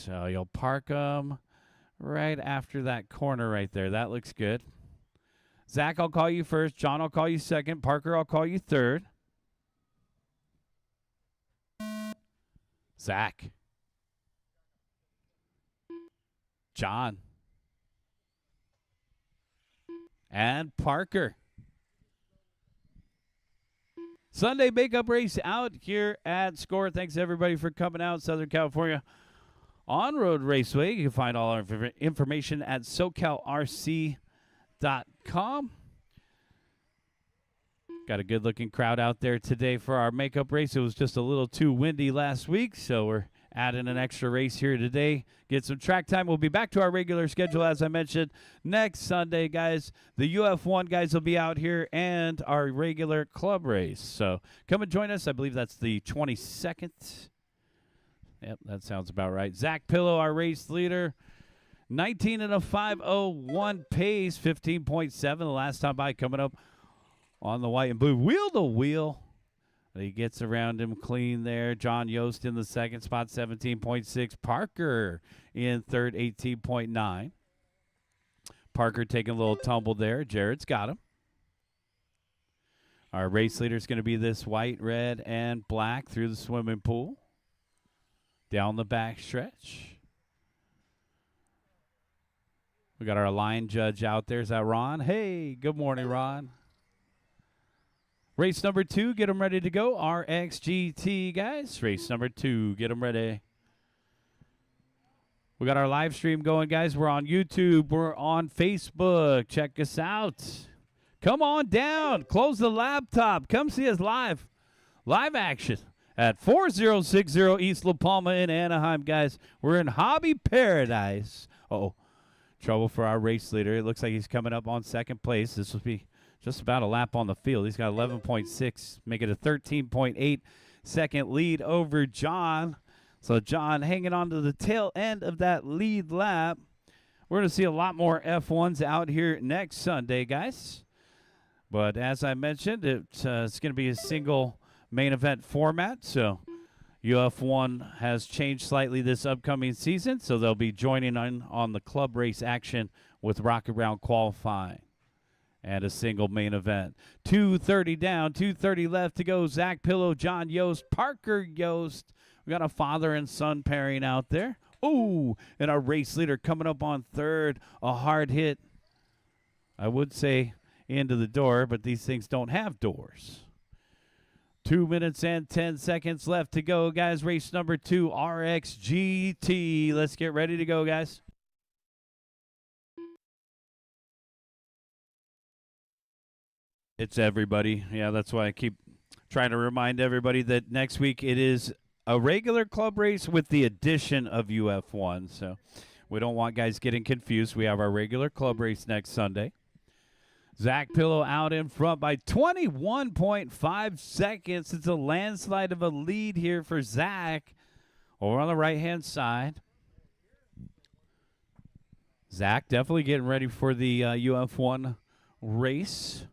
So you'll park them right after that corner right there. That looks good. Zach, I'll call you first. John, I'll call you second. Parker, I'll call you third. Zach. John. And Parker. Sunday makeup race out here at SCOR. Thanks, everybody, for coming out. Southern California On-Road Raceway. You can find all our information at SoCalRC.com. Got a good-looking crowd out there today for our makeup race. It was just a little too windy last week, so we're adding an extra race here today. Get some track time. We'll be back to our regular schedule, as I mentioned, next Sunday, guys. The UF1 guys will be out here and our regular club race. So come and join us. I believe that's the 22nd. Yep, that sounds about right. Zach Pillow, our race leader. 19 and a 5:01 pace, 15.7 the last time by, coming up on the white and blue wheel to wheel. He gets around him clean there. John Yost in the second spot, 17.6. Parker in third, 18.9. Parker taking a little tumble there. Jared's got him. Our race leader is going to be this white, red, and black through the swimming pool. Down the back stretch. We got our line judge out there. Is that Ron? Hey, good morning, Ron. Race number 2, get them ready to go. RXGT, guys. Race number 2, get them ready. We got our live stream going, guys. We're on YouTube. We're on Facebook. Check us out. Come on down. Close the laptop. Come see us live. Live action at 4060 East La Palma in Anaheim, guys. We're in Hobby Paradise. Uh-oh. Trouble for our race leader. It looks like he's coming up on second place. This will be just about a lap on the field. He's got 11.6, make it a 13.8 second lead over John. So John hanging on to the tail end of that lead lap. We're going to see a lot more F1s out here next Sunday, guys. But as I mentioned, it's going to be a single main event format. So UF1 has changed slightly this upcoming season. So they'll be joining on the club race action with Rocket Round qualifying. And a single main event. 2:30 down, 2:30 left to go. Zach Pillow, John Yost, Parker Yost. We got a father and son pairing out there. Ooh, and our race leader coming up on third. A hard hit, I would say, into the door, but these things don't have doors. 2 minutes and 10 seconds left to go, guys. Race number 2, RXGT. Let's get ready to go, guys. It's everybody. Yeah, that's why I keep trying to remind everybody that next week it is a regular club race with the addition of UF1. So we don't want guys getting confused. We have our regular club race next Sunday. Zach Pillow out in front by 21.5 seconds. It's a landslide of a lead here for Zach over on the right-hand side. Zach definitely getting ready for the UF1 race.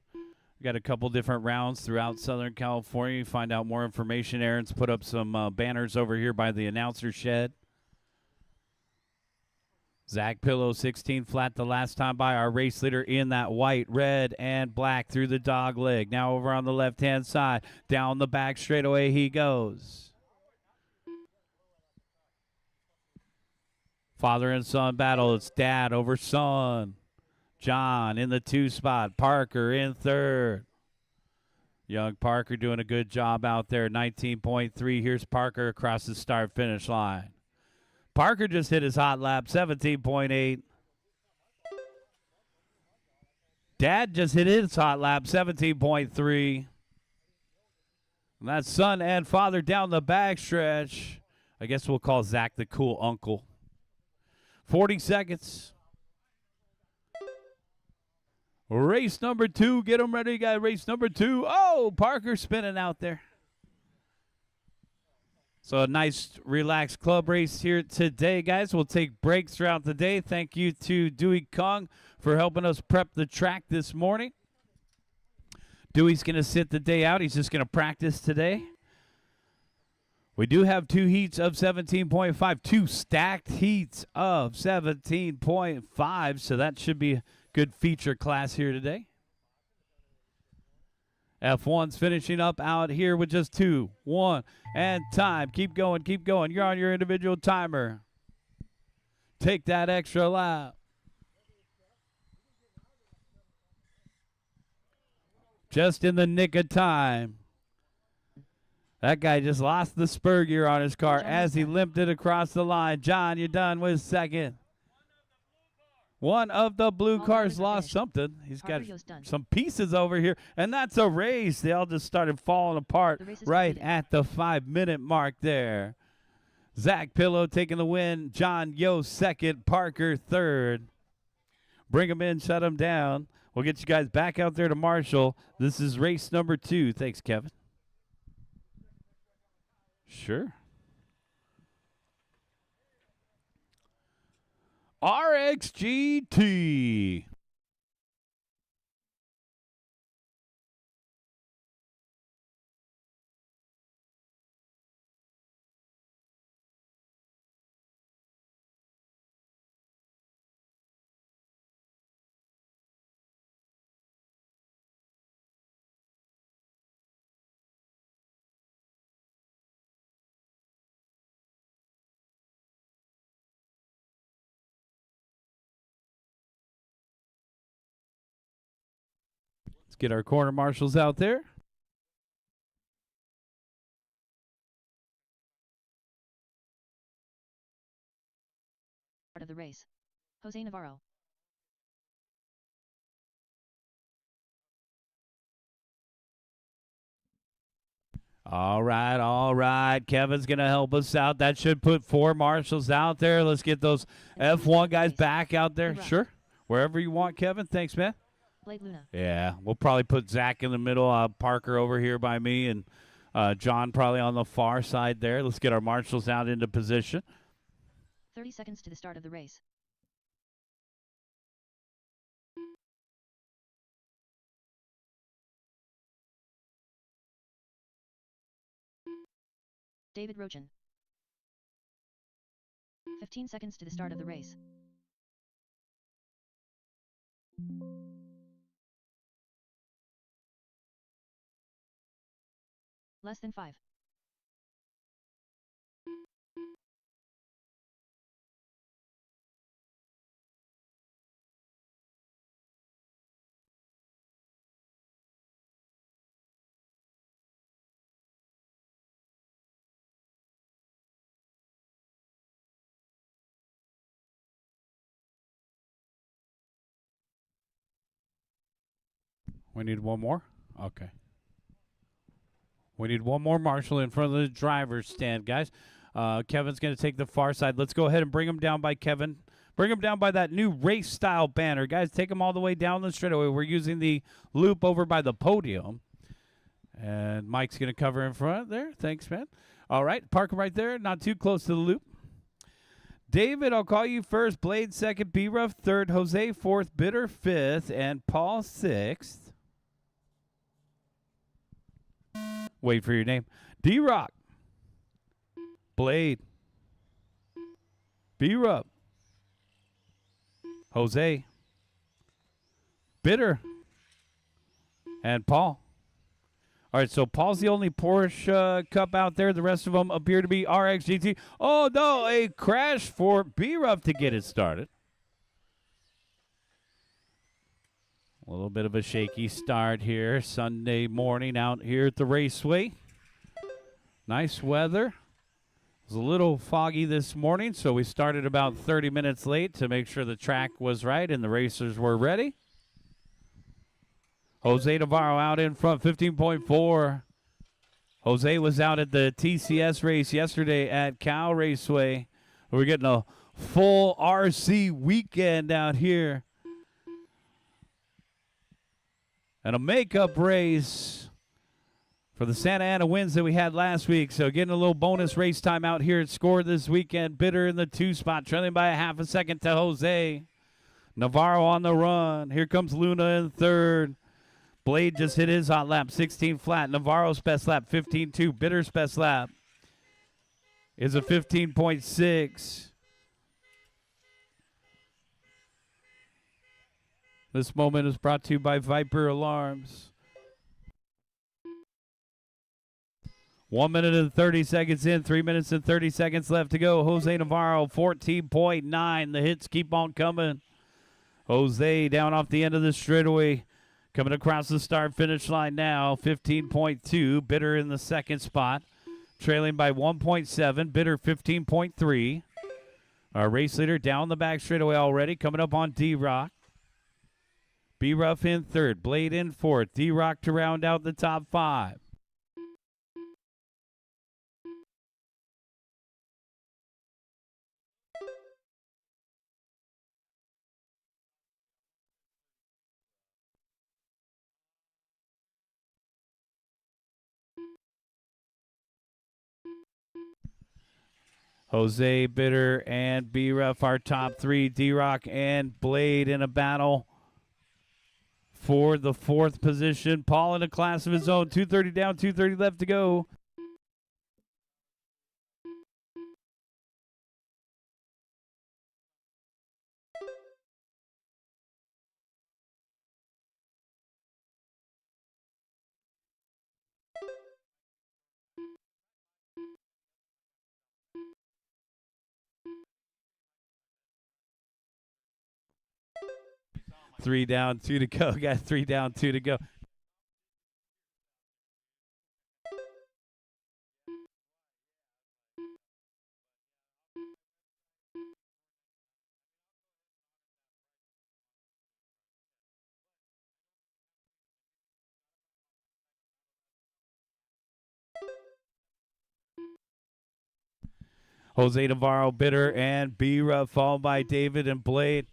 Got a couple different rounds throughout Southern California. You find out more information. Aaron's put up some banners over here by the announcer shed. Zach Pillow, 16 flat the last time by. Our race leader in that white, red, and black through the dog leg. Now over on the left-hand side. Down the back straightaway he goes. Father and son battle. It's dad over son. John in the 2 spot. Parker in third. Young Parker doing a good job out there. 19.3. Here's Parker across the start-finish line. Parker just hit his hot lap. 17.8. Dad just hit his hot lap. 17.3. And that's son and father down the backstretch. I guess we'll call Zach the cool uncle. 40 seconds. Race number 2. Get them ready, guys. Race number 2. Oh, Parker spinning out there. So a nice, relaxed club race here today, guys. We'll take breaks throughout the day. Thank you to Dewey Kung for helping us prep the track this morning. Dewey's going to sit the day out. He's just going to practice today. We do have 2 heats of 17.5, 2 stacked heats of 17.5, so that should be a good feature class here today. F1's finishing up out here with just 2, 1, and time. Keep going, keep going. You're on your individual timer. Take that extra lap. Just in the nick of time. That guy just lost the spur gear on his car as he limped it across the line. John, you're done with second. One of the blue cars lost something. He's got some pieces over here, and that's a race. They all just started falling apart right at the 5-minute mark there. Zach Pillow taking the win. John Yost second. Parker third. Bring him in, shut him down. We'll get you guys back out there to Marshall. This is race number 2. Thanks, Kevin. Sure. RXGT. Let's get our corner marshals out there. Part of the race. Jose Navarro. All right. Kevin's going to help us out. That should put 4 marshals out there. Let's get those F1 guys back out there. Sure. Wherever you want, Kevin. Thanks, man. Blade Luna. Yeah, we'll probably put Zach in the middle, Parker over here by me, and John probably on the far side there. Let's get our marshals out into position. 30 seconds to the start of the race. David Rochin. 15 seconds to the start of the race. Less than 5. We need one more? Okay. We need one more marshal in front of the driver's stand, guys. Kevin's going to take the far side. Let's go ahead and bring him down by Kevin. Bring him down by that new race-style banner. Guys, take him all the way down the straightaway. We're using the loop over by the podium. And Mike's going to cover in front there. Thanks, man. All right, park him right there. Not too close to the loop. David, I'll call you first. Blade second. B-Ruff third. Jose fourth. Bitter fifth. And Paul sixth. Wait for your name. D-Rock. Blade. B-Ruff. Jose. Bitter. And Paul. All right, so Paul's the only Porsche Cup out there. The rest of them appear to be RXGT. Oh, no, a crash for B-Ruff to get it started. A little bit of a shaky start here. Sunday morning out here at the raceway. Nice weather. It was a little foggy this morning, so we started about 30 minutes late to make sure the track was right and the racers were ready. Jose Navarro out in front, 15.4. Jose was out at the TCS race yesterday at Cal Raceway. We're getting a full RC weekend out here. And a makeup race for the Santa Ana wins that we had last week. So getting a little bonus race time out here at SCOR this weekend. Bitter in the 2 spot, trailing by a half a second to Jose. Navarro on the run. Here comes Luna in third. Blade just hit his hot lap, 16 flat. Navarro's best lap, 15.2. Bitter's best lap, is a 15.6. This moment is brought to you by Viper Alarms. 1 minute and 30 seconds in, 3 minutes and 30 seconds left to go. Jose Navarro, 14.9. The hits keep on coming. Jose down off the end of the straightaway. Coming across the start-finish line now, 15.2. Bitter in the second spot, trailing by 1.7. Bitter 15.3. Our race leader down the back straightaway already, coming up on D-Rock. B-Ruff in third, Blade in fourth, D-Rock to round out the top five. Jose, Bitter, and B-Ruff are top three. D-Rock and Blade in a battle for the fourth position. Paul in a class of his own. 230 down, 230 left to go. Three down, two to go. Got 3 down, 2 to go. Jose Navarro, Bitter, and B-Ruff, followed by David and Blade.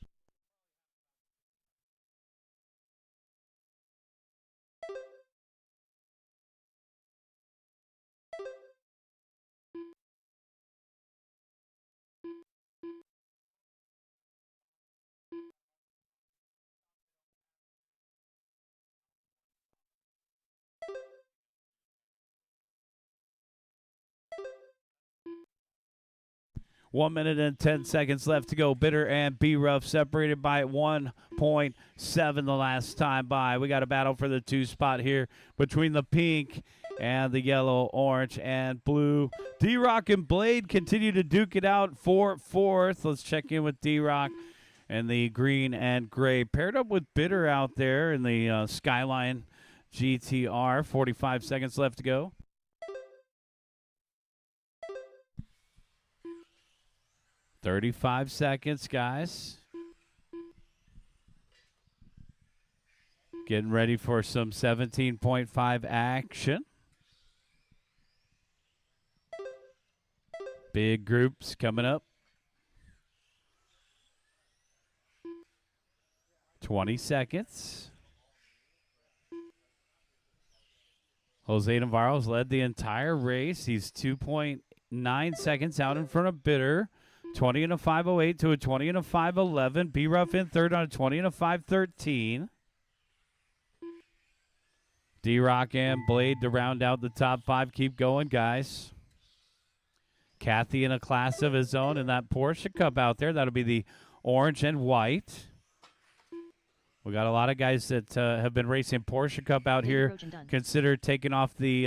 One minute and 10 seconds left to go. Bitter and B-Ruff separated by 1.7 the last time by. We got a battle for the 2 spot here between the pink and the yellow, orange, and blue. D-Rock and Blade continue to duke it out for fourth. Let's check in with D-Rock and the green and gray. Paired up with Bitter out there in the Skyline GTR. 45 seconds left to go. 35 seconds, guys. Getting ready for some 17.5 action. Big groups coming up. 20 seconds. Jose Navarro's led the entire race. He's 2.9 seconds out in front of Bitter. 20 and a 5:08 to a 20 and a 5:11. B-Ruff in third on a 20 and a 5:13. D-Rock and Blade to round out the top five. Keep going, guys. Kathy in a class of his own in that Porsche Cup out there. That'll be the orange and white. We got a lot of guys that have been racing Porsche Cup out here. Consider taking off the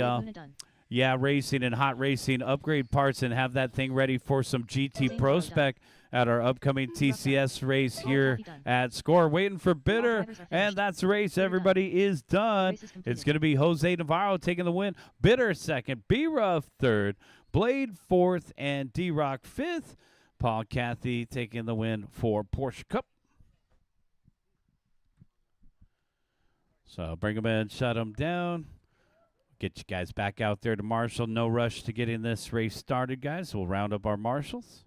racing and hot racing upgrade parts and have that thing ready for some GT Pro spec at our upcoming TCS race here at SCOR. Waiting for Bitter, and that's the race. Everybody is done. It's going to be Jose Navarro taking the win. Bitter second, B-Ruff third, Blade fourth, and D-Rock fifth. Paul Cathy taking the win for Porsche Cup. So bring them in, shut them down. Get you guys back out there to marshal. No rush to getting this race started, guys. We'll round up our marshals.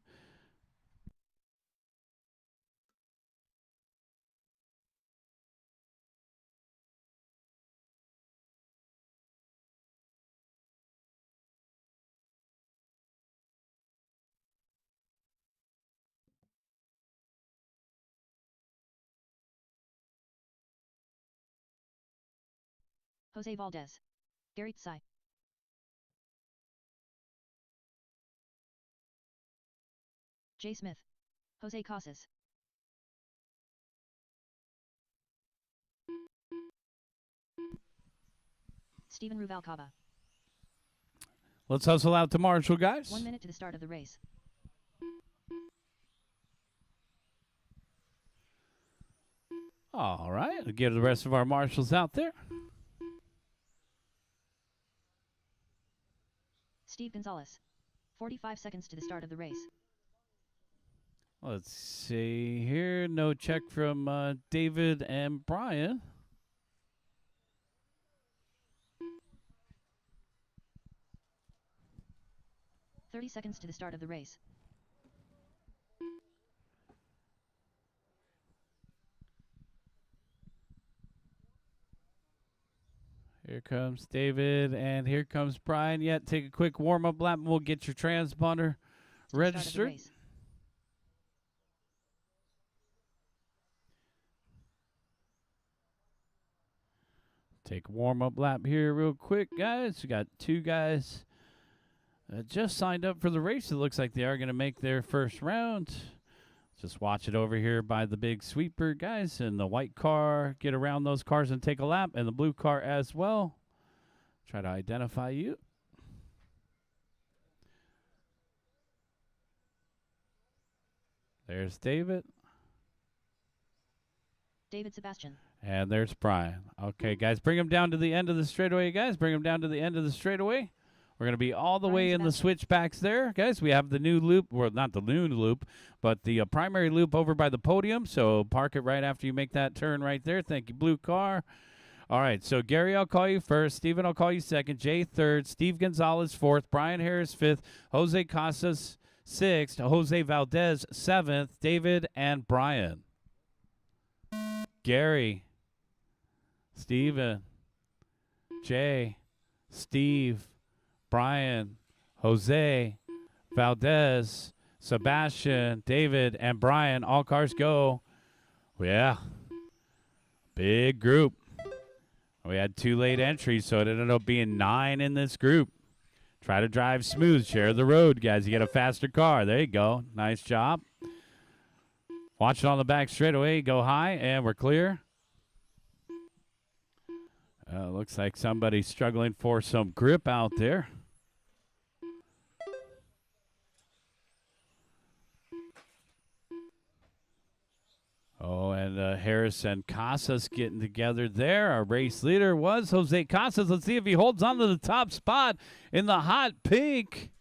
Jose Valdez. Gary Tsai. Jay Smith, Jose Casas, Steven Ruvalcaba. Let's hustle out to Marshall, guys. 1 minute to the start of the race. All right, we'll give the rest of our marshals out there. Steve Gonzalez. 45 seconds to the start of the race. Let's see here. No check from David and Brian. .30 seconds to the start of the race. Here comes David, and here comes Brian. Yet, take a quick warm-up lap, and we'll get your transponder registered. Take a warm-up lap here real quick, guys. We got 2 guys just signed up for the race. It looks like they are going to make their first round. Just watch it over here by the big sweeper, guys. And the white car, get around those cars and take a lap. And the blue car as well. Try to identify you. There's David. David Sebastian. And there's Brian. Okay, guys, bring them down to the end of the straightaway, guys. Bring them down to the end of the straightaway. We're going to be all the way in the switchbacks there. Guys, we have the new loop. Well, not the new loop, but the primary loop over by the podium. So park it right after you make that turn right there. Thank you, blue car. All right, so Gary, I'll call you first. Steven, I'll call you second. Jay, third. Steve Gonzalez, fourth. Brian Harris, fifth. Jose Casas, sixth. Jose Valdez, seventh. David and Brian. Gary, Steven, Jay, Steve, Brian, Jose, Valdez, Sebastian, David, and Brian. All cars go. Yeah. Big group. We had 2 late entries, so it ended up being 9 in this group. Try to drive smooth. Share the road, guys. You get a faster car. There you go. Nice job. Watch it on the back straightaway. Go high, and we're clear. Looks like somebody's struggling for some grip out there. Oh, and Harris and Casas getting together there. Our race leader was Jose Casas. Let's see if he holds on to the top spot in the hot pink.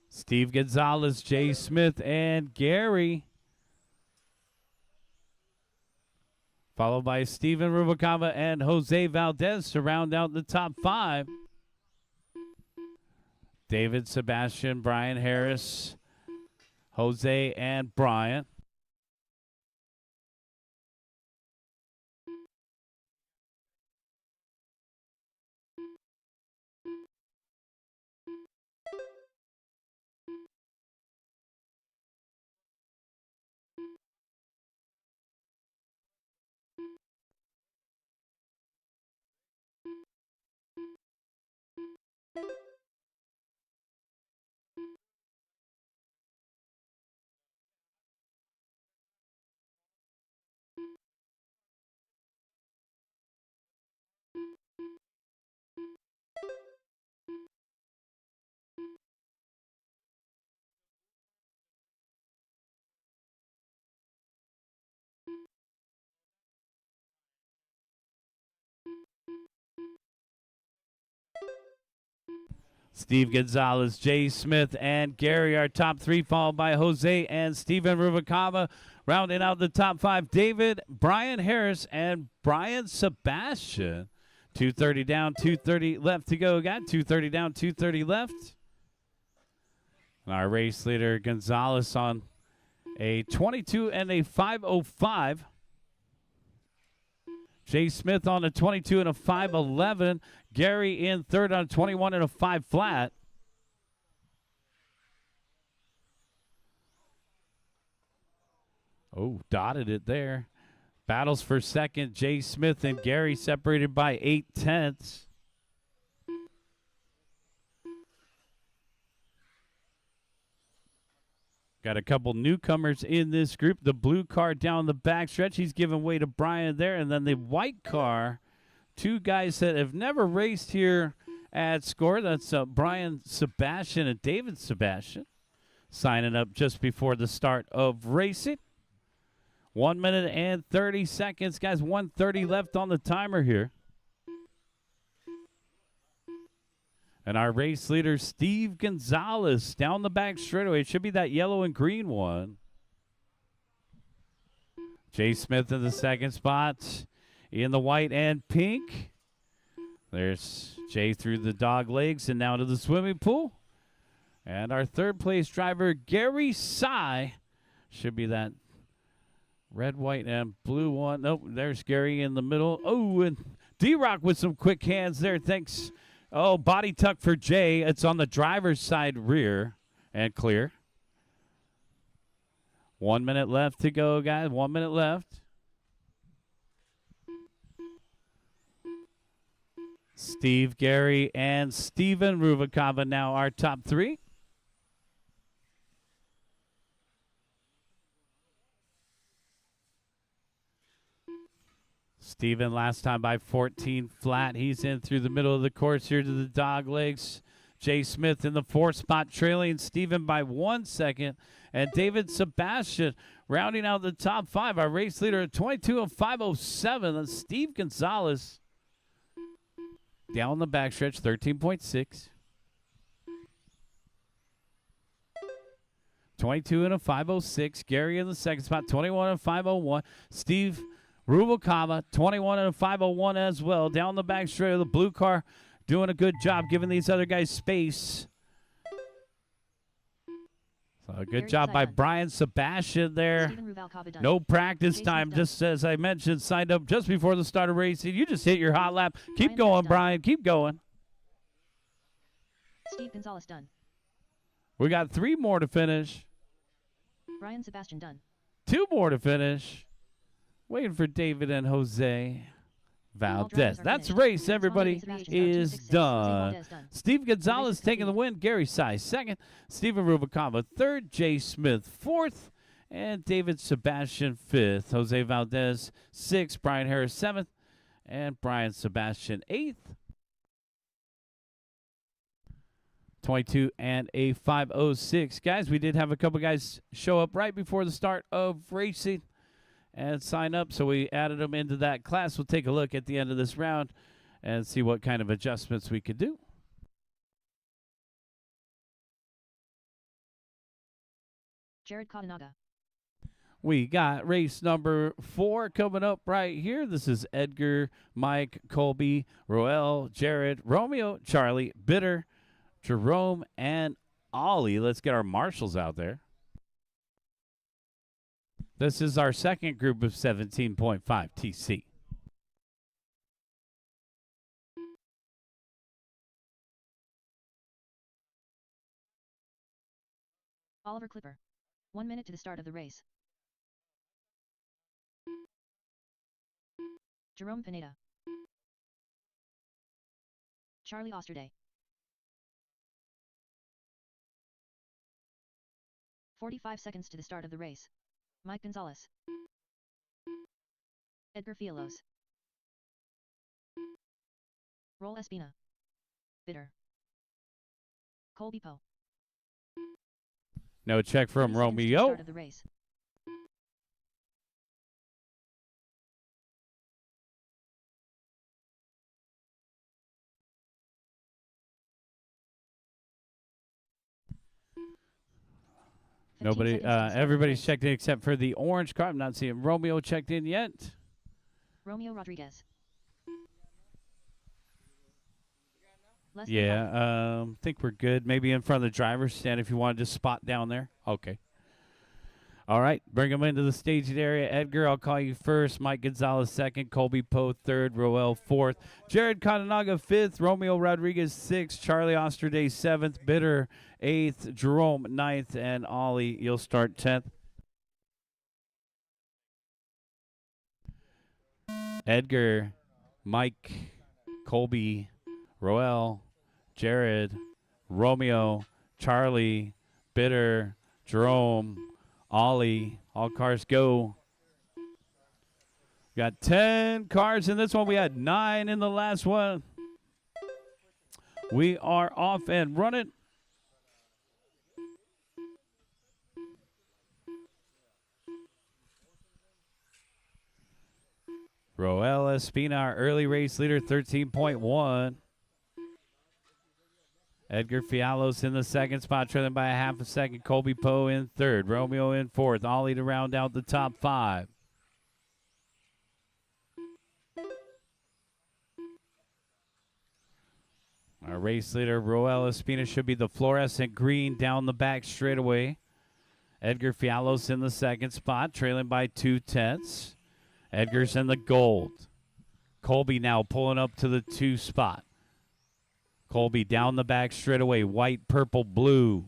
Steve Gonzalez, Jay Smith, and Gary. Followed by Steven Rubalcaba and Jose Valdez to round out the top 5. David, Sebastian, Brian Harris, Jose, and Brian. Steve Gonzalez, Jay Smith, and Gary, our top 3, followed by Jose and Steven Rubalcaba. Rounding out the top 5, David, Brian Harris, and Brian Sebastian. 230 down, 230 left to go. Got 230 down, 230 left. And our race leader, Gonzalez, on a 22 and a 5:05. Jay Smith on a 22 and a 5:11. Gary in third on a 21 and a 5 flat. Oh, dotted it there. Battles for second, Jay Smith and Gary separated by 8/10. Got a couple newcomers in this group. The blue car down the backstretch, he's giving way to Brian there. And then the white car, two guys that have never raced here at SCOR. That's Brian Sebastian and David Sebastian signing up just before the start of racing. 1 minute and 30 seconds, guys. 1:30 left on the timer here. And our race leader, Steve Gonzalez, down the back straightaway. It should be that yellow and green one. Jay Smith in the second spot in the white and pink. There's Jay through the dog legs and now to the swimming pool. And our third place driver, Gary Sy, should be that red, white, and blue one. Nope, there's Gary in the middle. Oh, and D-Rock with some quick hands there. Thanks. Oh, body tuck for Jay. It's on the driver's side rear and clear. 1 minute left to go, guys. 1 minute left. Steve, Gary, and Steven Ruvalcaba now our top three. Steven last time by 14 flat. He's in through the middle of the course here to the dog legs. Jay Smith in the fourth spot, trailing Steven by 1 second. And David Sebastian rounding out the top five. Our race leader at 22:05:07. That's Steve Gonzalez. Down the backstretch, 13.6. 22:05:06. Gary in the second spot, 21:05:01. Steve Ruvalcaba, 21:05:01 as well. Down the back straight of the blue car, doing a good job giving these other guys space. So a good job by Brian Sebastian there. No practice time, just as I mentioned, signed up just before the start of racing. You just hit your hot lap. Keep going, Brian. Keep going. Steve Gonzalez done. We got 3 more to finish. Brian Sebastian done. 2 more to finish. Waiting for David and Jose Valdez. That's race. Everybody is done. Steve Gonzalez taking the win. Gary Sy second. Steven Ruvalcaba third. Jay Smith fourth. And David Sebastian fifth. Jose Valdez sixth. Brian Harris seventh. And Brian Sebastian eighth. 22:05:06. Guys, we did have a couple guys show up right before the start of racing and sign up, so we added them into that class. We'll take a look at the end of this round and see what kind of adjustments we could do. Jared Katanaga. We got race number 4 coming up right here. This is Edgar, Mike, Colby, Roel, Jared, Romeo, Charlie, Bitter, Jerome, and Ollie. Let's get our marshals out there. This is our second group of 17.5 TC. Oliver Clipper. 1 minute to the start of the race. Jerome Pineda. Charlie Osterday. 45 seconds to the start of the race. Mike Gonzalez. Edgar Fielos. Roll Espina. Bitter. Colby Poe. No check from Romeo. Start of the race. Nobody, everybody's checked in except for the orange car. I'm not seeing Romeo checked in yet. Romeo Rodriguez. Yeah, think we're good. Maybe in front of the driver's stand if you want to just spot down there. Okay. All right, bring them into the staging area. Edgar, I'll call you first. Mike Gonzalez second. Colby Poe third. Roel fourth. Jared Katanaga fifth. Romeo Rodriguez sixth. Charlie Osterday seventh. Bitter eighth. Jerome ninth. And Ollie, you'll start 10th. Edgar, Mike, Colby, Roel, Jared, Romeo, Charlie, Bitter, Jerome, Ollie. All cars go. Got 10 cars in this one. We had 9 in the last one. We are off and running. Roel Espina, our early race leader, 13.1. Edgar Fialos in the second spot, trailing by a half a second. Colby Poe in third. Romeo in fourth. Ollie to round out the top 5. Our race leader, Roel Espina, should be the fluorescent green down the back straightaway. Edgar Fialos in the second spot, trailing by 2/10. Edgar's in the gold. Colby now pulling up to the 2 spot. Colby down the back straightaway, white, purple, blue.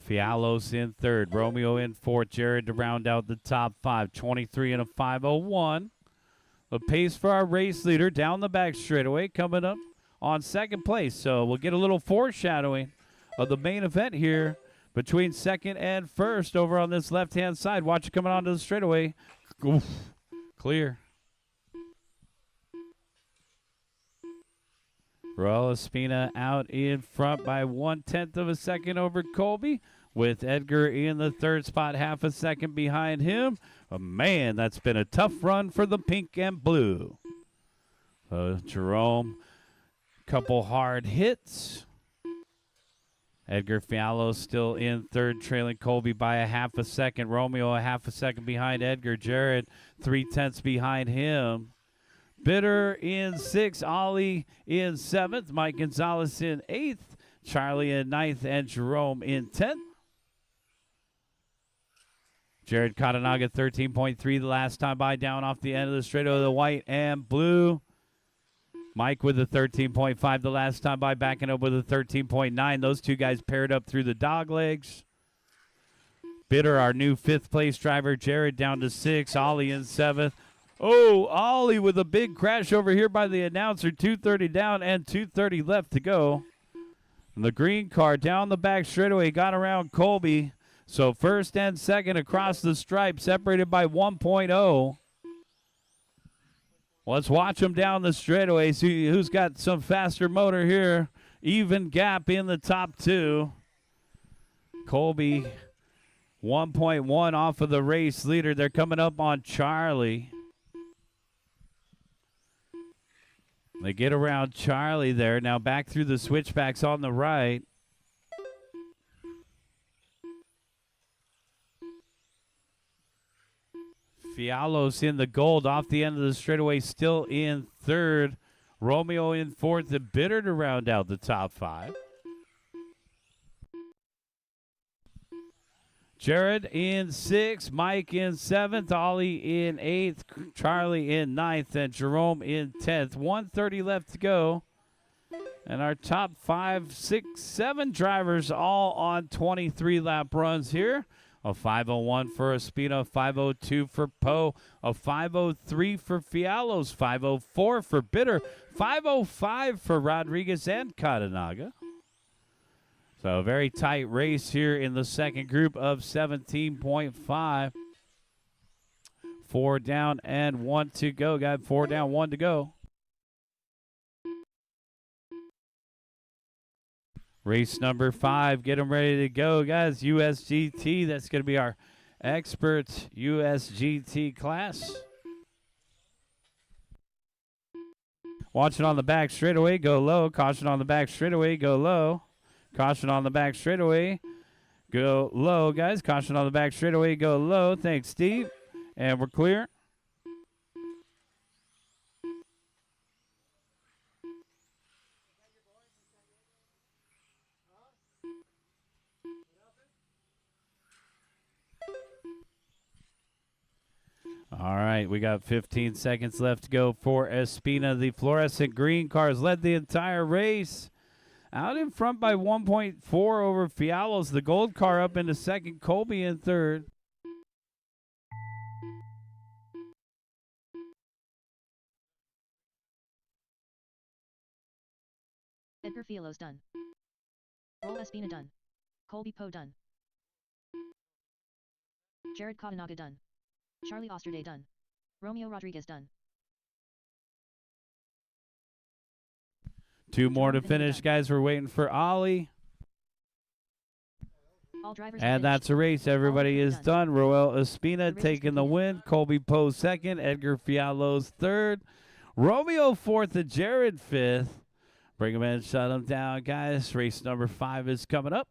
Fialos in third, Romeo in fourth, Jared to round out the top 5, 23 and a 5:01. The pace for our race leader down the back straightaway coming up on second place. So we'll get a little foreshadowing of the main event here between second and first over on this left-hand side. Watch it coming onto the straightaway. Oof, clear. Roel Espina out in front by 1/10 of a second over Colby, with Edgar in the third spot, half a second behind him. Oh, man, that's been a tough run for the pink and blue. Jerome, couple hard hits. Edgar Fialos still in third, trailing Colby by a half a second. Romeo a half a second behind Edgar. Jared 3/10 behind him. Bitter in 6th. Ollie in 7th. Mike Gonzalez in 8th. Charlie in 9th. And Jerome in 10th. Jared Katanaga 13.3 the last time by, down off the end of the straightaway, the white and blue. Mike with a 13.5 the last time by, backing up with a 13.9. Those two guys paired up through the dog legs. Bitter, our new 5th place driver. Jared down to 6. Ollie in 7th. Oh, Ollie with a big crash over here by the announcer. 230 down and 230 left to go. And the green car down the back straightaway got around Colby. So first and second across the stripe, separated by 1.0. Let's watch them down the straightaway, see who's got some faster motor here. Even gap in the top 2. Colby 1.1 off of the race leader. They're coming up on Charlie. They get around Charlie there. Now back through the switchbacks on the right. Fialos in the gold off the end of the straightaway, still in third. Romeo in fourth, and Bitter to round out the top 5. Jared in 6th, Mike in 7th, Ollie in 8th, Charlie in 9th, and Jerome in 10th. 1:30 left to go. And our top 5, 6, 7 drivers all on 23-lap runs here. A 5:01 for Espina, 5:02 for Poe, a 5:03 for Fialos, 5:04 for Bitter, 5:05 for Rodriguez and Katanaga. So a very tight race here in the second group of 17.5. 4 down and 1 to go. Got 4 down, 1 to go. Race number 5, get them ready to go, guys. USGT, that's going to be our expert USGT class. Watch it on the back straightaway, go low. Caution on the back straightaway, go low. Caution on the back straightaway, go low, guys. Caution on the back straightaway, go low. Thanks, Steve. And we're clear. All right, we got 15 seconds left to go for Espina. The fluorescent green cars led the entire race. Out in front by 1.4 over Fialos. The gold car up into second, Colby in third. Edgar Fiolos done. Roll Espina done. Colby Poe done. Jared Kadenaga done. Charlie Osterday done. Romeo Rodriguez done. 2 more to finish, guys. We're waiting for Ollie. All drivers And that's a race. Everybody is done. Roel Espina taking the win. Colby Poe second. Edgar Fialos third. Romeo fourth and Jared fifth. Bring him in, shut him down, guys. Race number 5 is coming up.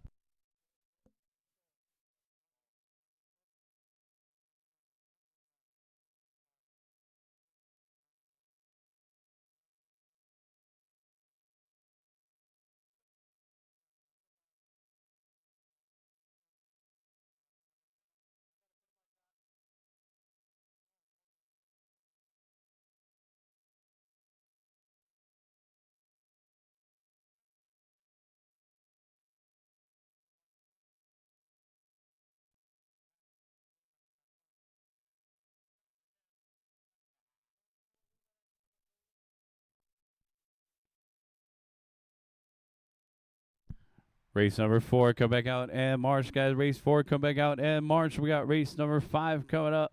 Race number 4, come back out and march, guys. Race 4, come back out and march. We got race number 5 coming up.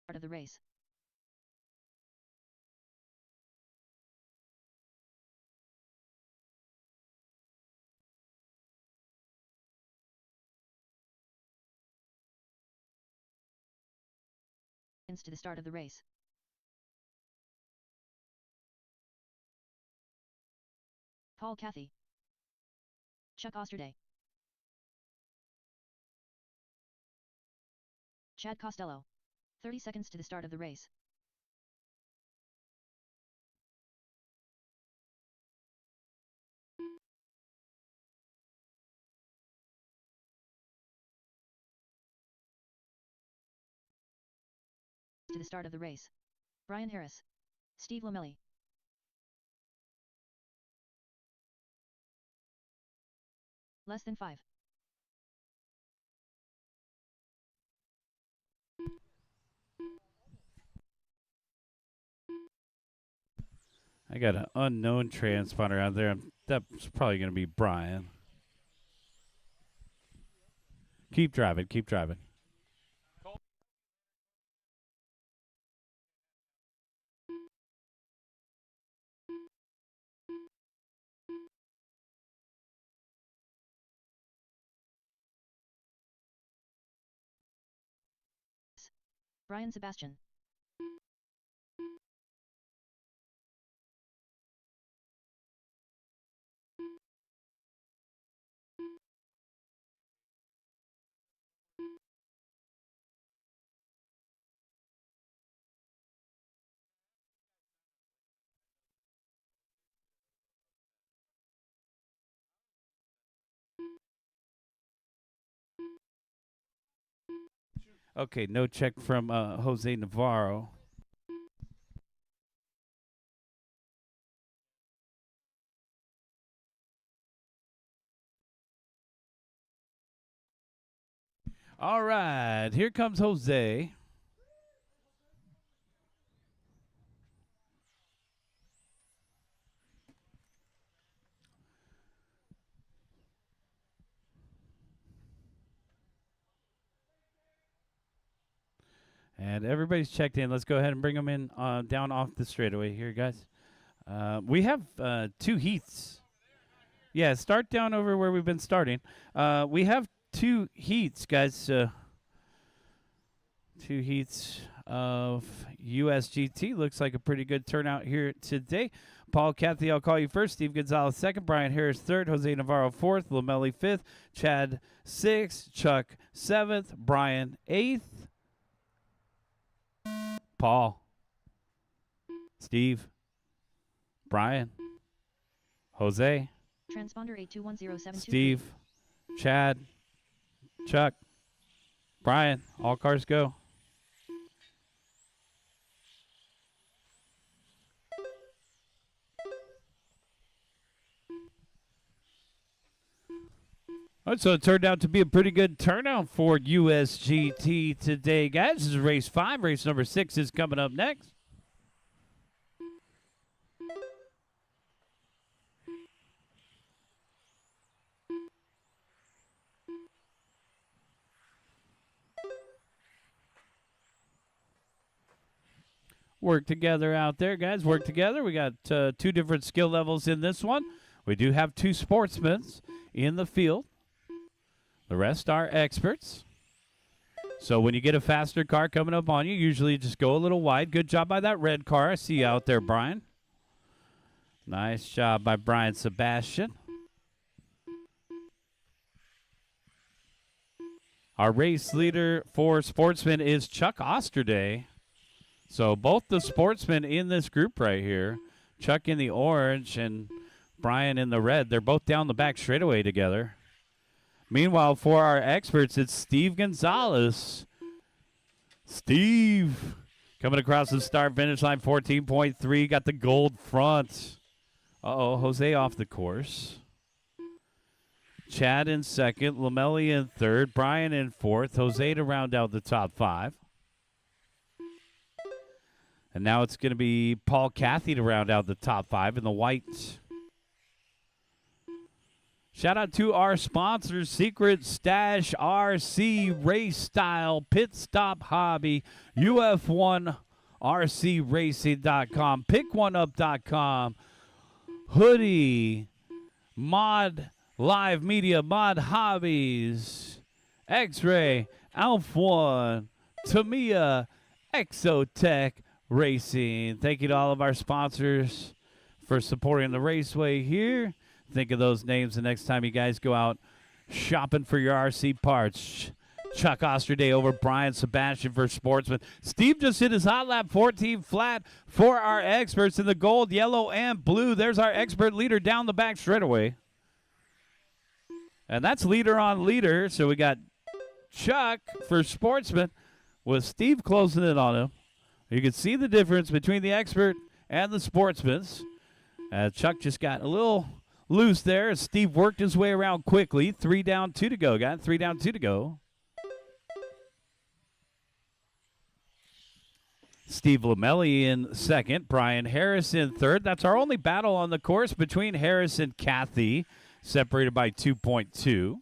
Part of the race. To the start of the race. Paul Cathy. Chuck Osterday. Chad Costello. 30 seconds to the start of the race. To the start of the race. Brian Harris. Steve Lomelli. Less than 5. I got an unknown transponder out there. That's probably going to be Brian. Keep driving, keep driving. Brian Sebastian. Okay, no check from Jose Navarro. All right, here comes Jose. And everybody's checked in. Let's go ahead and bring them in down off the straightaway here, guys. We have 2 heats. Yeah, start down over where we've been starting. We have 2 heats, guys. 2 heats of USGT. Looks like a pretty good turnout here today. Paul Cathy, I'll call you first. Steve Gonzalez second. Brian Harris third. Jose Navarro fourth. Lomelli fifth. Chad sixth. Chuck seventh. Brian eighth. Paul, Steve, Brian, Jose, Transponder 821072. Steve, Chad, Chuck, Brian, all cars go. All right, so it turned out to be a pretty good turnout for USGT today, guys. This is race 5. Race number 6 is coming up next. Work together out there, guys. Work together. We got 2 different skill levels in this one. We do have 2 sportsmen in the field. The rest are experts. So when you get a faster car coming up on you, usually just go a little wide. Good job by that red car. I see you out there, Brian. Nice job by Brian Sebastian. Our race leader for sportsmen is Chuck Osterday. So both the sportsmen in this group right here, Chuck in the orange and Brian in the red, they're both down the back straightaway together. Meanwhile, for our experts, it's Steve Gonzalez. Steve coming across the start finish line, 14.3, got the gold front. Uh-oh, Jose off the course. Chad in second, Lamelli in third, Brian in fourth, Jose to round out the top 5. And now it's going to be Paul Cathy to round out the top 5 in the white. Shout out to our sponsors, Secret Stash, RC Race Style, Pit Stop Hobby, UF1 RCRacing.com, PickOneUp.com, Hoodie, Mod Live Media, Mod Hobbies, X-Ray, Alf1, Tamiya, Exotech Racing. Thank you to all of our sponsors for supporting the raceway here. Think of those names the next time you guys go out shopping for your RC parts. Chuck Osterday over Brian Sebastian for sportsman. Steve just hit his hot lap 14 flat for our experts in the gold, yellow, and blue. There's our expert leader down the back straightaway. And that's leader on leader. So we got Chuck for sportsman with Steve closing in on him. You can see the difference between the expert and the sportsman's. Chuck just got a little loose there as Steve worked his way around quickly. 3 down, 2 to go. Got 3 down, 2 to go. Steve Lamelli in second. Brian Harris in third. That's our only battle on the course between Harris and Cathy, separated by 2.2.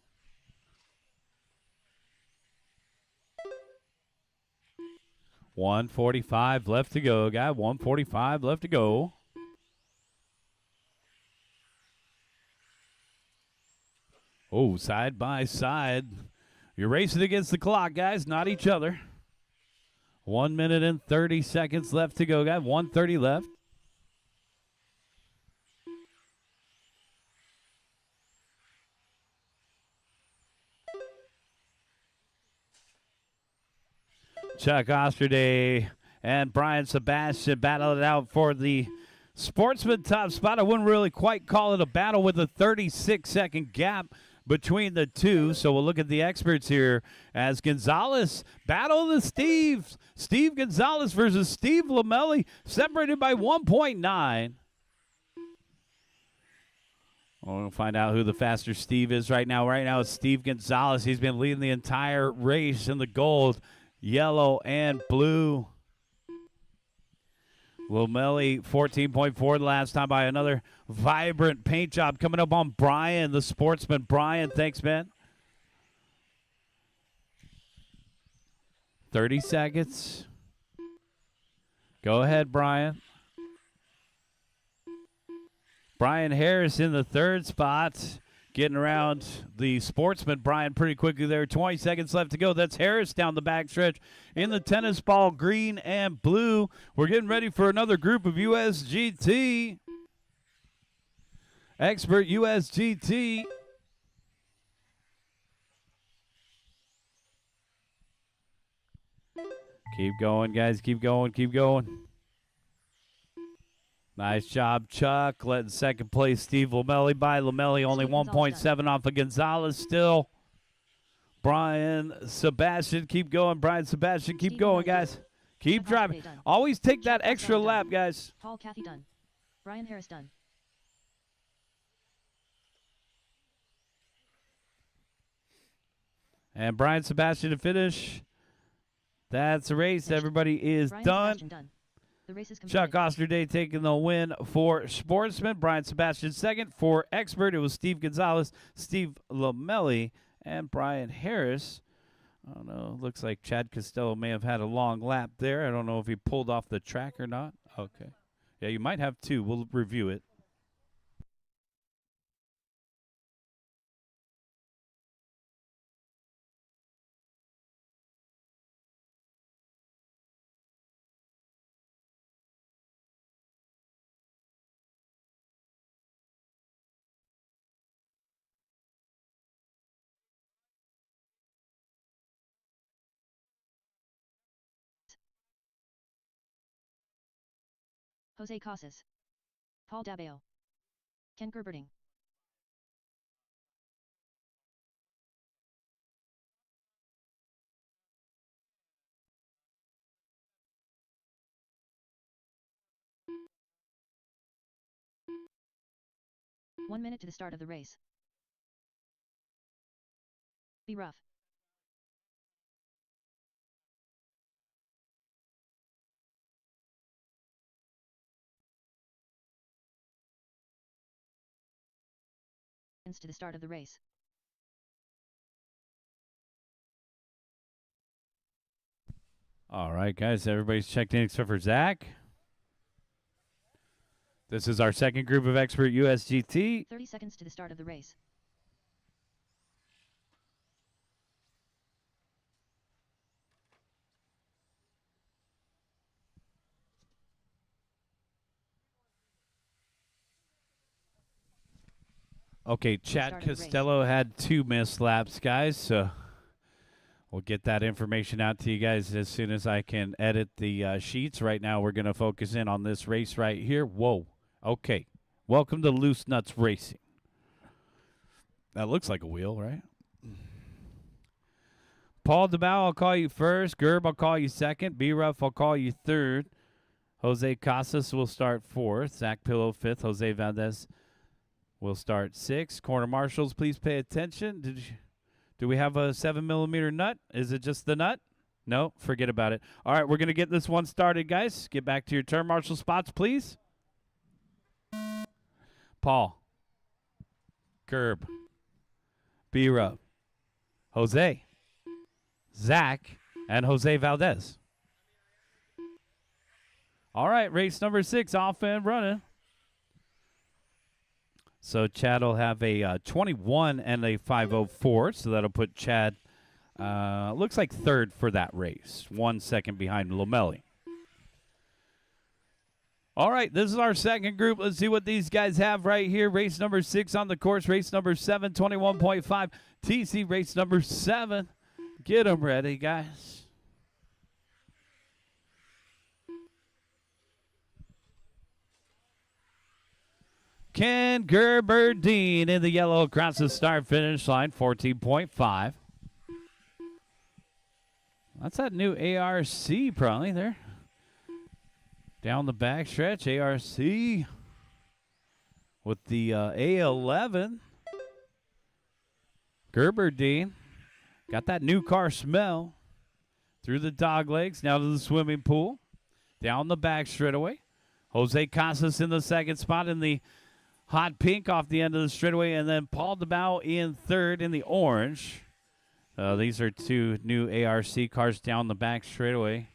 $145 left to go, guy. $145 left to go. Oh, side by side. You're racing against the clock, guys, not each other. 1 minute and 30 seconds left to go, guys. 1:30 left. Chuck Osterday and Brian Sebastian battled it out for the sportsman top spot. I wouldn't really quite call it a battle with a 36-second gap between the two. So we'll look at the experts here as Gonzalez battle the Steves. Steve Gonzalez versus Steve Lamelli, separated by 1.9. We'll find out who the faster Steve is right now. Right now it's Steve Gonzalez. He's been leading the entire race in the gold, yellow, and blue. Lamelli 14.4 the last time by another vibrant paint job coming up on Brian, the sportsman. Brian, thanks, man. 30 seconds. Go ahead, Brian. Brian Harris in the third spot. Getting around the sportsman, Brian, pretty quickly there. 20 seconds left to go. That's Harris down the backstretch in the tennis ball, green and blue. We're getting ready for another group of USGT. Expert USGT. Keep going, guys. Keep going. Keep going. Nice job, Chuck. Letting second place Steve Lamelli by. Lamelli only 1.7 off of Gonzalez still. Brian Sebastian, keep going. Brian Sebastian, keep going, guys. Keep driving. Always take that extra lap, guys. Paul Cathy done. Brian Harris done. And Brian Sebastian to finish. That's the race. Everybody is done. The race is Chuck Osterday taking the win for sportsman. Brian Sebastian second. For expert, it was Steve Gonzalez, Steve Lamelli, and Brian Harris I don't know. Looks like Chad Costello may have had a long lap there. I don't know if he pulled off the track or not. Okay. Yeah, you might have two. We'll review it. Jose Casas. Paul Dabeo. Ken Gerberding. One minute to the start of the race. Be rough. To the start of the race. All right, guys. Everybody's checked in except for Zach. This is our second group of expert USGT. 30 seconds to the start of the race. Okay, Chad Costello had 2 missed laps, guys. So we'll get that information out to you guys as soon as I can edit the sheets. Right now, we're going to focus in on this race right here. Whoa. Okay. Welcome to Loose Nuts Racing. That looks like a wheel, right? Paul DeBow, I'll call you first. Gerb, I'll call you second. B-Ruff, I'll call you third. Jose Casas will start fourth. Zach Pillow fifth. Jose Valdez will start sixth. Corner marshals, please pay attention. Do we have a 7mm nut? Is it just the nut? No, forget about it. All right, we're going to get this one started, guys. Get back to your turn marshal spots, please. Paul. Gerb. B-Ruff. Jose. Zach. And Jose Valdez. All right, race number 6 off and running. So Chad will have a 21 and a 5:04, so that'll put Chad, looks like third for that race, 1 second behind Lomelli. All right, this is our second group. Let's see what these guys have right here. Race number 6 on the course. Race number 7, 21.5. TC race number 7. Get them ready, guys. Ken Gerberding in the yellow across the start-finish line, 14.5. That's that new ARC probably there. Down the back stretch, ARC with the A11. Gerberding got that new car smell. Through the dog legs, now to the swimming pool. Down the back straightaway. Jose Casas in the second spot in the hot pink off the end of the straightaway, and then Paul DeBow in third in the orange. These are 2 new ARC cars down the back straightaway.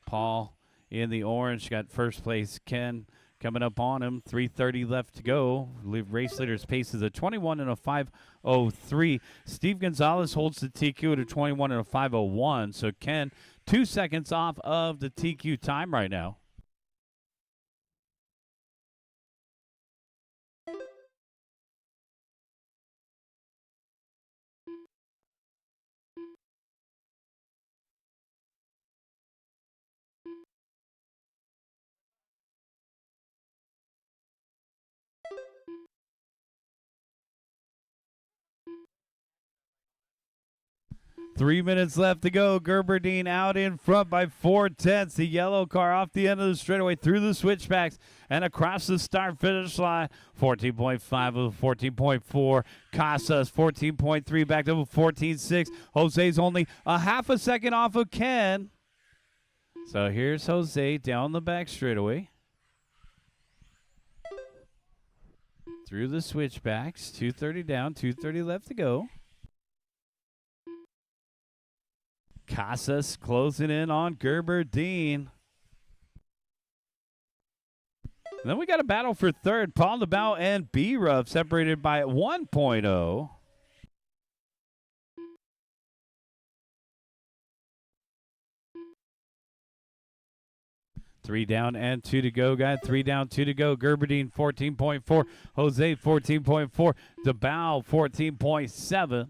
Paul in the orange got first place. Ken coming up on him. 3:30 left to go. Race leader's pace is a 21 and a 5:03. Steve Gonzalez holds the TQ at a 21 and a 5:01. So Ken 2 seconds off of the TQ time right now. Three minutes left to go. Gerberding out in front by 4/10. The yellow car off the end of the straightaway through the switchbacks and across the start-finish line. 14.5 of 14.4. Casas 14.3 back to 14.6. Jose's only a half a second off of Ken. So here's Jose down the back straightaway. Through the switchbacks. 2:30 down, 2:30 left to go. Casas closing in on Gerberdine. And then we got a battle for third. Paul DeBow and B-Ruff separated by 1.0. Three down and two to go, guys. 3 down, 2 to go. Gerberdine 14.4. Jose 14.4. DeBow 14.7.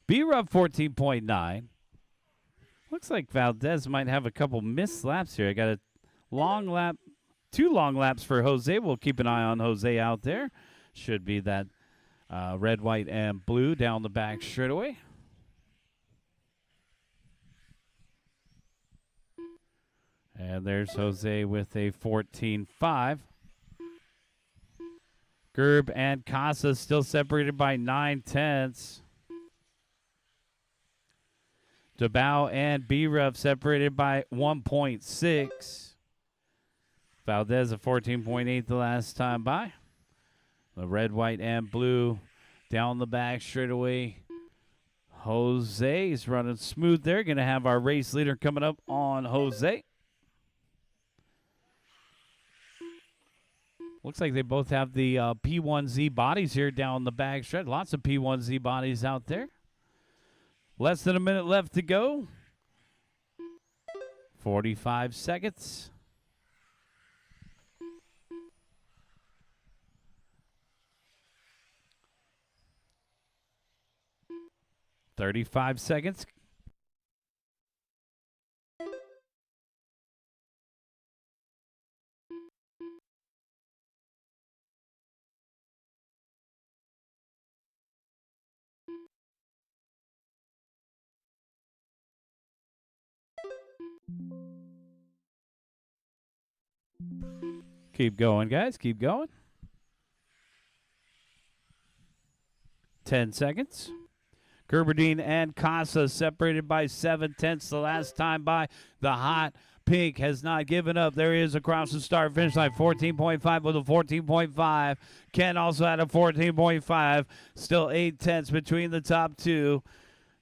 B-Ruff 14.9. Looks like Valdez might have a couple missed laps here. I got a long lap, 2 long laps for Jose. We'll keep an eye on Jose out there. Should be that red, white, and blue down the back straightaway. And there's Jose with a 14.5. Gerb and Casa still separated by 9/10. DeBow and B-Ruff separated by 1.6. Valdez a 14.8 the last time by. The red, white, and blue down the back straightaway. Jose's running smooth there. Going to have our race leader coming up on Jose. Looks like they both have the P1Z bodies here down the back stretch. Lots of P1Z bodies out there. Less than a minute left to go. 45 seconds. $35 seconds. Keep going, guys. Keep going. 10 seconds. Gerberdine and Casa separated by 7/10 the last time by. The hot pink has not given up. There he is across the start finish line. 14.5 with a 14.5. Ken also had a 14.5. Still 8/10 between the top two.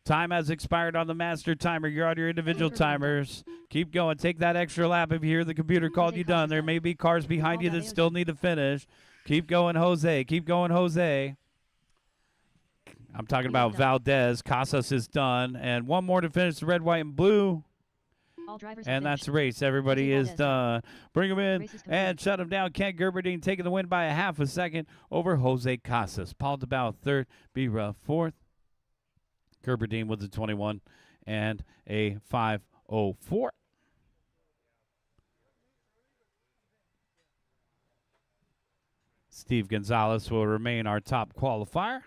Time has expired on the master timer. You're on your individual timers. Keep going. Take that extra lap if you hear the computer called you done. There may be cars behind you that still need to finish. Keep going, Jose. Keep going, Jose. I'm talking about Valdez. Casas is done. And one more to finish the red, white, and blue. And that's the race. Everybody is done. Bring them in and shut them down. Ken Gerberdine taking the win by a half a second over Jose Casas. Paul DeBow third. B-Ruff fourth. Gerberdine with a 21 and a 5:04. Steve Gonzalez will remain our top qualifier.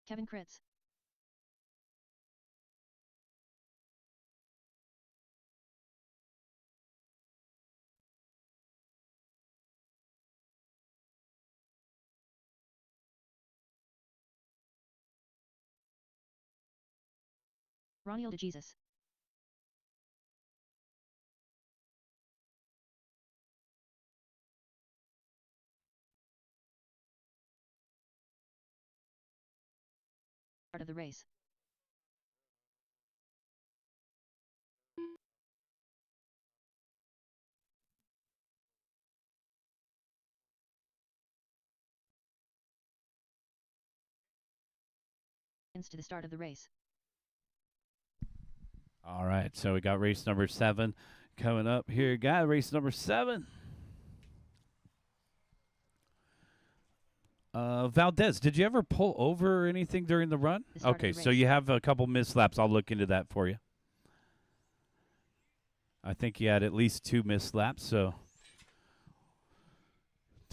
Kevin Kritz. Ronnie DeJesus. Start of the race. To the start of the race. All right, so we got race number 7 coming up here. Got race number 7. Valdez, did you ever pull over or anything during the run? Okay, so you have a couple missed laps. I'll look into that for you. I think you had at least 2 missed laps, so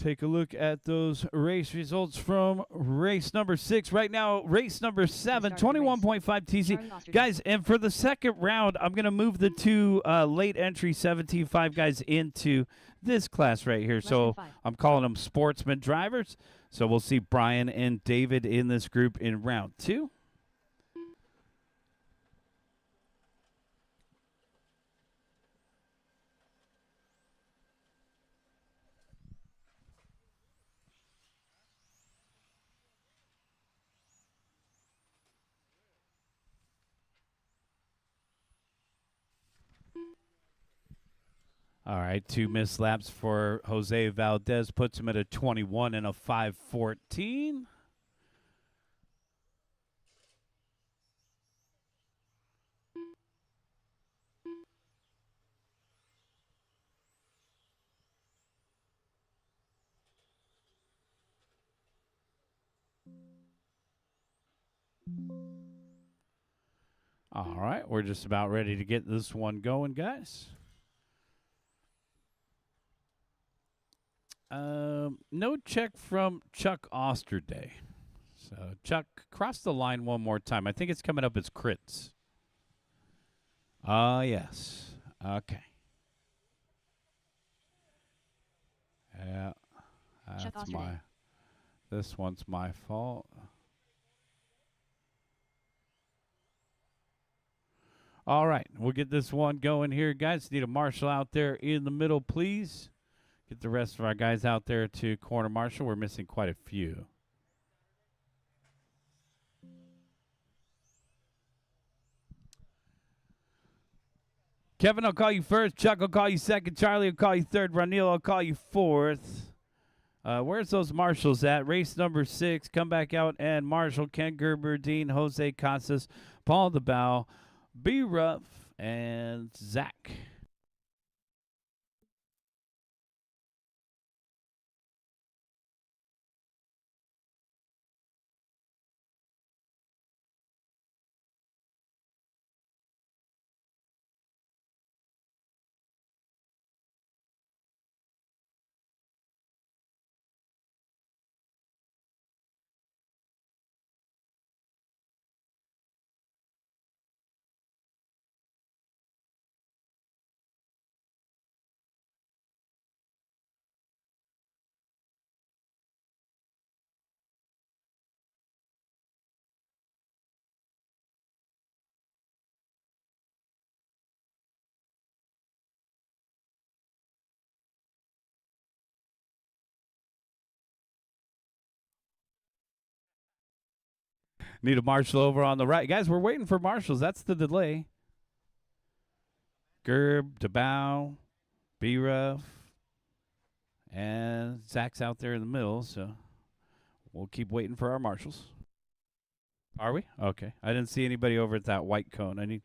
take a look at those race results from race number 6. Right now, race number 7, 21.5 TC. Guys, and for the second round, I'm going to move the two late entry 17.5 guys into this class right here. So I'm calling them sportsman drivers. So we'll see Brian and David in this group in round 2. All right, 2 missed laps for Jose Valdez puts him at a 21 and a 5:14. All right, we're just about ready to get this one going, guys. No check from Chuck Osterday. So, Chuck, cross the line one more time. I think it's coming up as crits. Yes. Okay. Yeah. That's my... This one's my fault. All right, we'll get this one going here, guys. Need a marshal out there in the middle, please. Get the rest of our guys out there to corner marshal. We're missing quite a few. Kevin, I'll call you first. Chuck, I'll call you second. Charlie, I'll call you third. Ranil, I'll call you fourth. Where's those marshals at? Race number 6. Come back out and marshal Ken Gerber, Dean, Jose Casas, Paul DeBow, B. Ruff, and Zach. Need a marshal over on the right. Guys, we're waiting for marshals. That's the delay. Gerb, DeBow, B-Ruff, and Zach's out there in the middle, so we'll keep waiting for our marshals. Are we? Okay. I didn't see anybody over at that white cone. I need...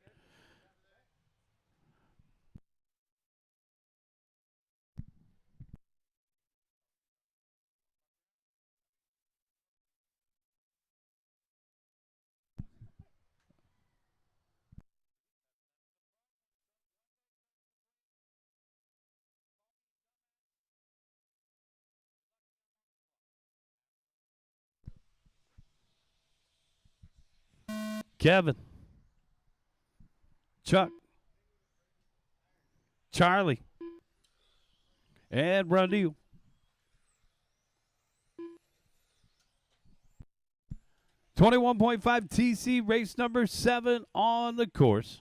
Kevin, Chuck, Charlie, and Ranil. .5 TC, race number 7 on the course.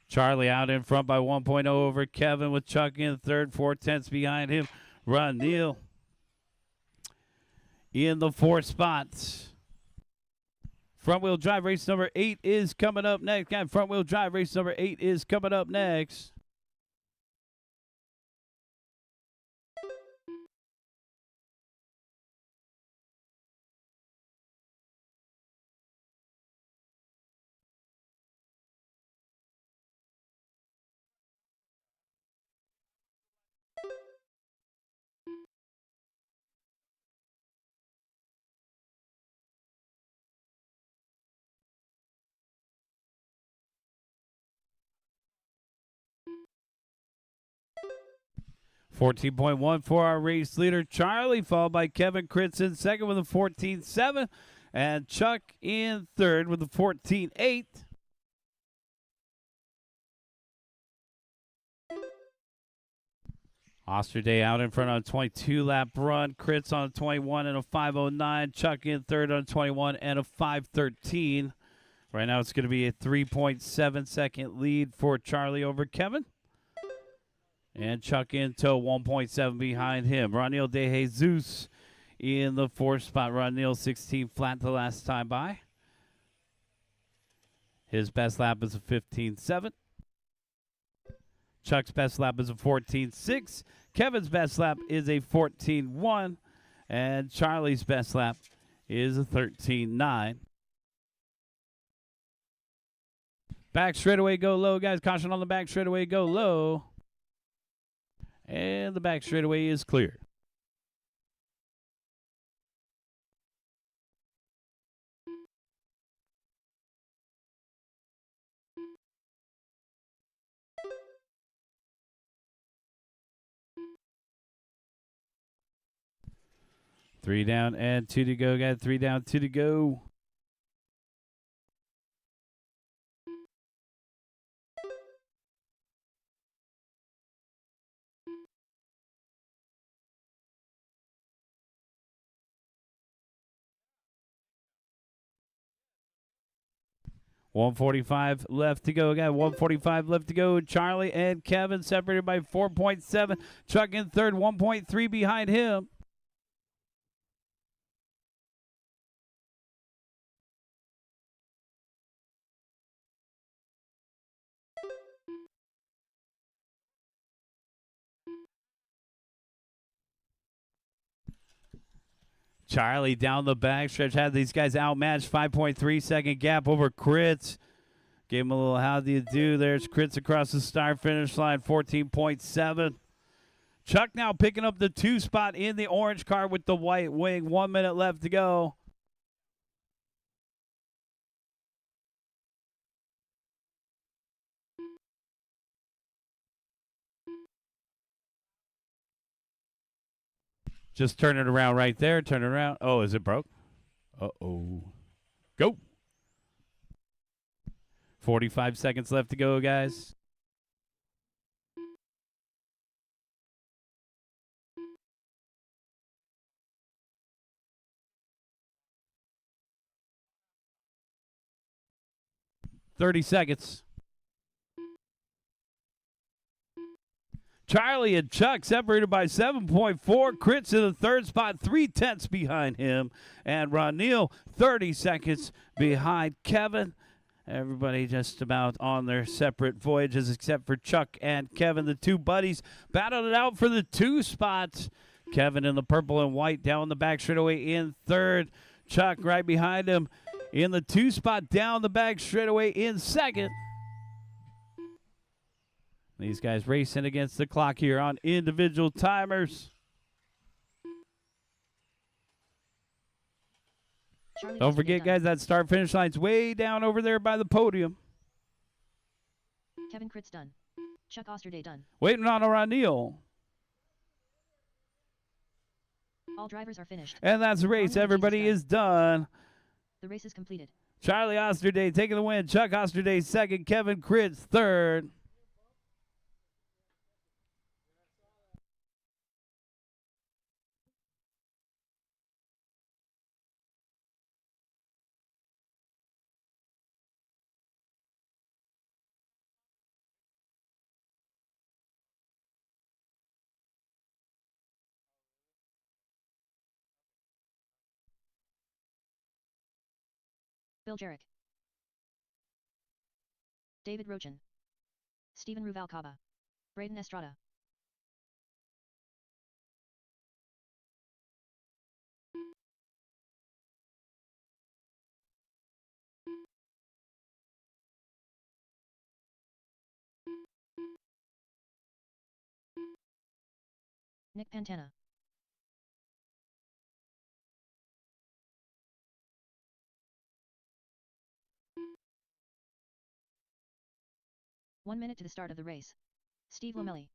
Charlie out in front by 1.0 over Kevin with Chuck in third, 4/10 behind him. Ranil in the 4th spot. Front wheel drive race number 8 is coming up next. Guys, front wheel drive race number 8 is coming up next. 14.1 for our race leader, Charlie, followed by Kevin Kritz in second with a 14.7, and Chuck in third with a 14.8. Osterday out in front on a 22-lap run. Kritz on a 21 and a 5:09. Chuck in third on a 21 and a 5:13. Right now it's going to be a 3.7-second lead for Charlie over Kevin. And Chuck in tow, 1.7 behind him. Ronil De Jesus in the fourth spot. Ronil 16 flat the last time by. His best lap is a 15.7. Chuck's best lap is a 14.6. Kevin's best lap is a 14.1. And Charlie's best lap is a 13.9. Back straightaway, go low, guys. Caution on the back straightaway, go low. And the back straightaway is clear. Three down and two to go, guys. 3 down, 2 to go. $145 left to go. Got $145 left to go. Charlie and Kevin separated by 4.7. Chuck in third, 1.3 behind him. Charlie down the backstretch had these guys outmatched. 5.3-second gap over Kritz. Gave him a little how do you do. There's Kritz across the start finish line, 14.7. Chuck now picking up the 2 spot in the orange car with the white wing. 1 minute left to go. Just turn it around right there. Turn it around. Oh, is it broke? Uh-oh. Go. 45 seconds left to go, guys. $30 seconds. Charlie and Chuck separated by 7.4. Kritz in the third spot, 3/10 behind him. And Ronil, 30 seconds behind Kevin. Everybody just about on their separate voyages except for Chuck and Kevin. The two buddies battled it out for the 2 spots. Kevin in the purple and white down the back straightaway in third. Chuck right behind him in the 2 spot down the back straightaway in second. These guys racing against the clock here on individual timers. Don't forget, guys, that start-finish line's way down over there by the podium. Kevin Kritz done. Chuck Osterday done. Waiting on Ronil. All drivers are finished. And that's the race. Everybody is done. The race is completed. Charlie Osterday taking the win. Chuck Osterday second. Kevin Kritz third. Bill Jarek. David Rochin. Stephen Ruvalcaba. Braden Estrada. Nick Pantana. One minute to the start of the race. Steve Lomelli.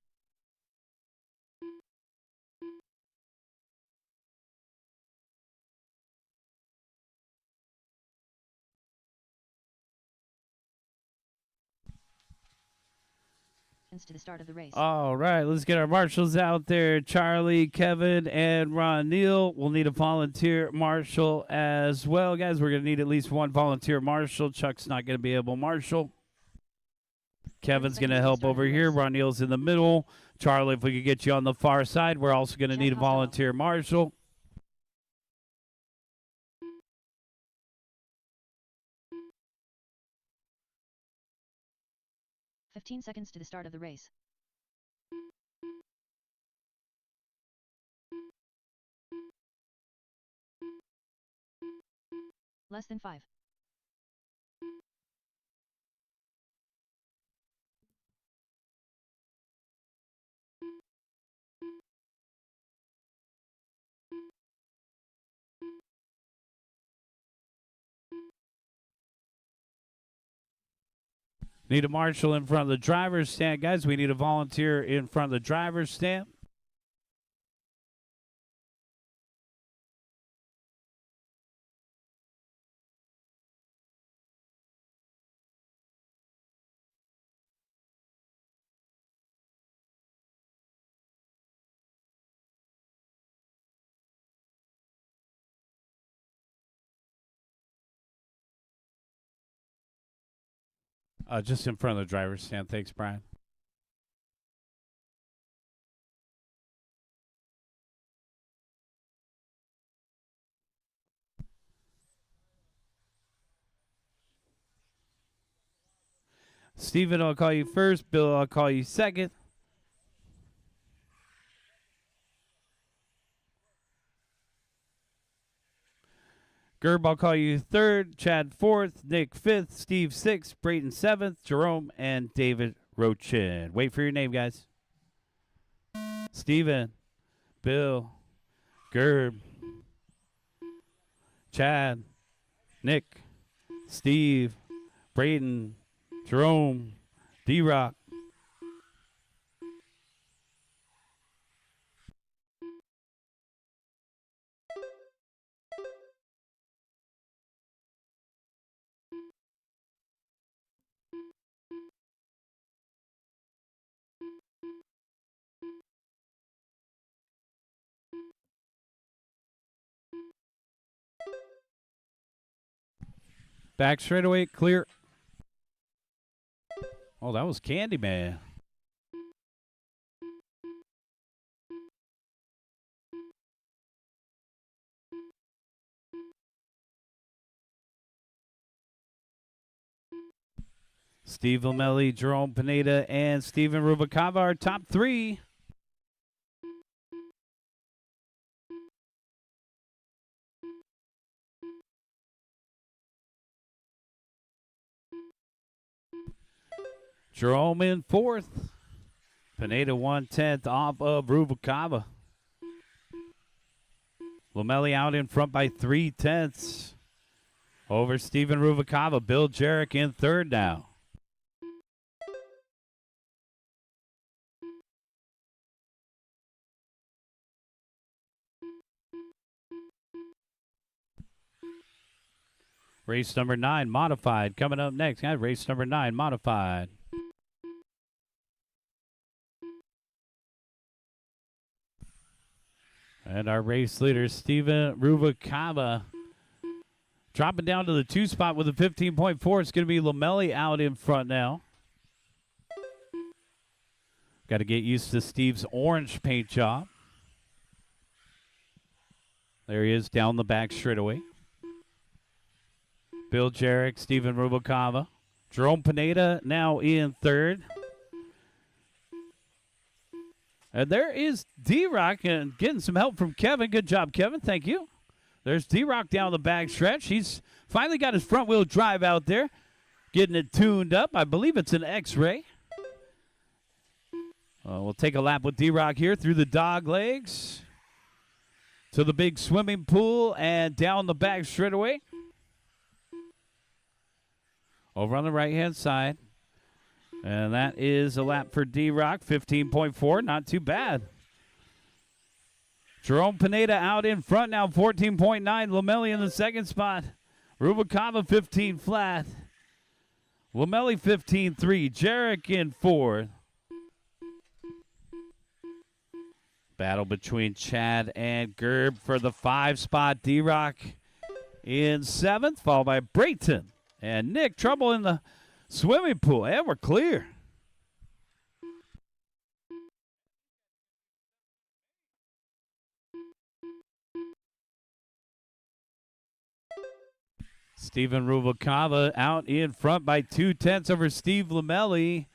seconds to the start of the race. All right, let's get our marshals out there. Charlie, Kevin, and Ron Neal. We'll need a volunteer marshal as well. Guys, we're going to need at least one volunteer marshal. Chuck's not going to be able to marshal. Kevin's going to help over here. Ron Neal's in the middle. Charlie, if we could get you on the far side, we're also going to need a volunteer marshal. "15 seconds to the start of the race. Less than 5. Need a marshal in front of the driver's stand. Guys, we need a volunteer in front of the driver's stand. Just in front of the driver's stand. Thanks, Brian. Steven, I'll call you first. Bill, I'll call you second. Gerb, I'll call you third. Chad fourth. Nick fifth. Steve sixth. Brayton seventh. Jerome and David Rochin. Wait for your name, guys. Steven, Bill, Gerb, Chad, Nick, Steve, Brayton, Jerome, D-Rock. Back straightaway, clear. Oh, that was Candyman. Steve Lamelli, Jerome Pineda, and Steven Rubalcaba are top three. Jerome in fourth. Pineda 1/10 off of Rubalcaba. Lamelli out in front by 3/10 over Steven Rubalcaba. Bill Jarek in third now. Race number 9, modified. Coming up next, guys. Race number 9, modified. And our race leader, Steven Rubalcaba, dropping down to the 2 spot with a 15.4. It's going to be Lamelli out in front now. Got to get used to Steve's orange paint job. There he is down the back straightaway. Bill Jarek, Steven Rubalcaba. Jerome Pineda now in third. And there is D-Rock and getting some help from Kevin. Good job, Kevin. Thank you. There's D-Rock down the back stretch. He's finally got his front-wheel drive out there, getting it tuned up. I believe it's an X-Ray. We'll take a lap with D-Rock here through the dog legs to the big swimming pool and down the back straightaway. Over on the right-hand side. And that is a lap for D-Rock, 15.4. Not too bad. Jerome Pineda out in front now, 14.9. Lamelli in the second spot. Rubalcaba, 15 flat. Lamelli, 15.3. Jarek in fourth. Battle between Chad and Gerb for the 5 spot. D-Rock in 7th, followed by Brayton and Nick. Trouble in the swimming pool. And we're clear. Steven Rubalcava out in front by 2/10 over Steve Lamelli.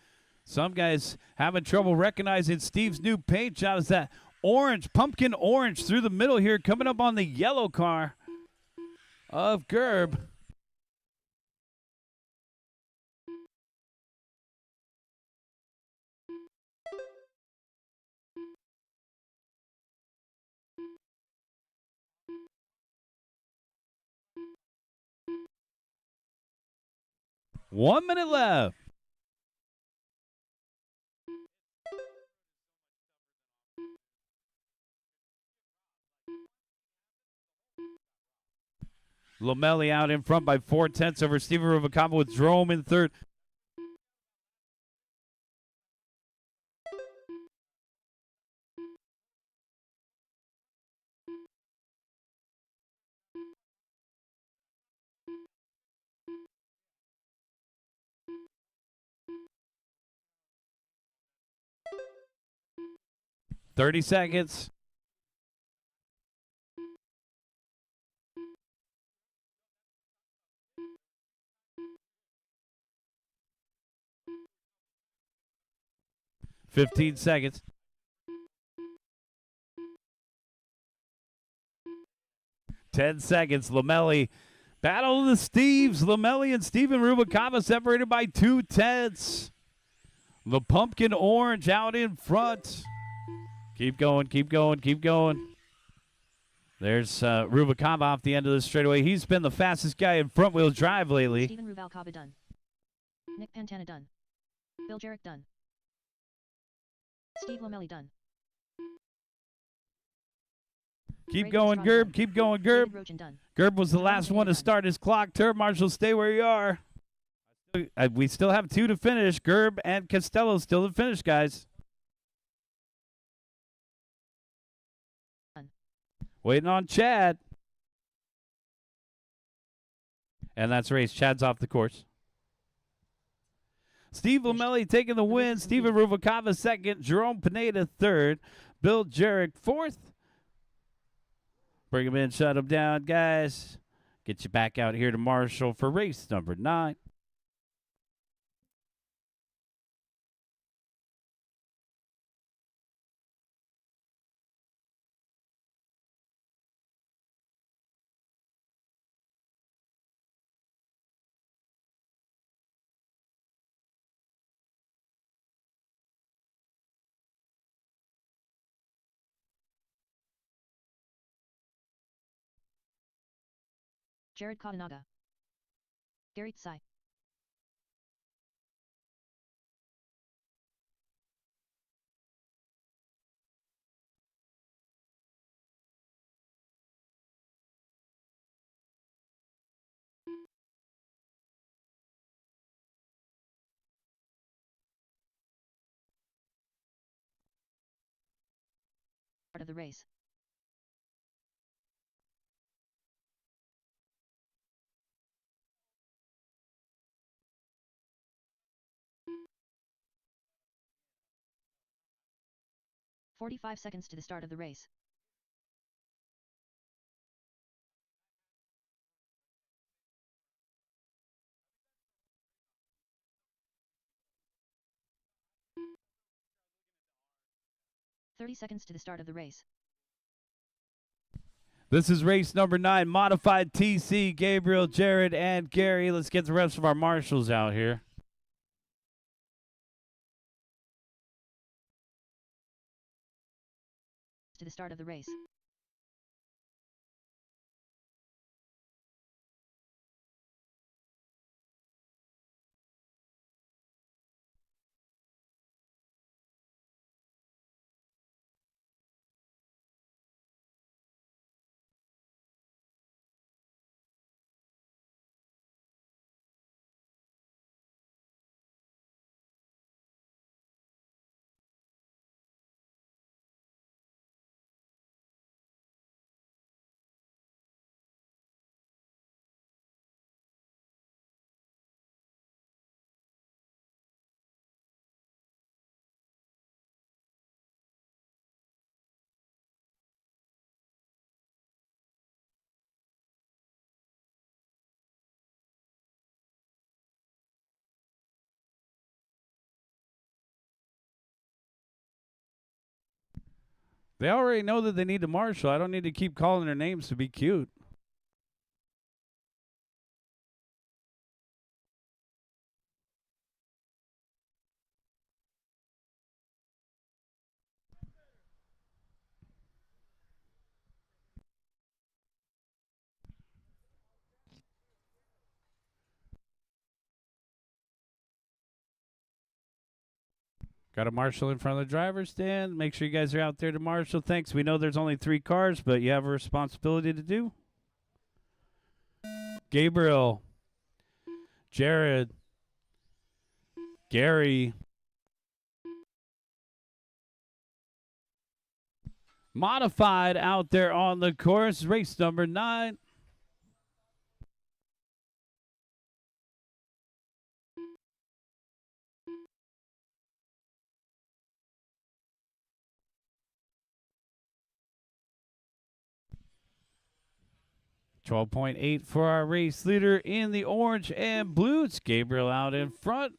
Some guys having trouble recognizing Steve's new paint job. Is that orange, pumpkin orange through the middle here, coming up on the yellow car of Gerb. One minute left. Lamelli out in front by 4/10 over Steven Rubalcava with Jerome in 3rd. 30 seconds. $15 seconds. 10 seconds. Lamelli. Battle of the Steves. Lamelli and Steven Rubalcava separated by 2/10. The pumpkin orange out in front. Keep going, keep going, keep going. There's Rubalcava off the end of the straightaway. He's been the fastest guy in front wheel drive lately. Steven Rubalcava done. Nick Pantana done. Bill Jarrett done. Steve Lamelli done. Keep going, Gerb. Keep going, Gerb. Gerb was the last one to start his clock. Turn Marshall, stay where you are. We still have 2 to finish. Gerb and Costello still to finish, guys. Waiting on Chad. And that's race. Chad's off the course. Steve Lamelli taking the win. Steven Rubalcava 2nd. Jerome Pineda 3rd. Bill Jarrett 4th. Bring him in, shut him down, guys. Get you back out here to Marshall for race number 9. Jared Katanaga. Gary Tsai. Part of the race. "45 seconds to the start of the race. "30 seconds to the start of the race. This is race number 9, modified TC, Gabriel, Jared, and Gary. Let's get the rest of our marshals out here. To the start of the race. They already know that they need to marshal. I don't need to keep calling their names to be cute. Got a marshal in front of the driver's stand. Make sure you guys are out there to marshal. Thanks. We know there's only 3 cars, but you have a responsibility to do. Gabriel, Jared, Gary, modified out there on the course. Race number 9. $12.8 for our race leader in the orange and blue. It's Gabriel out in front.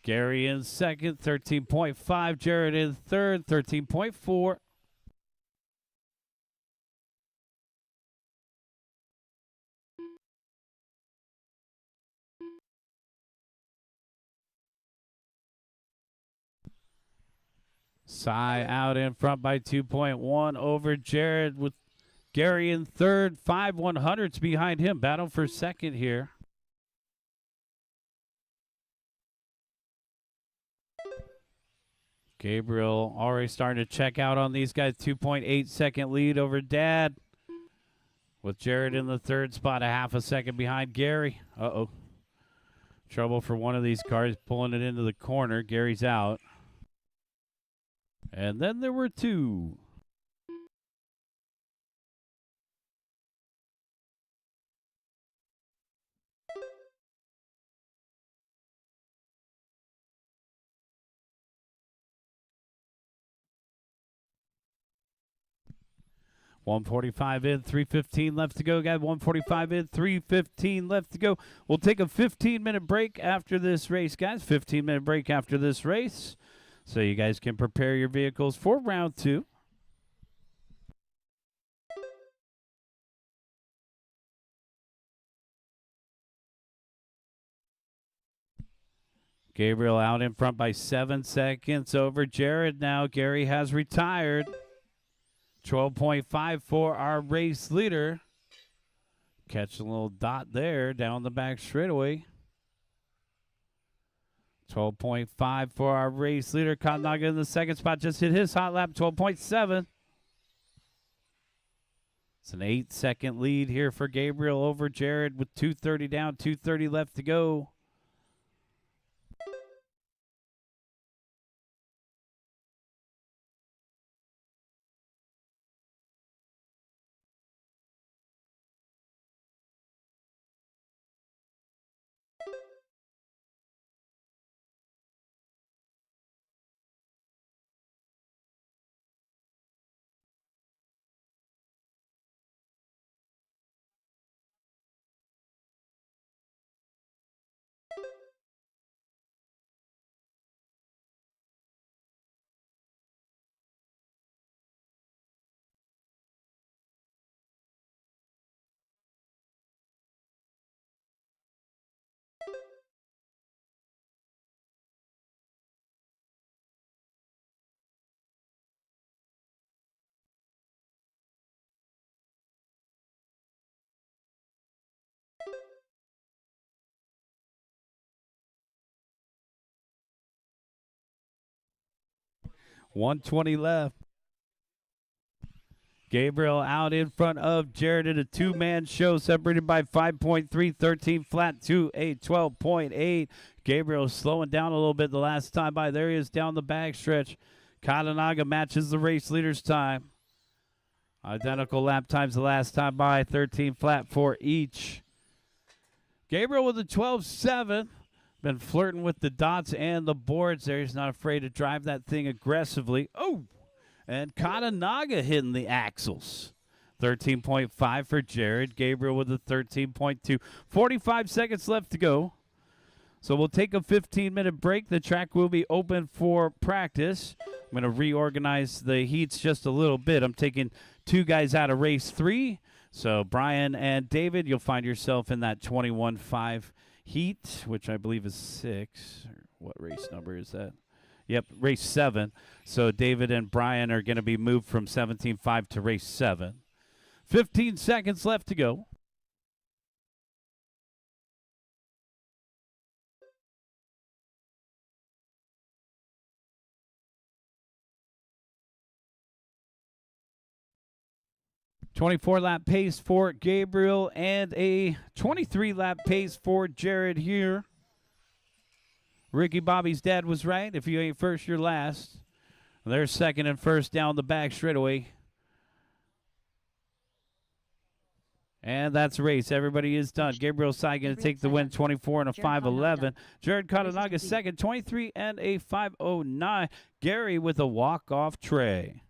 Gary in second, 13.5. Jared in third, 13.4. Cy out in front by 2.1 over Jared with Gary in third, 5/100ths behind him. Battle for second here. Gabriel already starting to check out on these guys. 2.8 second lead over Dad. With Jared in the third spot, a half a second behind Gary. Uh-oh. Trouble for one of these cars pulling it into the corner. Gary's out. And then there were 2. $145 in, $315 left to go, guys. $145 in, $315 left to go. We'll take a 15-minute break after this race, guys. 15-minute break after this race, so you guys can prepare your vehicles for round 2. Gabriel out in front by 7 seconds over Jared now. Gary has retired. 12.5 for our race leader. Catch a little dot there down the back straightaway. 12.5 for our race leader. Katanaga in the second spot. Just hit his hot lap. 12.7. It's an 8-second lead here for Gabriel over Jared with 2:30 down, 2:30 left to go. $120 left. Gabriel out in front of Jared in a 2-man show, separated by 5.3, 13 flat to a 12.8. Gabriel slowing down a little bit the last time by. There he is down the backstretch. Katanaga matches the race leader's time. Identical lap times the last time by, 13 flat for each. Gabriel with a 12.7. Been flirting with the dots and the boards there. He's not afraid to drive that thing aggressively. Oh! And Katanaga hitting the axles. 13.5 for Jared. Gabriel with a 13.2. 45 seconds left to go. So we'll take a 15-minute break. The track will be open for practice. I'm going to reorganize the heats just a little bit. I'm taking 2 guys out of race 3. So Brian and David, you'll find yourself in that 21-5 heat, which I believe is 6. What race number is that? Yep, race 7. So David and Brian are going to be moved from 17-5 to race 7. 15 seconds left to go. .24-lap pace for Gabriel and a 23-lap pace for Jared here. Ricky Bobby's dad was right. If you ain't first, you're last. They're second and first down the back straightaway. And that's a race. Everybody is done. Gabriel Sy going to take the win, 24 and a 5:11. Jared Katanaga second, 23 and a 5:09. Gary with a walk-off tray.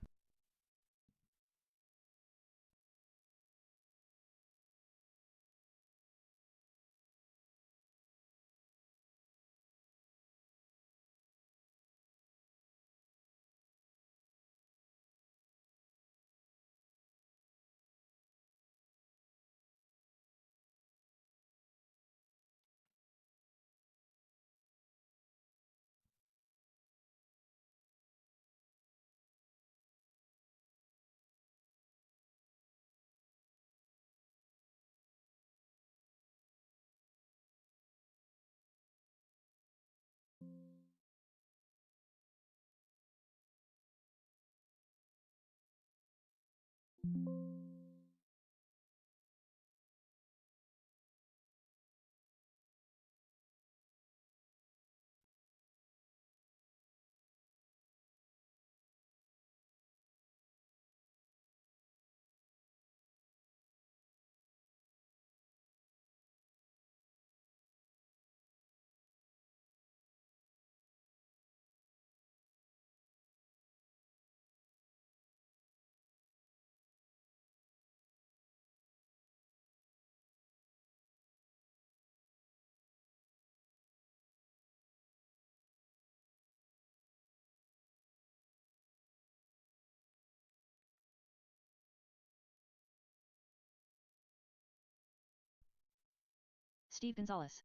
Steve Gonzalez.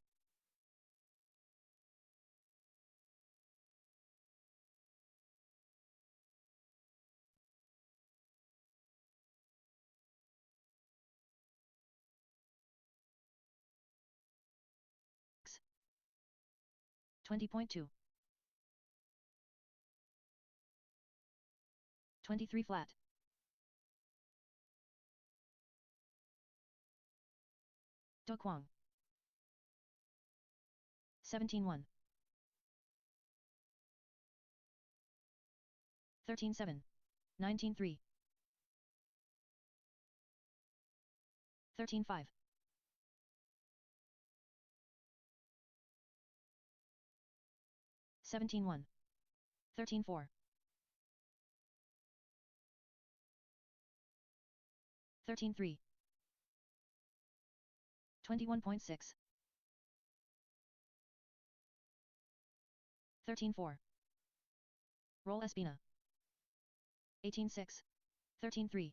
X. 20.2. 23 flat. Do Kwang. 17-1. 13-7. 19-3. 13-5. 17-1. 13-4. 13-3. 21.6. 13-4. Roll Espina. 18-6. 13-3.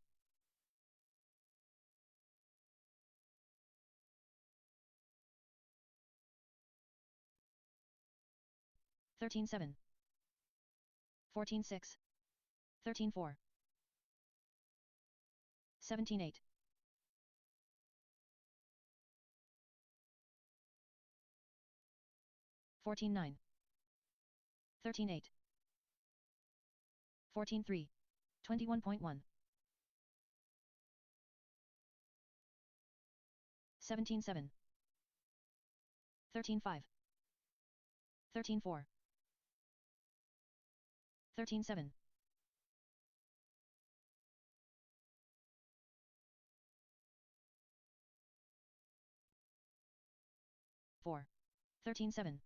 13-7. 14-6. 13-4. 17-8. 14-9. 13-8. 14-3. 21.1. 17-7. 13-5. 13-4. 13-7. 4. 13-7.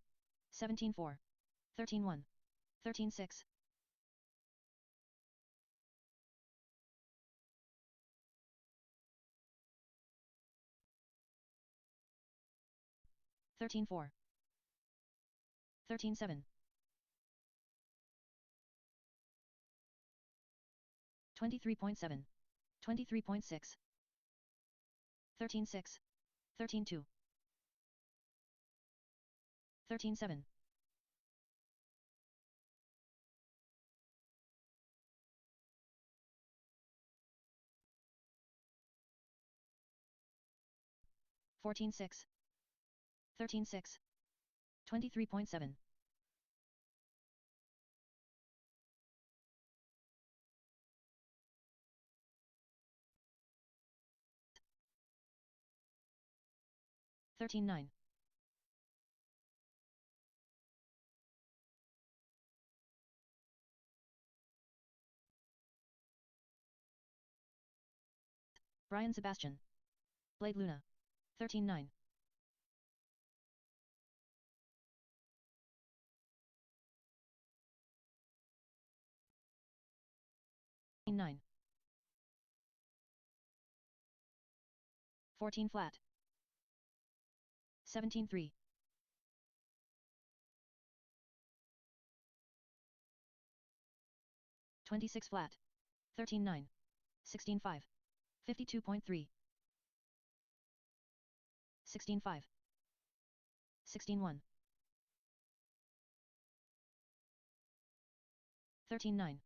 17-4. 13-1. 13-6. 13-4. 13-7. 23.7, 23.6, 13.6, 13.2, 13.7, 14.6, 13.6, 23.7, 13.9, Brian Sebastian, Blade Luna, 13.9, 9, 14 flat, 17.3, 26 flat, 13.9, 16.5, 52.3, 16.5, 16.1, 13.9,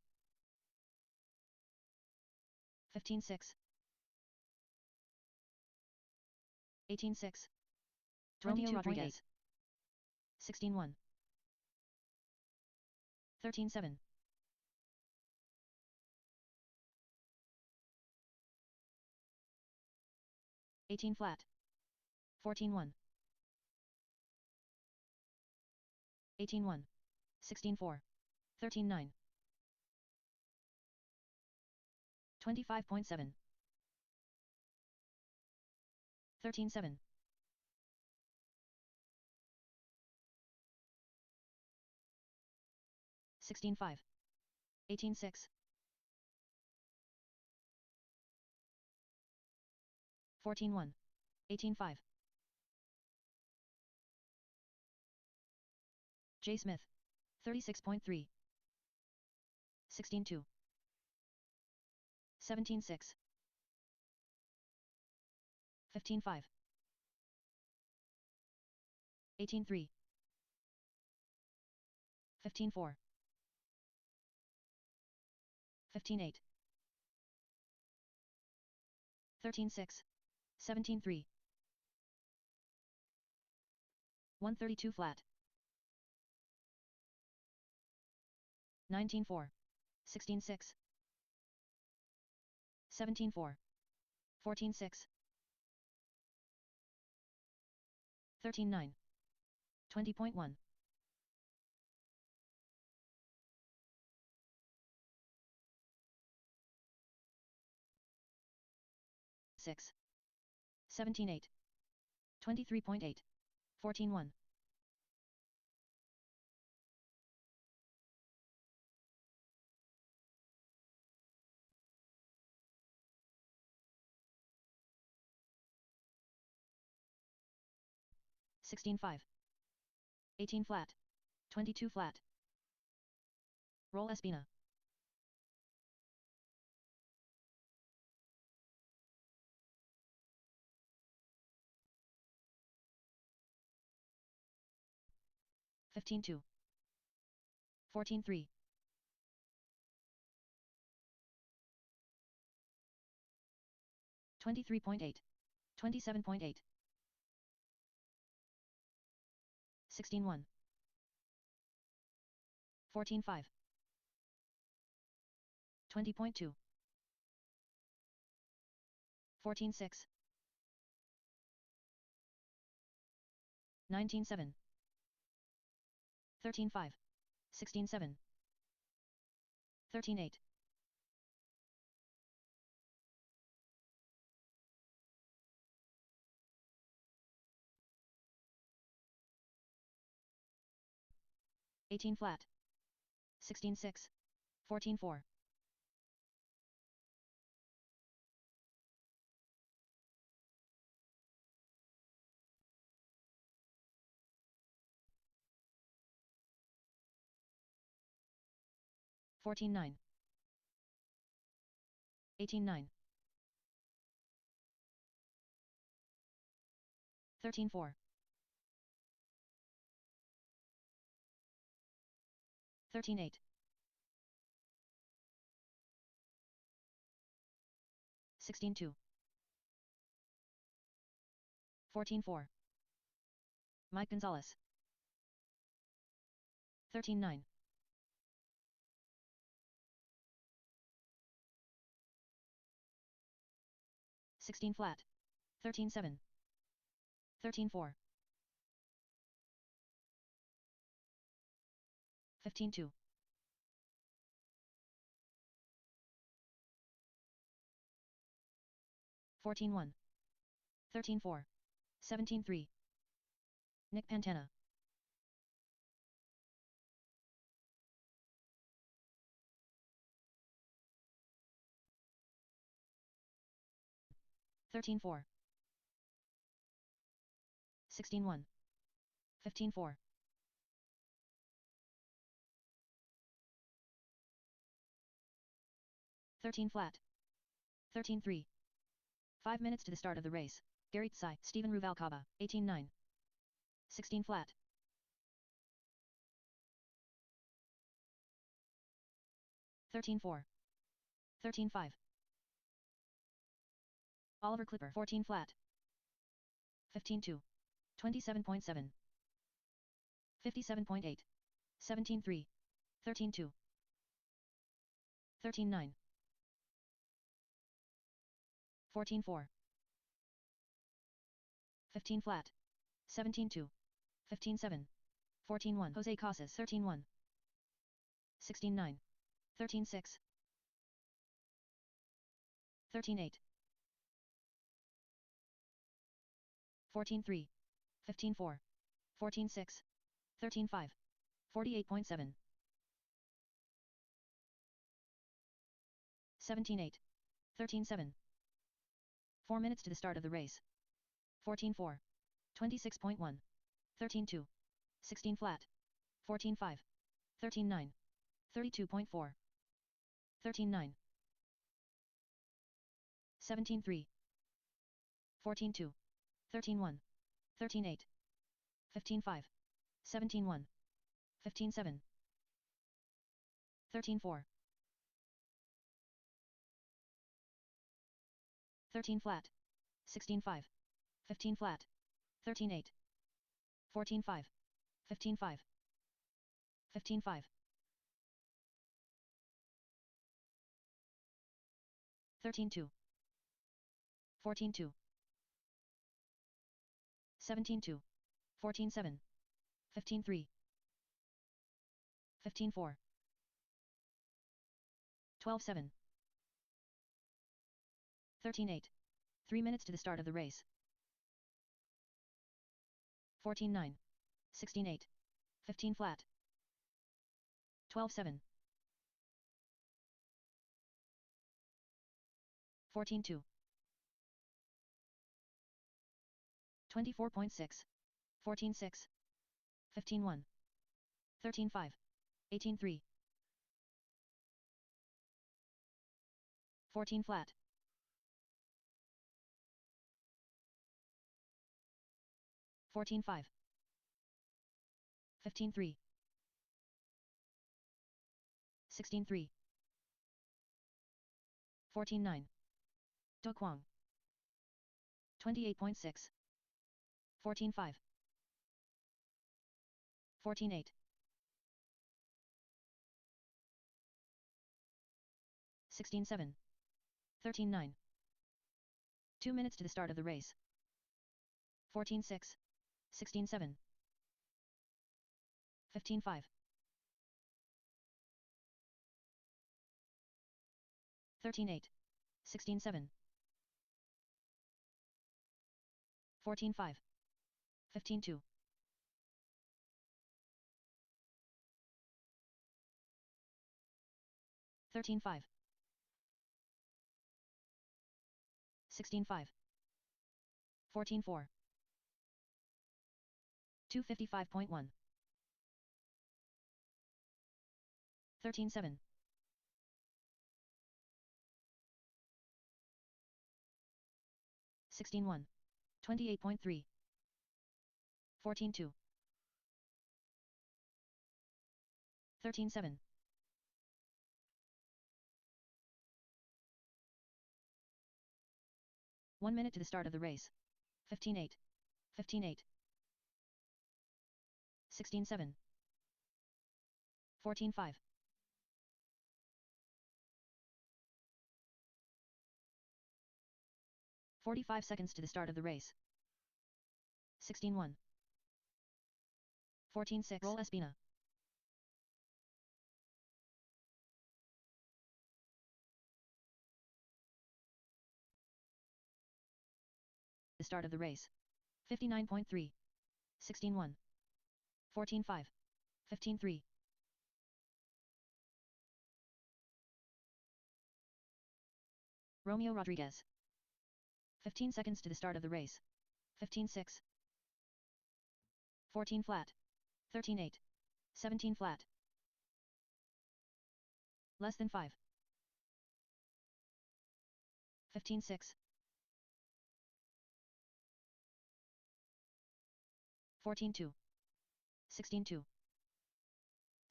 15.6, 18.6, Romeo Rodriguez, 16.1, 13.7, 18 flat, 14.1, 18.1, 16.4, 13.9, 25.7, 13.7, 16.5, 18.6, 14.1, 18.5, J. Smith, 36.3, 16.2, 17.6, 15.5, 18.3, 15.4, 15.8, 13.6, 17.3, 132 flat, 19.4, 16.6, 17.4, 14.6, 13.9, 20.1, 6, 17.8, 23.8, 14.1, 16.5, 18 flat, 22 flat, roll Espina, 15.2, 14.3, 23.8, 27.8, 16.1, 14.5, 20.2, 14.6, 19.7, 13.5, 16.7, 13.8, 18 flat, 16.6, 14.4, 14.9, 18-9. 13-4. 13-8. 16-2. 14-4. Mike Gonzalez. 13-9. 16 flat. 13-7. 13-4. 15-2. 14-1. 13-4. 17-3. Nick Pantana. 13-4. 16-1. 15-4. 13 flat. 13-3. 5 minutes to the start of the race. Gary Tsai, Steven Ruvalcaba, 18-9. 16 flat. 13-4. 13-5. Oliver Clipper, 14 flat. 15-2. 27.7. 57.8. 17-3. 13-2. 13-9. 14-4. 15 flat. 17-2. 15-7. 14-1. Jose Casas, 13-1. 16-9. 13-6. 13-8. 14-3. 15-4. 14-6. 13-5. 48.7. 17-8. 13-7. 4 minutes to the start of the race. 14-4. 26.1. 13-2. 16 flat. 14-5. 13-9. 32.4. 13-9. 17-3. 14-2. 13-1. 13-8. 15-5. 17-1. 15-7. 13-4. 13 flat. 16-5. 15 flat. 13-8. 14-5. 15-5. 15-5. 13-2. 14-2. 17-2. 14-7. 15-3. 15-4. 12-7. 13-8. 3 minutes to the start of the race. 14-9. 16-8. 15 flat. 12-7. 14-2. 24.6. 14-6. 15-1. 13-5. 18-3. 14 flat. 14-5. 15-3. 16-3. 14-9. Do Kwang. 28.6. 14-5. 14-8. 16-7. 13-9. 2 minutes to the start of the race. 14-6. 16-7. 15-5. 13-8. 16-7. 14-5. 15-2. 13-5. 16-5. 14-4. 255.1. 13-7. 16-1. 28.3. 14-2. 13-7. 1 minute to the start of the race. 15-8. 15-8. 16-7. 14-5. 45 seconds to the start of the race. 16-1. 14-6. Roll Espina. The start of the race. 59.3. 16-1. 14-5. 15-3. Romeo Rodriguez. 15 seconds to the start of the race. 15-6. 14 flat. 13-8. 17 flat. Less than 5. 15-6. 14-2. 16-2.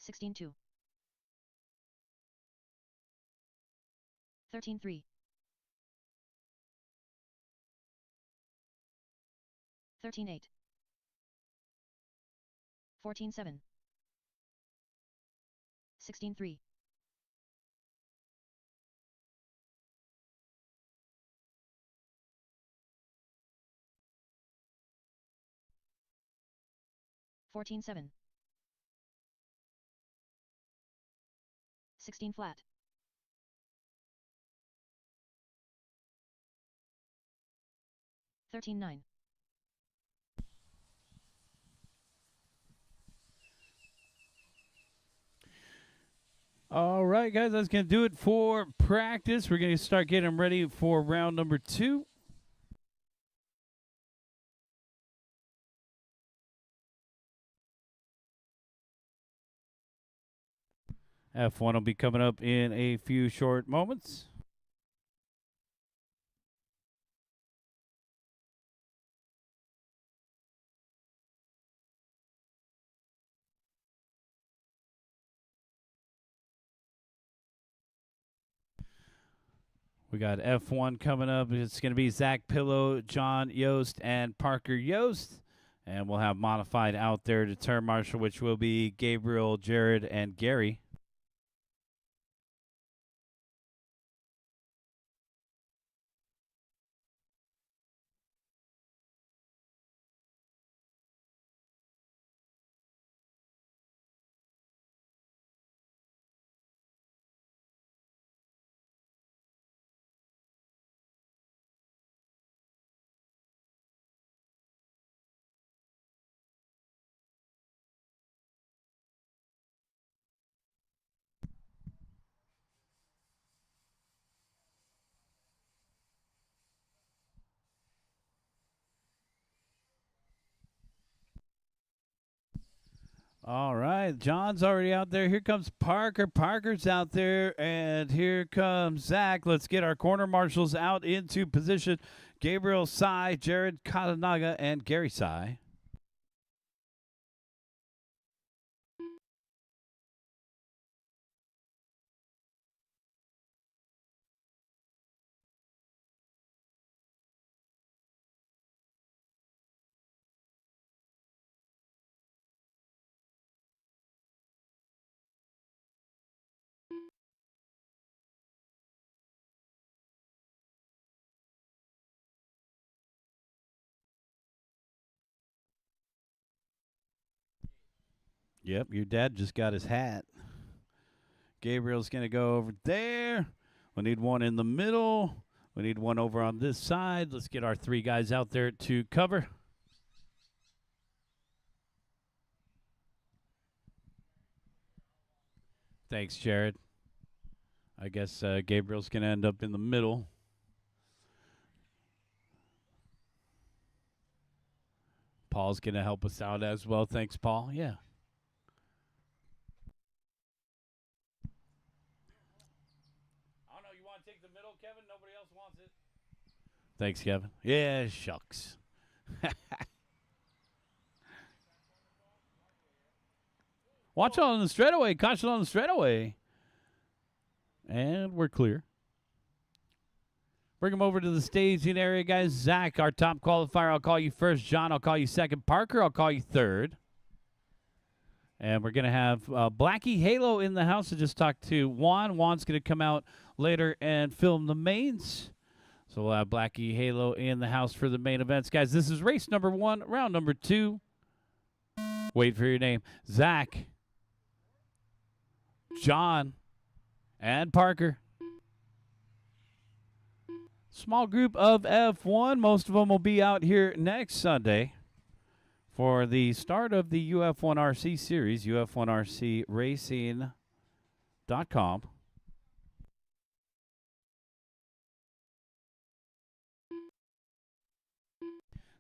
16-2. 13-3. 13-8. 14-7. 16-3. 14-7. 16 flat. 13-9. All right, guys, that's going to do it for practice. We're going to start getting them ready for round number 2. F1 will be coming up in a few short moments. We got F1 coming up. It's going to be Zach Pillow, John Yost, and Parker Yost. And we'll have modified out there to turn marshal, which will be Gabriel, Jared, and Gary. All right, John's already out there. Here comes Parker. Parker's out there, and here comes Zach. Let's get our corner marshals out into position. Gabriel Sai, Jared Katanaga, and Gary Sai. Yep, your dad just got his hat. Gabriel's going to go over there. We need one in the middle. We need one over on this side. Let's get our 3 guys out there to cover. Thanks, Jared. I guess Gabriel's going to end up in the middle. Paul's going to help us out as well. Thanks, Paul. Yeah. I don't know. You want to take the middle, Kevin? Nobody else wants it. Thanks, Kevin. Yeah, shucks. Watch on the straightaway. Caution on the straightaway. And we're clear. Bring him over to the staging area, guys. Zach, our top qualifier, I'll call you first. John, I'll call you second. Parker, I'll call you third. And we're going to have Blackie Halo in the house to just talk to Juan. Juan's going to come out later and film the mains. So we'll have Blackie Halo in the house for the main events. Guys, this is race number 1, round number 2. Wait for your name. Zach, John, and Parker. Small group of F1. Most of them will be out here next Sunday for the start of the UF1RC series, UF1RCRacing.com.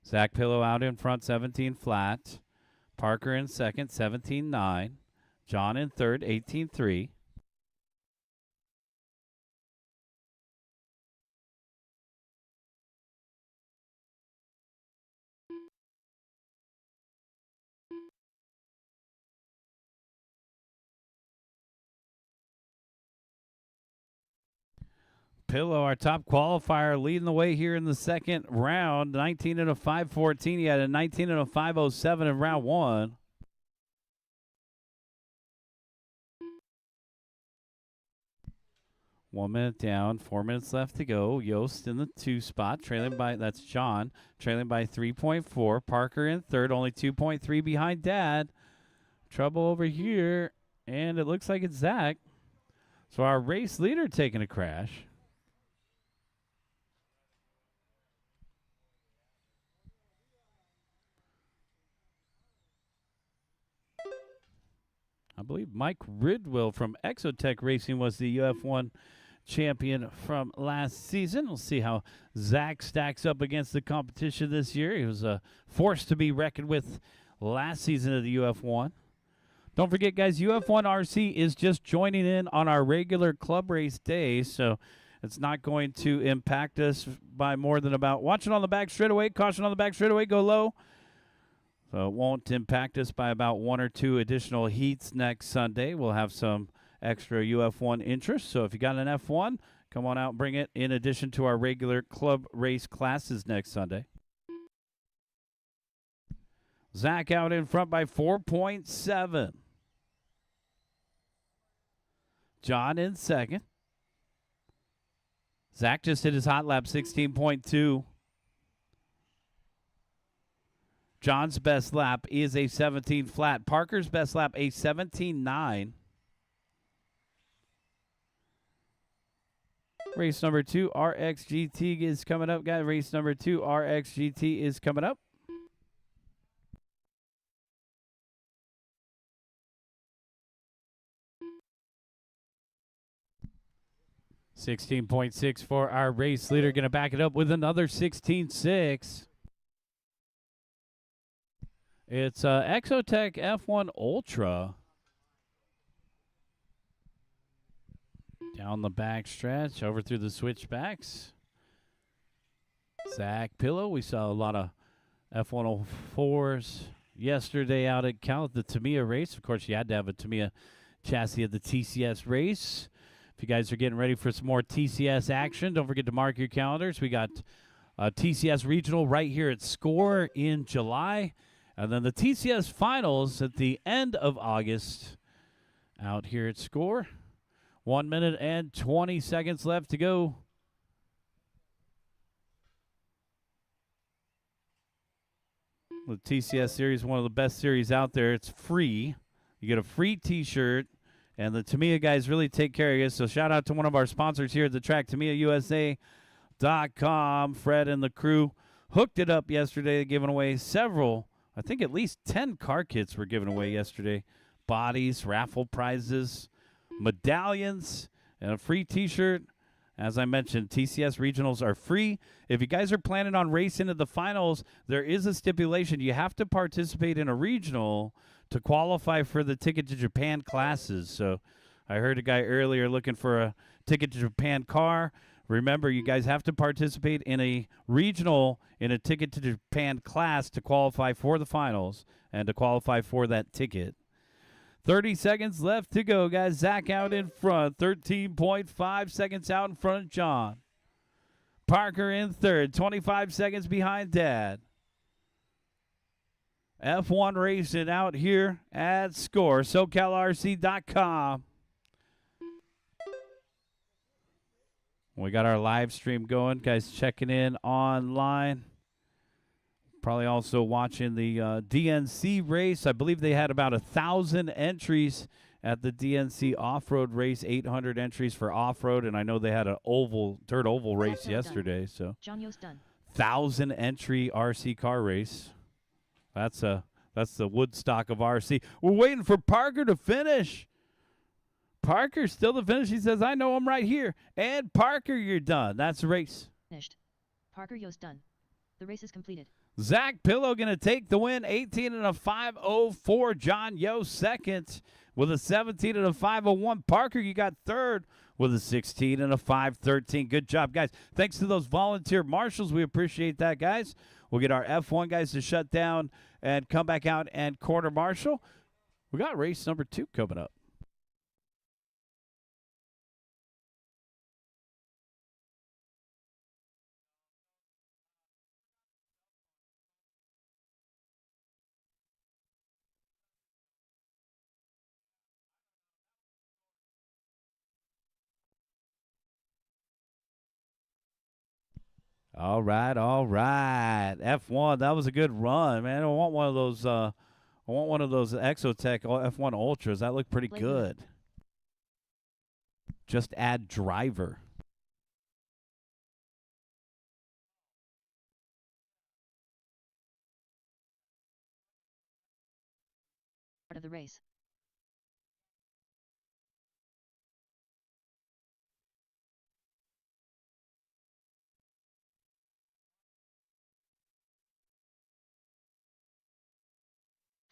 Zach Pillow out in front, 17 flat. Parker in second, 17.9. John in third, 18.3. Pillow, our top qualifier, leading the way here in the second round. 19 and a 5.14. He had a 19 and a 5.07 in round 1. One minute down, 4 minutes left to go. Yost in the 2 spot, trailing by, that's John, trailing by 3.4. Parker in third, only 2.3 behind Dad. Trouble over here, and it looks like it's Zach. So our race leader taking a crash. I believe Mike Ridwell from Exotech Racing was the UF1 champion from last season. We'll see how Zach stacks up against the competition this year. He was a force to be reckoned with last season of the UF1. Don't forget, guys, UF1RC is just joining in on our regular club race day, so it's not going to impact us by more than about, watching on the back straightaway, caution on the back straightaway, go low. So it won't impact us by about 1 or 2 additional heats next Sunday. We'll have some extra UF1 interest. So if you got an F1, come on out and bring it in addition to our regular club race classes next Sunday. Zach out in front by 4.7. John in second. Zach just hit his hot lap, 16.2. John's best lap is a 17 flat. Parker's best lap, a 17.9. Race number 2, RXGT is coming up, guys. Race number 2, RXGT is coming up. $16.6 for our race leader. Going to back it up with another 16.6. It's Exotech F1 Ultra. Down the back stretch, over through the switchbacks. Zach Pillow. We saw a lot of F104s yesterday out at Cal at the Tamiya race. Of course, you had to have a Tamiya chassis at the TCS race. If you guys are getting ready for some more TCS action, don't forget to mark your calendars. We got TCS Regional right here at SCOR in July. And then the TCS Finals at the end of August out here at SCOR. 1 minute and 20 seconds left to go. The TCS series, one of the best series out there. It's free. You get a free T-shirt. And the Tamiya guys really take care of you. So shout out to one of our sponsors here at the track, TamiyaUSA.com. Fred and the crew hooked it up yesterday, giving away several, I think at least 10 car kits were given away yesterday. Bodies, raffle prizes, medallions, and a free T-shirt. As I mentioned, TCS regionals are free. If you guys are planning on racing at the finals, there is a stipulation. You have to participate in a regional to qualify for the Ticket to Japan classes. So I heard a guy earlier looking for a Ticket to Japan car. Remember, you guys have to participate in a regional in a Ticket to Japan class to qualify for the finals and to qualify for that ticket. 30 seconds left to go, guys. Zach out in front. 13.5 seconds out in front of John. Parker in third. 25 seconds behind Dad. F1 racing out here at SCOR, SoCalRC.com. We got our live stream going. Guys checking in online. Probably also watching the DNC race. I believe they had about 1,000 entries at the DNC off-road race, 800 entries for off-road, and I know they had an dirt oval race yesterday. So, 1,000 entry RC car race. That's the Woodstock of RC. We're waiting for Parker to finish. Parker still to finish. He says, "I know I'm right here." And Parker, you're done. That's the race. Finished. Parker, yo's done. The race is completed. Zach Pillow going to take the win, 18 and a 5:04. John Yo second with a 17 and a 5:01. Parker, you got third with a 16 and a 5:13. Good job, guys. Thanks to those volunteer marshals. We appreciate that, guys. We'll get our F1 guys to shut down and come back out and quarter marshal. We got race number 2 coming up. All right. F1, that was a good run, man. I want one of those Exotech F1 Ultras. That looked pretty good. Just add driver. Part of the race.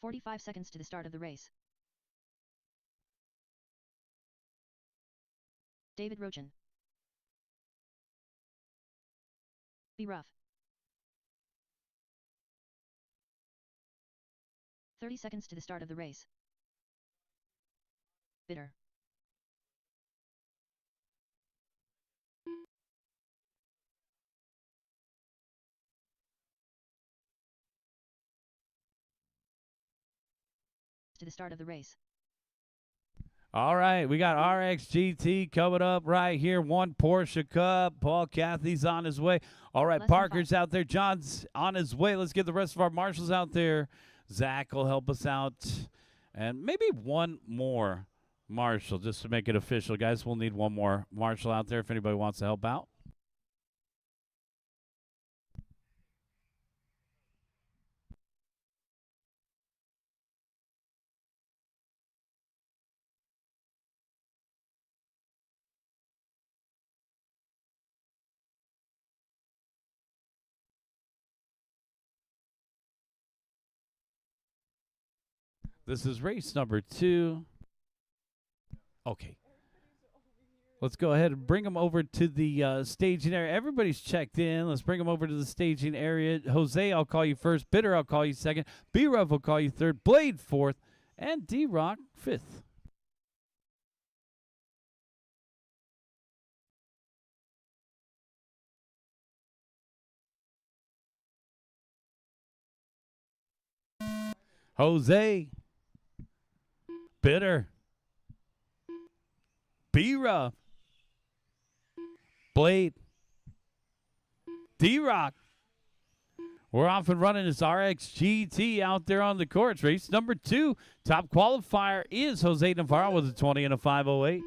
"45 seconds to the start of the race. David Rochen. Be rough. 30 seconds to the start of the race. Bitter. To the start of the race. All right, we got RXGT coming up right here. 1 Porsche Cup. Paul Cathy's on his way. All right, Parker's out there. John's on his way. Let's get the rest of our marshals out there. Zach will help us out. And maybe one more marshal just to make it official, guys. We'll need one more marshal out there if anybody wants to help out. This is race number 2. Okay. Let's go ahead and bring them over to the staging area. Everybody's checked in. Let's bring them over to the staging area. Jose, I'll call you first. Bitter, I'll call you second. B-Ruff will call you third. Blade, fourth. And D-Rock, fifth. Jose. Bitter. B-Ruff. Blade. D-Rock. We're off and running this RXGT out there on the courts. Race number 2. Top qualifier is Jose Navarro with a 20 and a 5:08.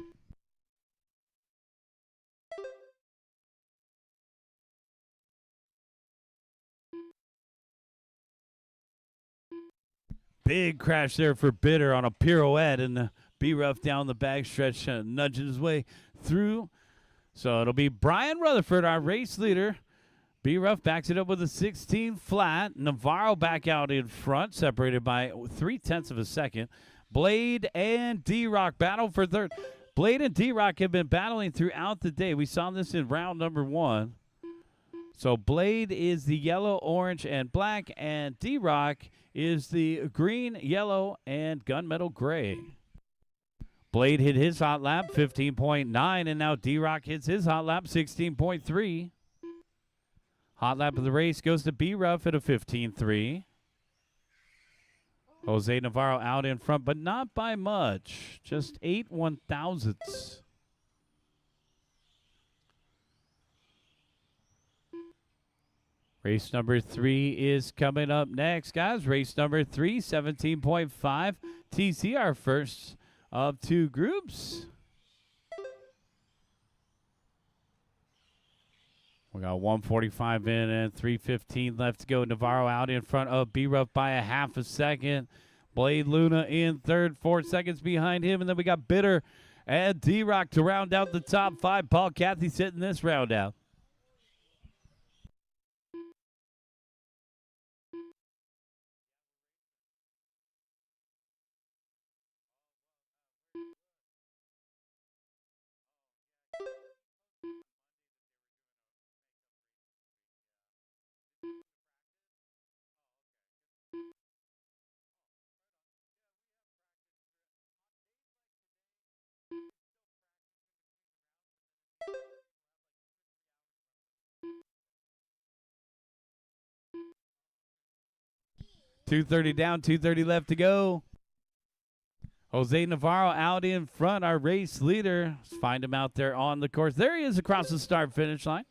Big crash there for Bitter on a pirouette, and B-Ruff down the backstretch, nudging his way through. So it'll be Brian Rutherford, our race leader. B-Ruff backs it up with a 16 flat. Navarro back out in front, separated by 0.3 of a second. Blade and D-Rock battle for third. Blade and D-Rock have been battling throughout the day. We saw this in round number 1. So Blade is the yellow, orange, and black, and D-Rock is the green, yellow, and gunmetal gray. Blade hit his hot lap, 15.9, and now D-Rock hits his hot lap, 16.3. Hot lap of the race goes to B-Ruff at a 15.3. Jose Navarro out in front, but not by much. Just 8 1/1000ths. Race number 3 is coming up next, guys. Race number 3, 17.5 TC, our first of 2 groups. We got 1:45 in and 3:15 left to go. Navarro out in front of B-Ruff by a half a second. Blade Luna in third, 4 seconds behind him. And then we got Bitter and D-Rock to round out the top 5. Paul Cathy sitting this round out. .230 down, 2:30 left to go. Jose Navarro out in front, our race leader. Let's find him out there on the course. There he is across the start-finish line.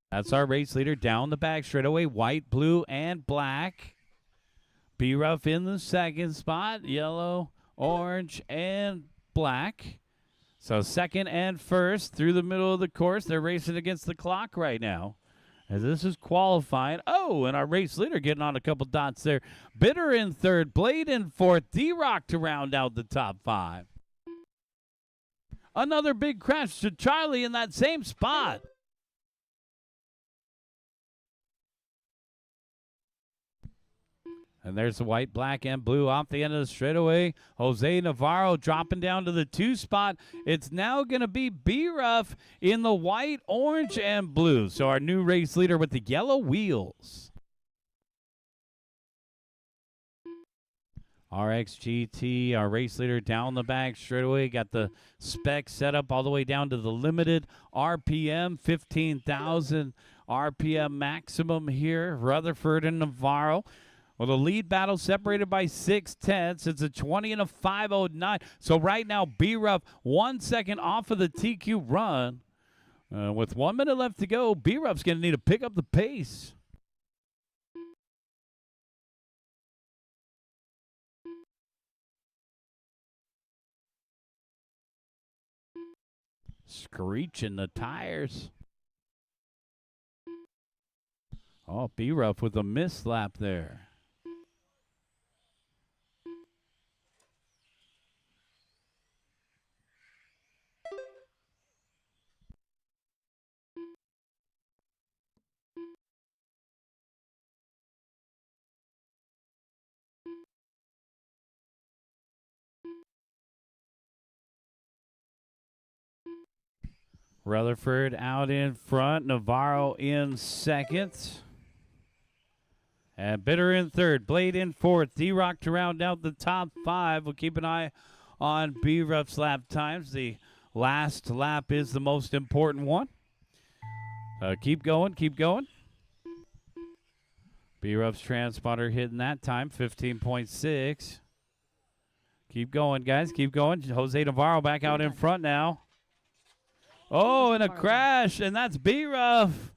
That's our race leader down the back straightaway, white, blue, and black. B-Ruff in the second spot, yellow, orange, and black. So second and first through the middle of the course. They're racing against the clock right now. And this is qualifying. Oh, and our race leader getting on a couple dots there. Bitter in third, Blade in fourth, D-Rock to round out the top 5. Another big crash to Charlie in that same spot. And there's the white, black, and blue off the end of the straightaway. Jose Navarro dropping down to the 2 spot. It's now going to be B-Ruff in the white, orange, and blue. So our new race leader with the yellow wheels. RXGT, our race leader down the back straightaway. Got the spec set up all the way down to the limited RPM, 15,000 RPM maximum here. Rutherford and Navarro. Well, the lead battle separated by 6/10. It's a 20 and a 5:09. So right now, B-Ruff 1 second off of the TQ run. With 1 minute left to go, B-Ruff's going to need to pick up the pace. Screeching the tires. Oh, B-Ruff with a mislap there. Rutherford out in front, Navarro in second. And Bitter in third, Blade in fourth, D-Rock to round out the top 5. We'll keep an eye on B-Ruff's lap times. The last lap is the most important one. Keep going, keep going. B-Ruff's transponder hitting that time, 15.6. Keep going, guys, keep going. Jose Navarro back out in front now. Oh, and a crash, and that's B-Ruff.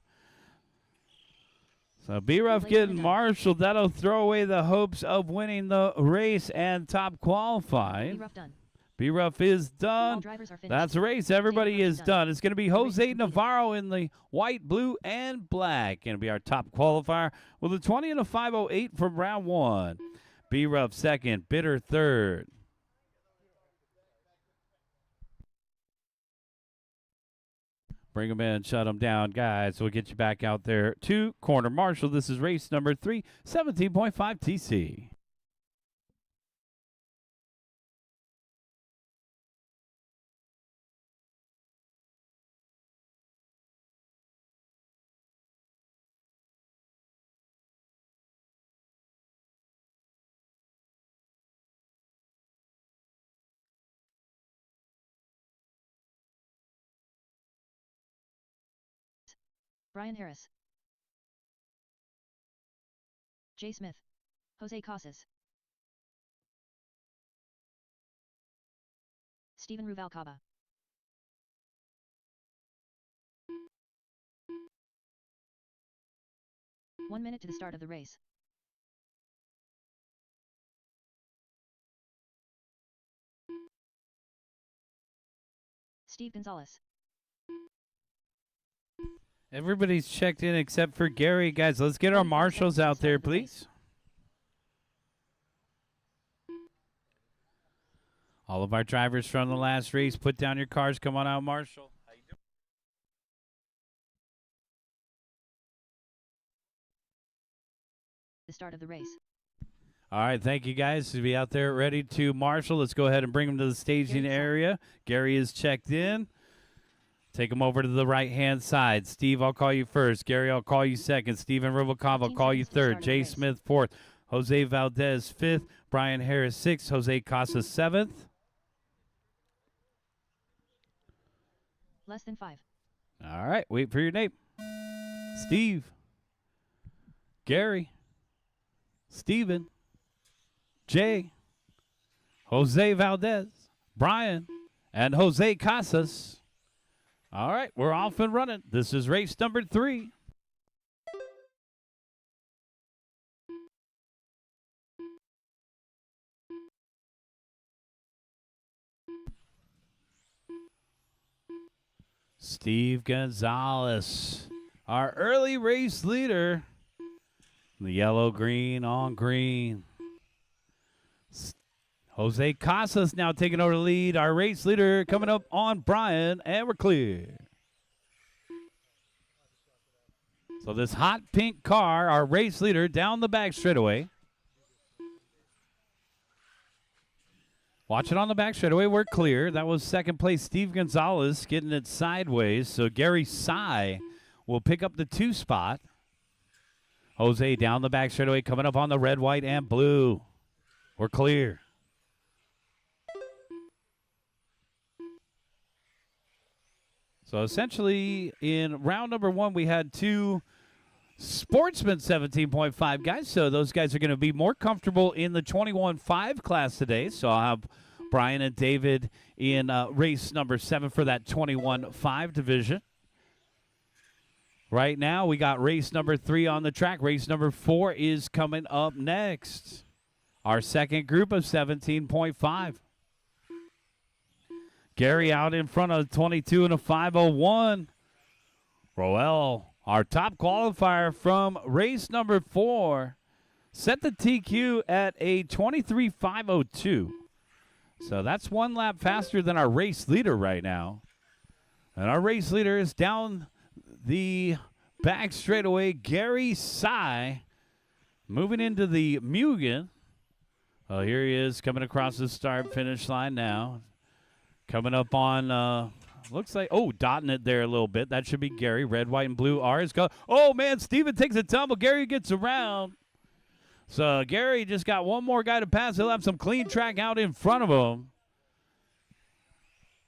So B-Ruff getting marshaled. That'll throw away the hopes of winning the race and top qualifying. B-Ruff is done. That's the race. Everybody is done. It's going to be Jose Navarro in the white, blue, and black. Going to be our top qualifier with a 20 and a 5:08 from round 1. B-Ruff second, Bitter third. Bring them in, shut them down, guys. We'll get you back out there to corner marshal. This is race number 3, 17.5 TC. Brian Harris. Jay Smith. Jose Casas. Steven Ruvalcaba. One minute to the start of the race. Steve Gonzalez. Everybody's checked in except for Gary. Guys, let's get our marshals out there, please. All of our drivers from the last race, put down your cars. Come on out, Marshall. How you doing? The start of the race. All right, thank you guys to be out there ready to marshal. Let's go ahead and bring them to the staging area. Gary is checked in. Take them over to the right-hand side. Steve, I'll call you first. Gary, I'll call you second. Steven Rubalcava, I'll call you third. Jay Smith, fourth. Jose Valdez, fifth. Brian Harris, sixth. Jose Casas, seventh. Less than 5. All right, wait for your name. Steve. Gary. Steven. Jay. Jose Valdez. Brian. And Jose Casas. All right, we're off and running. This is race number 3. Steve Gonzalez, our early race leader. The yellow, green on green. Jose Casas now taking over the lead. Our race leader coming up on Brian, and we're clear. So this hot pink car, our race leader, down the back straightaway. Watch it on the back straightaway. We're clear. That was second place. Steve Gonzalez getting it sideways. So Gary Sy will pick up the 2 spot. Jose down the back straightaway, coming up on the red, white, and blue. We're clear. So essentially, in round number 1, we had 2 Sportsman 17.5 guys. So those guys are going to be more comfortable in the 21.5 class today. So I'll have Brian and David in race number 7 for that 21.5 division. Right now, we got race number 3 on the track. Race number 4 is coming up next. Our second group of 17.5. Gary out in front of 22 and a 5:01. Roel, our top qualifier from race number 4, set the TQ at a 23.502. So that's 1 lap faster than our race leader right now. And our race leader is down the back straightaway. Gary Sy moving into the Mugen. Oh, here he is coming across the start-finish line now. Coming up on, looks like, dotting it there a little bit. That should be Gary. Red, white, and blue R is going. Oh, man, Steven takes a tumble. Gary gets around. So Gary just got one more guy to pass. He'll have some clean track out in front of him.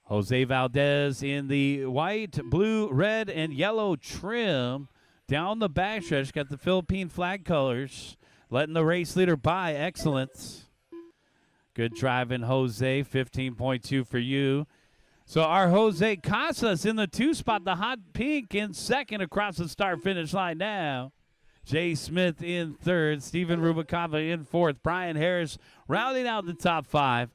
Jose Valdez in the white, blue, red, and yellow trim. Down the backstretch, got the Philippine flag colors. Letting the race leader by. Excellent. Good driving, Jose. 15.2 for you. So our Jose Casas in the 2 spot, the hot pink in second across the start-finish line now. Jay Smith in third. Steven Rubalcava in fourth. Brian Harris rounding out the top 5.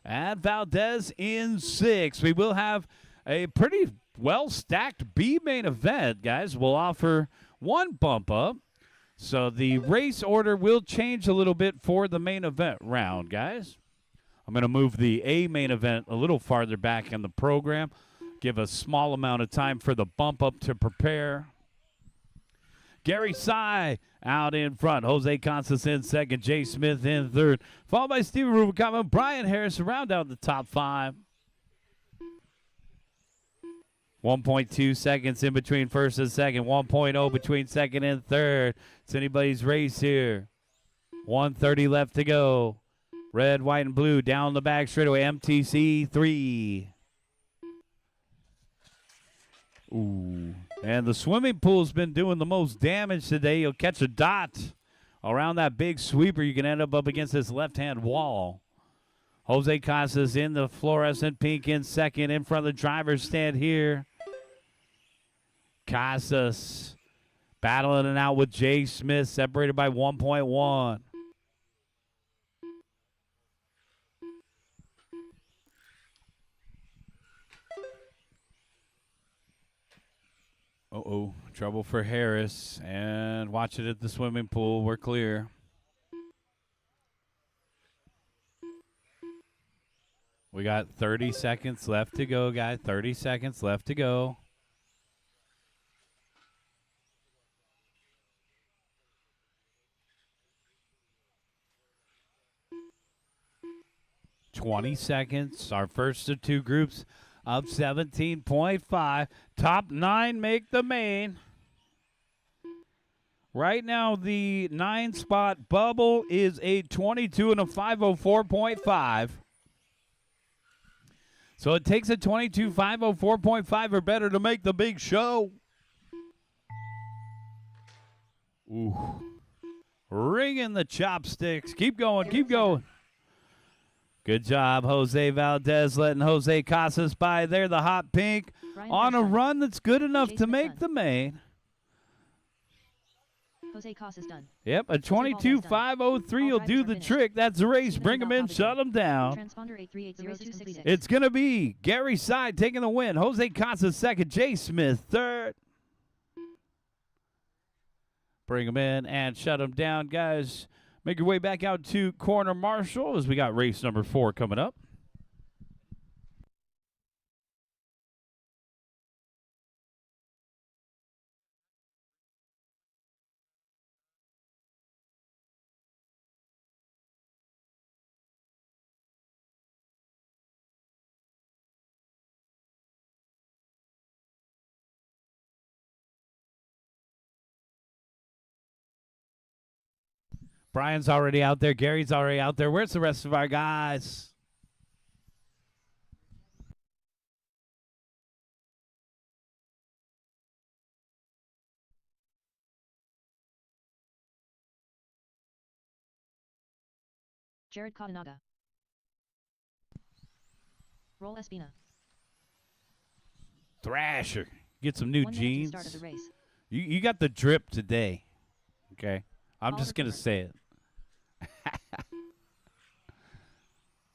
And Valdez in 6. We will have a pretty well-stacked B main event, guys. We'll offer 1 bump up. So the race order will change a little bit for the main event round, guys. I'm going to move the A main event a little farther back in the program. Give a small amount of time for the bump up to prepare. Gary Sy out in front. Jose Casas in second. Jay Smith in third. Followed by Steven Rubalcava and Brian Harris around out the top 5. 1.2 seconds in between first and second. 1.0 between second and third. It's anybody's race here. 1:30 left to go. Red, white, and blue down the back straightaway. MTC 3. Ooh. And the swimming pool's been doing the most damage today. You'll catch a dot around that big sweeper. You can end up against this left-hand wall. Jose Casas in the fluorescent pink in second in front of the driver's stand here. Casas battling it out with Jay Smith, separated by 1.1. Uh-oh, trouble for Harris. And watch it at the swimming pool. We're clear. We got 30 seconds left to go, guys. 30 seconds left to go. $20 seconds. Our first of two groups of 17.5. Top 9 make the main. Right now, the 9-spot bubble is a 22 and a 504.5. So it takes a 22, 504.5 or better to make the big show. Ooh. Ringing the chopsticks. Keep going, keep going. Good job, Jose Valdez, letting Jose Casas by there. The hot pink on a run that's good enough to make the main. Jose Casas done. Yep, a 22.503 will do the trick. That's the race. Bring him in, shut him down. Transponder 8380266. It's going to be Gary Side taking the win. Jose Casas second. Jay Smith third. Bring him in and shut him down, guys. Make your way back out to Corner Marshall as we got race number 4 coming up. Brian's already out there. Gary's already out there. Where's the rest of our guys? Jared Katanaga. Roll Espina. Thrasher. Get some new 1 minute to the jeans. start of the race. You got the drip today. Okay? I'm Oliver just going to Cooper. say it.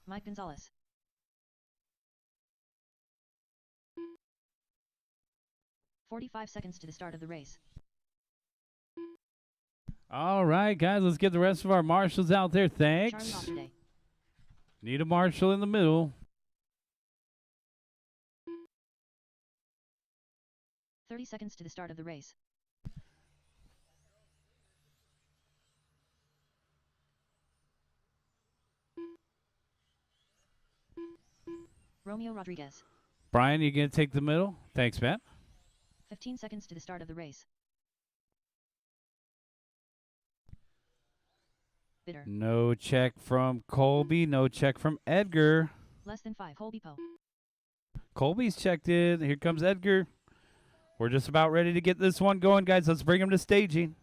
Mike Gonzalez. "45 seconds to the start of the race. All right, guys, let's get the rest of our marshals out there. Charlie Thanks. Osterday. Need a marshal in the middle. 30 seconds to the start of the race. Romeo Rodriguez. Brian, you going to take the middle? Thanks, Matt. 15 seconds to the start of the race. Bitter. No check from Colby. No check from Edgar. Less than 5. Holby Poe. Colby's checked in. Here comes Edgar. We're just about ready to get this one going, guys. Let's bring him to staging.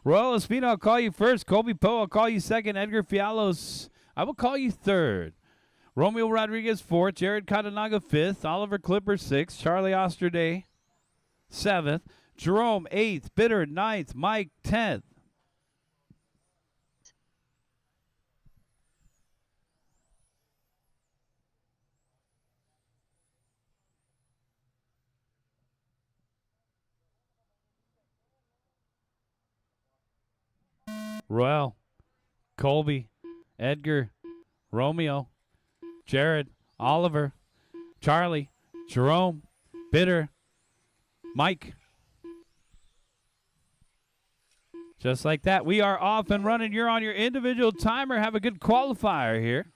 Royal Espino, I'll call you first. Colby Poe, I'll call you second. Edgar Fialos, I will call you third. Romeo Rodriguez, fourth. Jared Katanaga, fifth. Oliver Clipper, sixth. Charlie Osterday, seventh. Jerome, eighth. Bitter, ninth. Mike, 10th. Royal, Colby, Edgar, Romeo, Jared, Oliver, Charlie, Jerome, Bitter, Mike. Just like that, we are off and running. You're on your individual timer. Have a good qualifier here.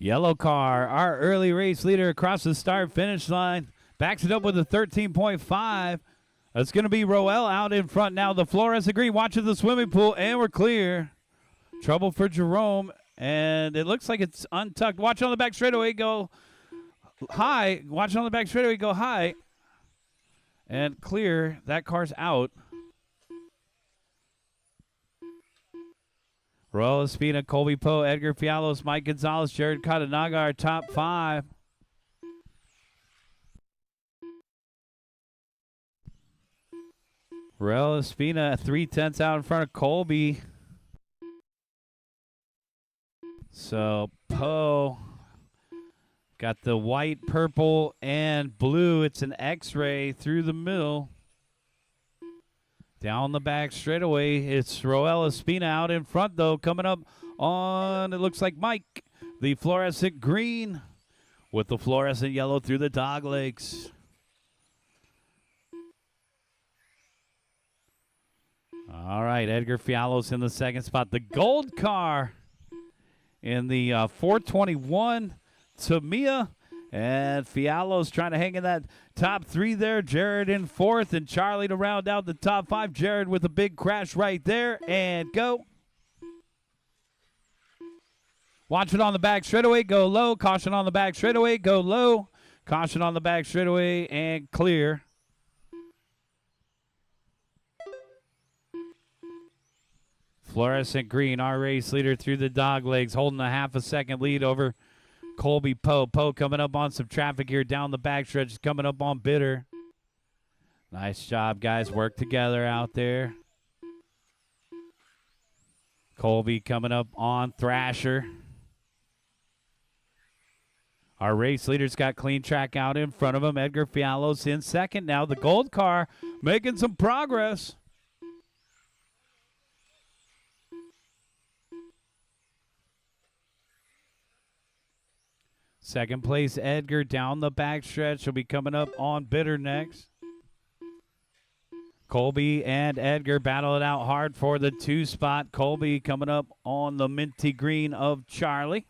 Yellow car, our early race leader across the start-finish line. Backs it up with a 13.5. That's going to be Roel out in front now. The fluorescent green watches the swimming pool, and we're clear. Trouble for Jerome, and it looks like it's untucked. Watch on the back straightaway go high. Watch on the back straightaway go high. And clear. That car's out. Roel Espina, Colby Poe, Edgar Fialos, Mike Gonzalez, Jared Katanaga, our top 5. Roel Espina, 3/10 out in front of Colby. So Poe got the white, purple, and blue. It's an X-ray through the middle. Down the back straightaway, it's Roel Espina out in front, though. Coming up on, it looks like Mike, the fluorescent green with the fluorescent yellow through the dog legs. All right, Edgar Fialos in the second spot. The gold car in the 421 Tamiya. And Fialos trying to hang in that top 3 there. Jared in 4th, and Charlie to round out the top 5. Jared with a big crash right there, and go. Watch it on the back straightaway, go low. Caution on the back straightaway, go low. Caution on the back straightaway, and clear. Fluorescent green, our race leader through the dog legs, holding a half a second lead over Colby Poe. Poe coming up on some traffic here down the backstretch, coming up on Bitter. Nice job, guys. Work together out there. Colby coming up on Thrasher. Our race leader's got clean track out in front of him. Edgar Fialos in second now. The gold car making some progress. Second place, Edgar down the backstretch. He'll be coming up on Bitter next. Colby and Edgar battle it out hard for the 2 spot. Colby coming up on the minty green of Charlie.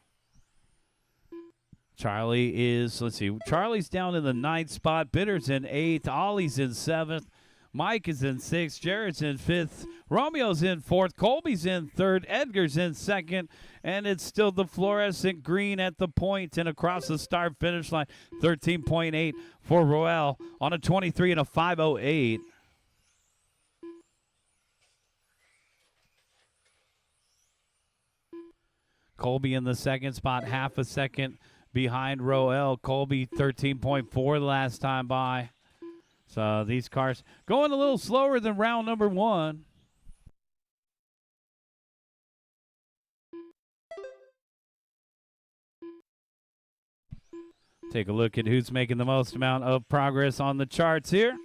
Charlie is, let's see, Charlie's down in the 9th spot. Bitter's in 8th. Ollie's in 7th. Mike is in 6th. Jared's in 5th. Romeo's in 4th. Colby's in 3rd. Edgar's in 2nd. And it's still the fluorescent green at the point and across the start finish line. 13.8 for Roel on a 23 and a 5:08. Colby in the 2nd spot, half a second behind Roel. Colby 13.4 the last time by. So these cars going a little slower than round number 1. Take a look at who's making the most amount of progress on the charts here.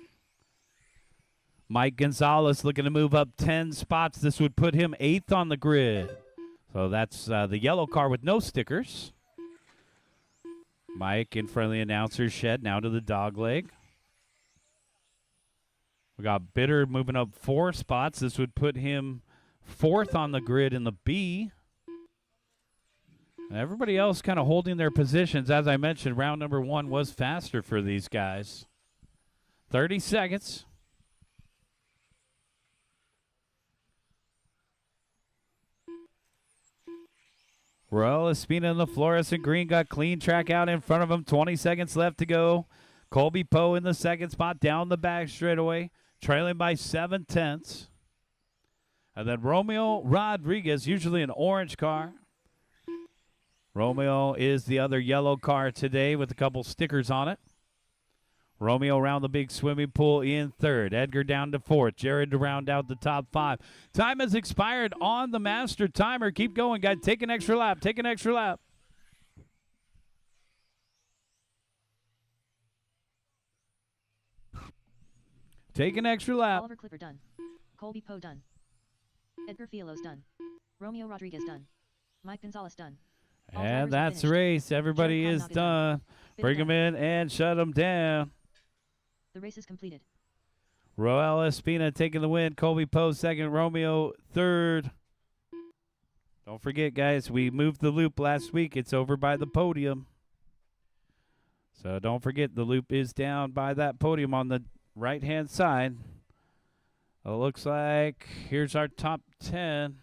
Mike Gonzalez looking to move up 10 spots. This would put him 8th on the grid. So that's the yellow car with no stickers. Mike in front of the announcer's shed, now to the dog leg. We got Bitter moving up 4 spots. This would put him 4th on the grid in the B. And everybody else kind of holding their positions. As I mentioned, round number 1 was faster for these guys. 30 seconds. Roel Espina in the fluorescent green got clean track out in front of him. 20 seconds left to go. Colby Poe in the 2nd spot down the back straightaway, trailing by 7/10. And then Romeo Rodriguez, usually an orange car. Romeo is the other yellow car today with a couple stickers on it. Romeo around the big swimming pool in 3rd. Edgar down to 4th. Jared to round out the top 5. Time has expired on the master timer. Keep going, guys. Take an extra lap. Take an extra lap. Take an extra lap. Oliver Clipper done. Colby Poe done. Edgar Fialos done. Romeo Rodriguez done. Mike Gonzalez done. And that's the race. Everybody is done. Bring them in and shut them down. The race is completed. Roel Espina taking the win. Colby Poe 2nd. Romeo 3rd. Don't forget, guys, we moved the loop last week. It's over by the podium. So don't forget, the loop is down by that podium on the right-hand side. It looks like here's our top 10.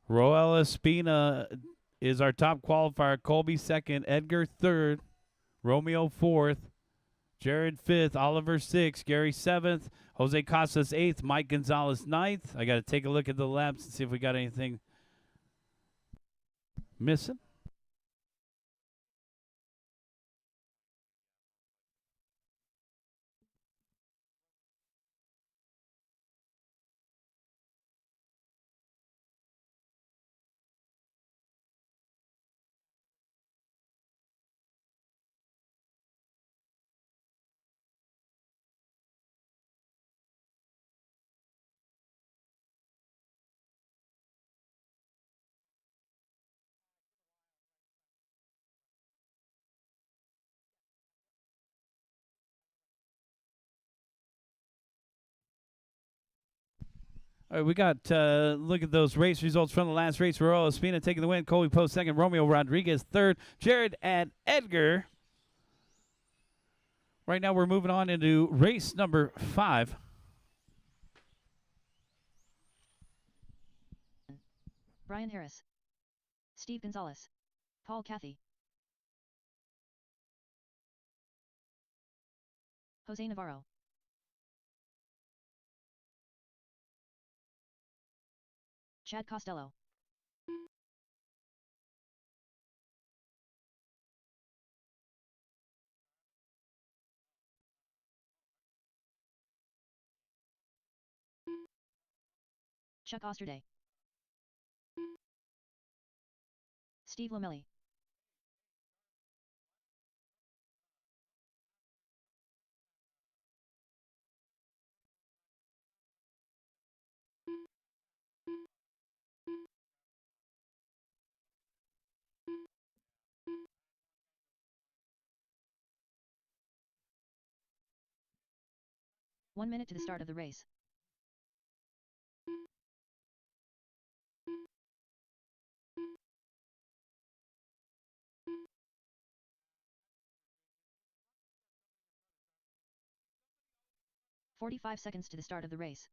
Roel Espina is our top qualifier. Colby second. Edgar third. Romeo fourth. Jared fifth. Oliver sixth. Gary seventh. Jose Casas eighth. Mike Gonzalez ninth. I got to take a look at the laps and see if we got anything missing. All right, we got, look at those race results from the last race. Roel Espina taking the win. Colby Post second. Romeo Rodriguez third. Jared and Edgar. Right now we're moving on into race number 5. Brian Harris. Steve Gonzalez. Paul Cathy. Jose Navarro. Chad Costello. Chuck Osterday. Steve Lomelli. One minute to the start of the race. "45 seconds to the start of the race.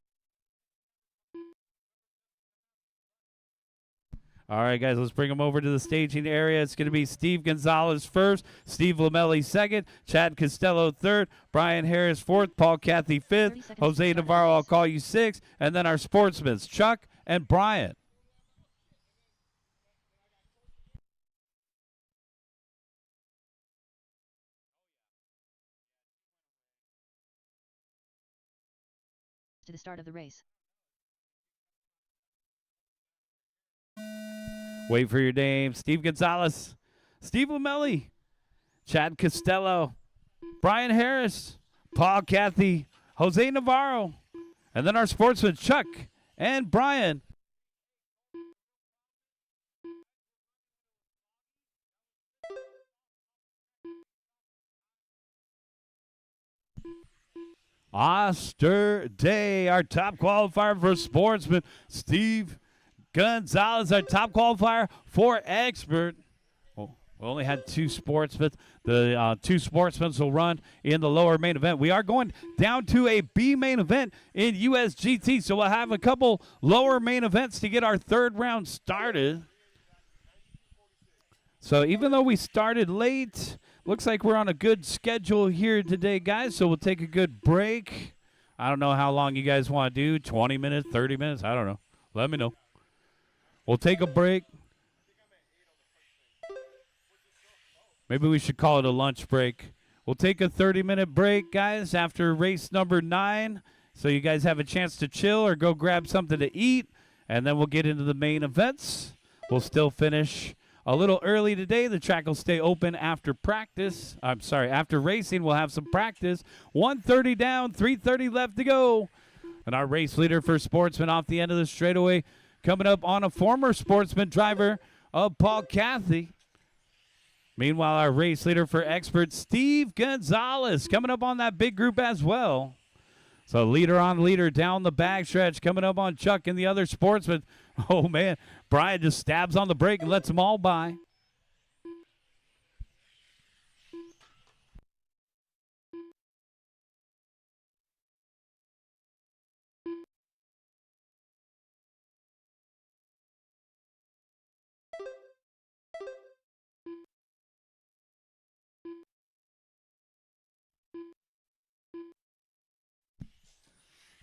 All right, guys, let's bring them over to the staging area. It's going to be Steve Gonzalez first, Steve Lomelli second, Chad Costello third, Brian Harris fourth, Paul Cathy fifth, Jose Navarro, I'll call you sixth, and then our sportsmen, Chuck and Brian. To the start of the race. Wait for your name. Steve Gonzalez, Steve Lomelli, Chad Costello, Brian Harris, Paul Cathy, Jose Navarro, and then our sportsmen, Chuck and Brian. Osterday, our top qualifier for sportsman. Steve Gonzalez, our top qualifier for expert. Well, we only had 2 sportsmen. The 2 sportsmen will run in the lower main event. We are going down to a B main event in USGT, so we'll have a couple lower main events to get our third round started. So even though we started late, looks like we're on a good schedule here today, guys, so we'll take a good break. I don't know how long you guys want to do, 20 minutes, 30 minutes, I don't know. Let me know. We'll take a break. Maybe we should call it a lunch break. We'll take a 30-minute break, guys, after race number 9, so you guys have a chance to chill or go grab something to eat, and then we'll get into the main events. We'll still finish a little early today. The track will stay open after practice. I'm sorry, after racing, we'll have some practice. 1:30 down, 3:30 left to go. And our race leader for sportsman off the end of the straightaway, coming up on a former sportsman driver of Paul Cathy. Meanwhile, our race leader for expert, Steve Gonzalez, coming up on that big group as well. So leader on leader down the backstretch, coming up on Chuck and the other sportsmen. Oh, man. Brian just stabs on the brake and lets them all by.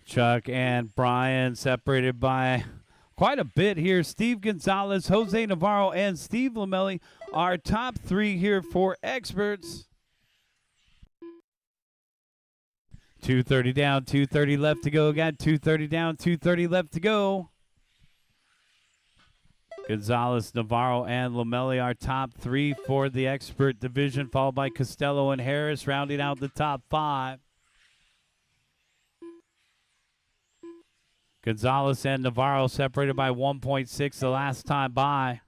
Chuck and Brian separated by quite a bit here. Steve Gonzalez, Jose Navarro, and Steve Lamelli are top three here for experts. 2:30 down, 2:30 left to go. Got 2:30 down, 2:30 left to go. Gonzalez, Navarro, and Lamelli are top three for the expert division, followed by Costello and Harris rounding out the top five. Gonzalez and Navarro separated by 1.6 the last time by.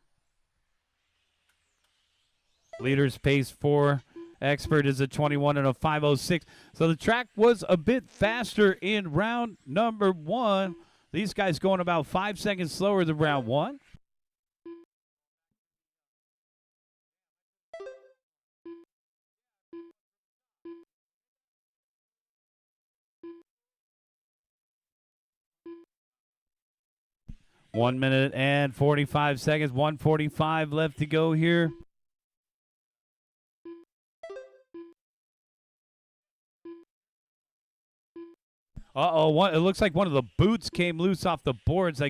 Leaders pace for expert is a 21 and a 5:06. So the track was a bit faster in round number one. These guys going about 5 seconds slower than round one. One minute and 45 seconds, 1:45 left to go here. It looks like one of the boots came loose off the boards.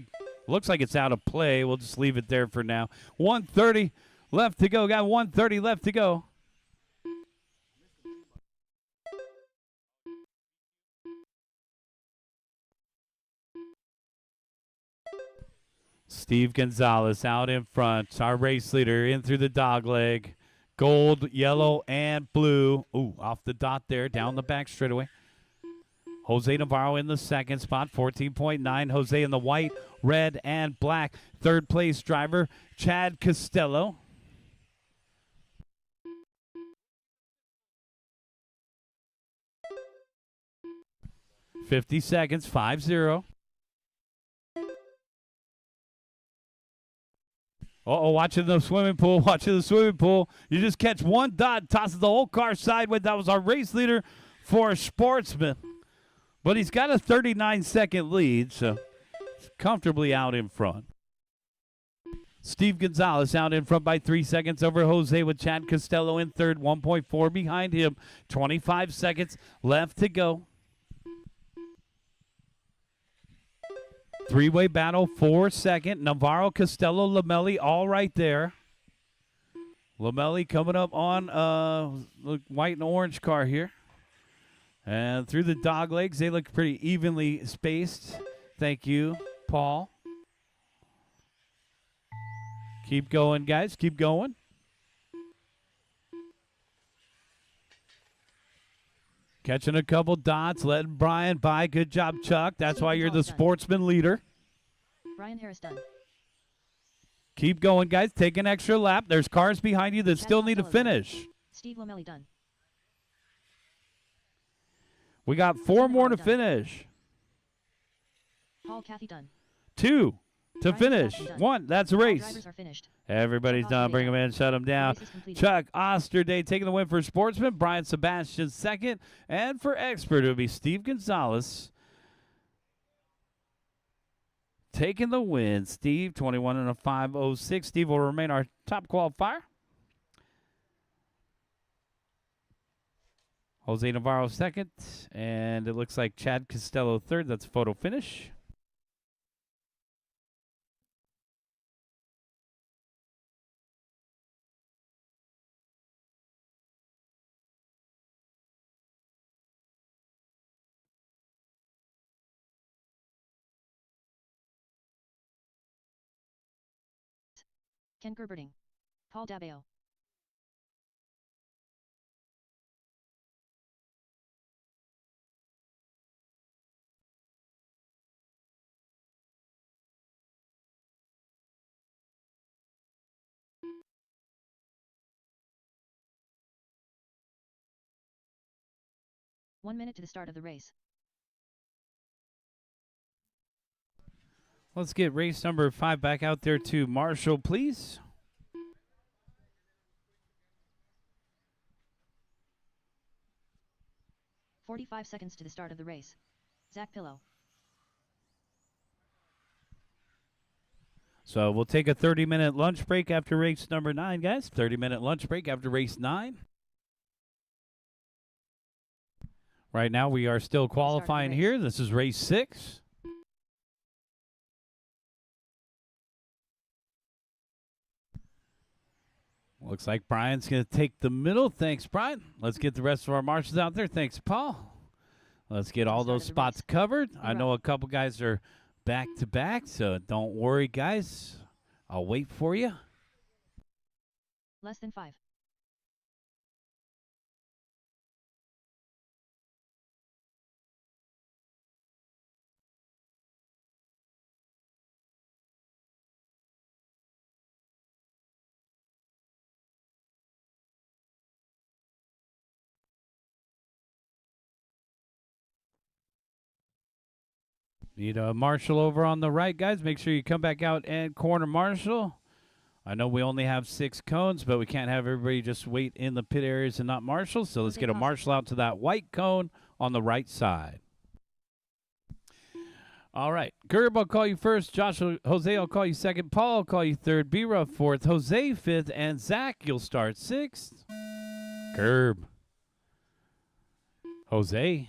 Looks like it's out of play. We'll just leave it there for now. 1:30 left to go. Got 1:30 left to go. Steve Gonzalez out in front. Our race leader in through the dog leg. Gold, yellow, and blue. Ooh, off the dot there, down the back straightaway. Jose Navarro in the second spot, 14.9. Jose in the white, red, and black. Third place driver, Chad Costello. $50 seconds, 5-0. Watching the swimming pool, You just catch one dot, tosses the whole car sideways. That was our race leader for Sportsman. But he's got a 39-second lead, so he's comfortably out in front. Steve Gonzalez out in front by 3 seconds over Jose with Chad Costello in third, 1.4 behind him. 25 seconds left to go. Three-way battle for second. Navarro, Costello, Lamelli all right there. Lamelli coming up on the white and orange car here. And through the dog legs, they look pretty evenly spaced. Thank you, Paul. Keep going, guys. Keep going. Catching a couple dots, letting Brian by. Good job, Chuck. That's why you're the sportsman leader. Brian Harris done. Keep going, guys. Take an extra lap. There's cars behind you that still need to finish. Steve Lamelli done. We got 4 more to finish. Paul Cathy done. 2 to Brian finish. 1. That's a race. Drivers are finished. Everybody's done. Bring them in. Shut them down. Chuck Osterday taking the win for Sportsman. Brian Sebastian second. And for Expert, it would be Steve Gonzalez taking the win. Steve, 21 and a 5:06. Steve will remain our top qualifier. Jose Navarro second. And it looks like Chad Costello third. That's a photo finish. Ken Gerberding. Paul Dabeo. One minute to the start of the race. Let's get race number 5 back out there to Marshall, please. "45 seconds to the start of the race. Zach Pillow. So we'll take a 30-minute lunch break after race number 9, guys. 30-minute lunch break after race 9. Right now we are still qualifying here. This is race 6. Looks like Brian's going to take the middle. Thanks, Brian. Let's get the rest of our marshals out there. Thanks, Paul. Let's get all those spots covered. I know a couple guys are back-to-back, so don't worry, guys. I'll wait for you. Less than 5. Need a marshal over on the right, guys. Make sure you come back out and corner marshal. I know we only have 6 cones, but we can't have everybody just wait in the pit areas and not marshal. So let's get a marshal out to that white cone on the right side. All right. Gerb, I'll call you first. Jose, I'll call you second. Paul, I'll call you third. B-Ruff, fourth. Jose, fifth. And Zach, you'll start sixth. Gerb. Jose.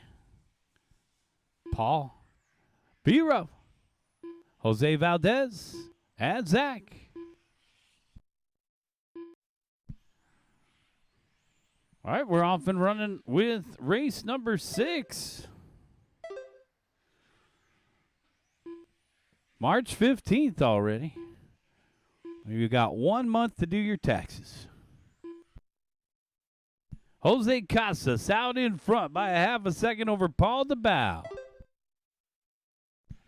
Paul. B-Ruff. Jose Valdez. And Zach. All right, we're off and running with race number 6. March 15th already. You got 1 month to do your taxes. Jose Casas out in front by a half a second over Paul DeBow.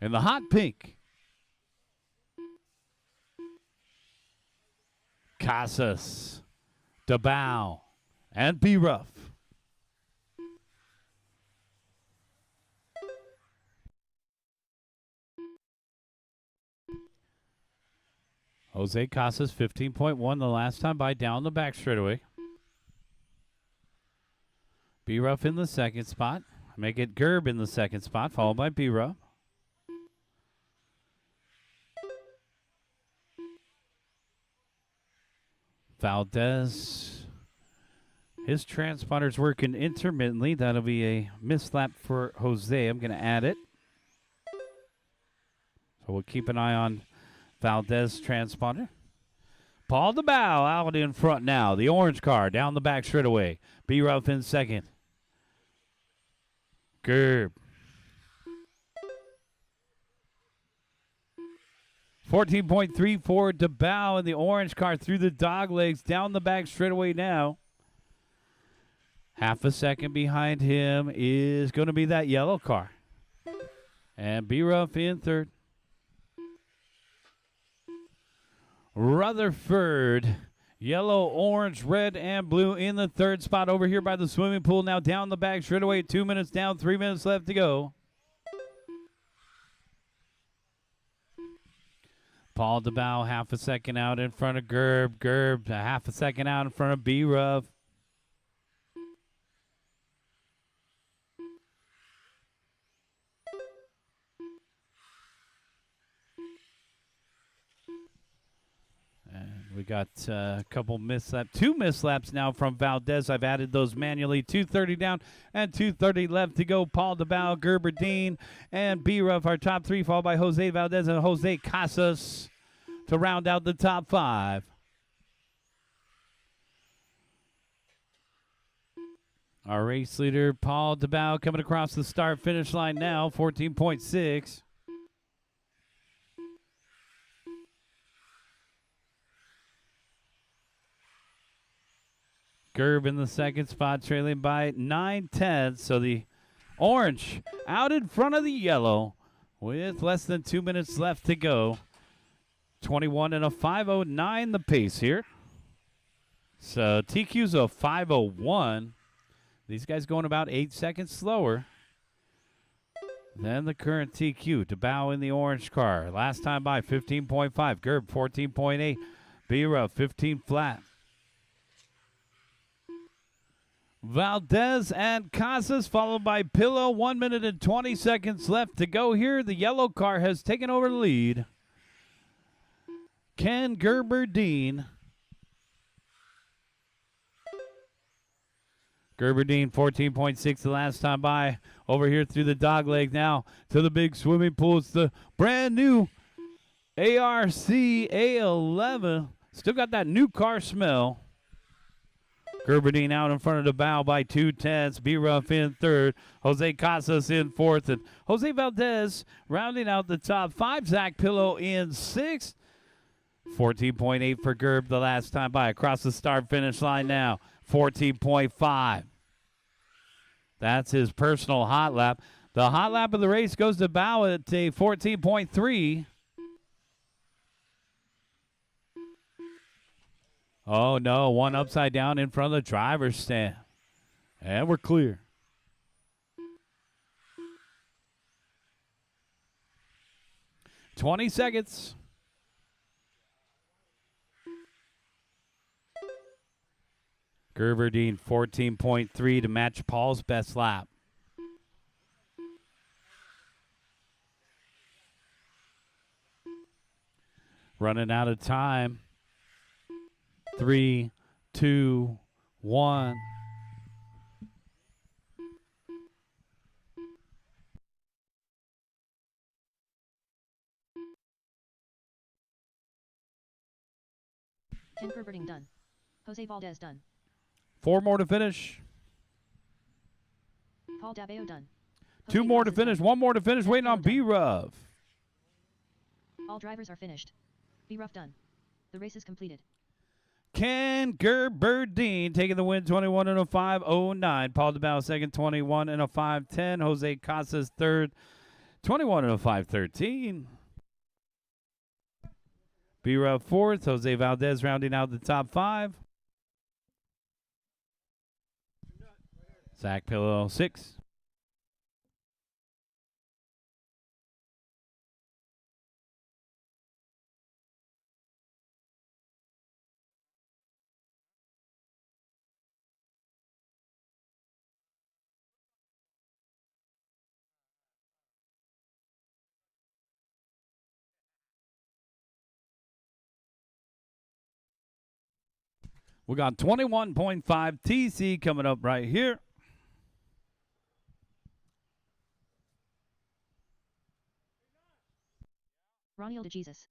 In the hot pink. Casas, DeBow, and B-Ruff. Jose Casas, 15.1 the last time by down the back straightaway. B-Ruff in the second spot. Make it Gerb in the second spot, followed by B-Ruff. Valdez. His transponder's working intermittently. That'll be a mislap for Jose. I'm going to add it. So we'll keep an eye on Valdez transponder. Paul DeBow out in front now. The orange car down the back straightaway. B-Ruff in second. Gerb. 14.34 DeBow in the orange car through the dog legs down the back straightaway now. Half a second behind him is going to be that yellow car. And B-Ruff in third. Rutherford, yellow, orange, red, and blue in the third spot over here by the swimming pool. Now down the back straightaway. 2 minutes down, 3 minutes left to go. Paul DeBow half a second out in front of Gerb. Gerb a half a second out in front of B-Ruff. We got a couple mislaps, 2 mislaps now from Valdez. I've added those manually. 2:30 down and 2:30 left to go. Paul DeBow, Gerber Dean, and B-Ruff, our top 3, followed by Jose Valdez and Jose Casas to round out the top 5. Our race leader, Paul DeBow, coming across the start-finish line now, 14.6. Gerb in the second spot, trailing by 9/10. So the orange out in front of the yellow with less than 2 minutes left to go. 21 and a 5:09 the pace here. So TQ's a 5:01. These guys going about 8 seconds slower Then the current TQ to bow in the orange car. Last time by 15.5. Gerb 14.8. B-Ruff 15 flat. Valdez and Casas followed by Pillow. 1 minute and 20 seconds left to go here. The yellow car has taken over the lead. Ken Gerberdine. Gerberdine 14.6 the last time by. Over here through the dog leg now to the big swimming pool. It's the brand new ARC A11. Still got that new car smell. Gerberdine out in front of the bow by 2/10. B-Ruff in third. Jose Casas in fourth. And Jose Valdez rounding out the top five. Zach Pillow in sixth. 14.8 for Gerb the last time by. Across the start-finish line now. 14.5. That's his personal hot lap. The hot lap of the race goes to bow at a 14.3. Oh, no. One upside down in front of the driver's stand. And we're clear. $20 seconds. Gerberdine 14.3 to match Paul's best lap. Running out of time. 3, 2, 1. Ken Gerberdine done. Jose Valdez done. 4 more to finish. Paul Dabeo done. 2 more to finish. 1 more to finish. Waiting on B-Ruff. All drivers are finished. B-Ruff done. The race is completed. Ken Gerberdine taking the win, 21 and a 5.09. Paul DeBow second, 21 and a 5.10. Jose Casas third, 21 and a 5.13. B-Ruff fourth. Jose Valdez rounding out the top 5. Zach Pillow 6. We got 21.5 TC coming up right here. Ronnie de Jesus.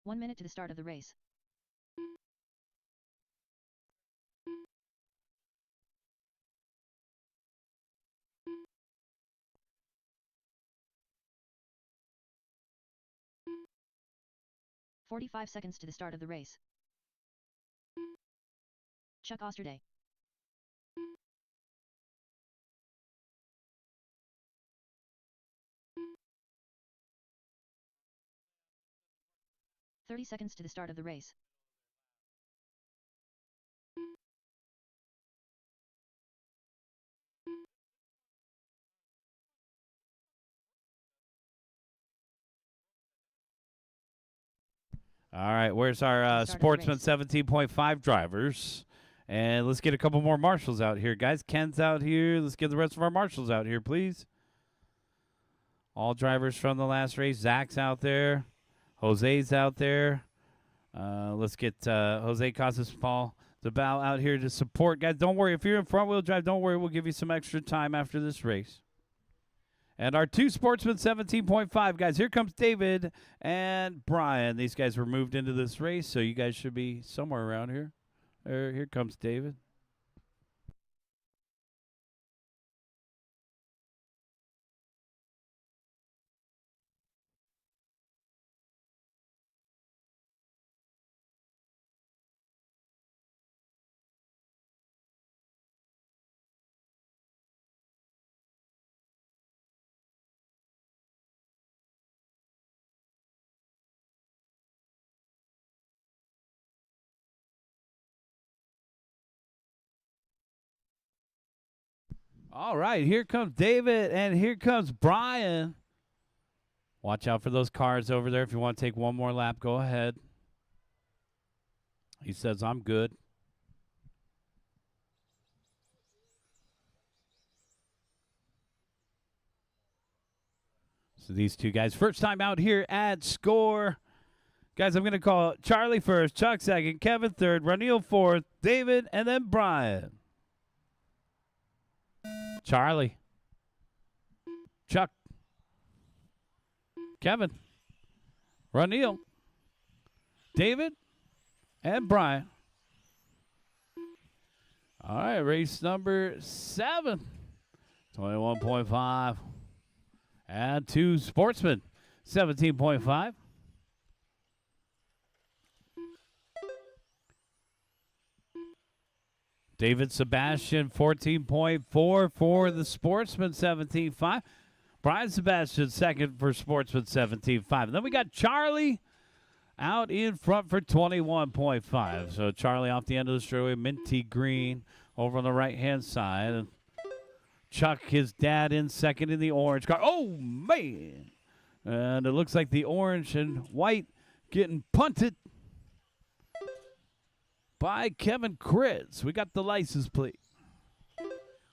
One minute to the start of the race. "45 seconds to the start of the race. Chuck Osterday. "30 seconds to the start of the race. All right, where's our Sportsman 17.5 drivers? And let's get a couple more marshals out here, guys. Ken's out here. Let's get the rest of our marshals out here, please. All drivers from the last race. Zach's out there. Jose's out there. Let's get Jose Casas, Paul DeBow out here to support. Guys, don't worry. If you're in front-wheel drive, don't worry. We'll give you some extra time after this race. And our two sportsmen, 17.5. Guys, here comes David and Brian. These guys were moved into this race, so you guys should be somewhere around here. Here comes David. All right, here comes David, and here comes Brian. Watch out for those cars over there. If you want to take one more lap, go ahead. He says, I'm good. So these two guys, first time out here at SCOR. Guys, I'm going to call Charlie first, Chuck second, Kevin third, Ranil fourth, David, and then Brian. Charlie. Chuck. Kevin. Ranil. David. And Brian. All right, race number 7. 21.5. And 2 sportsmen. 17.5. David Sebastian, 14.4 for the sportsman, 17.5. Brian Sebastian, second for sportsman, 17.5. And then we got Charlie out in front for 21.5. So Charlie off the end of the straightaway, minty green over on the right-hand side. And Chuck, his dad, in second in the orange car. Oh, man. And it looks like the orange and white getting punted by Kevin Kritz. We got the license plate.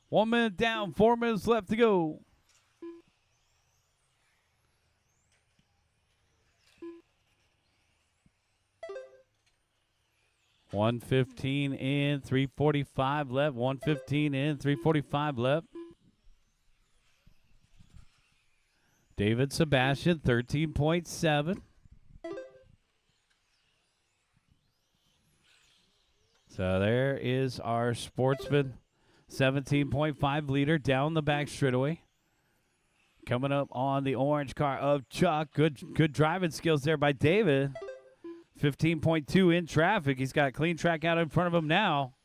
1 minute down, 4 minutes left to go. $1:15 in, 3:45 left. 1:15 in, 3:45 left. David Sebastian, 13.7. So there is our sportsman, 17.5 leader down the back straightaway. Coming up on the orange car of Chuck. Good driving skills there by David. 15.2 in traffic. He's got a clean track out in front of him now.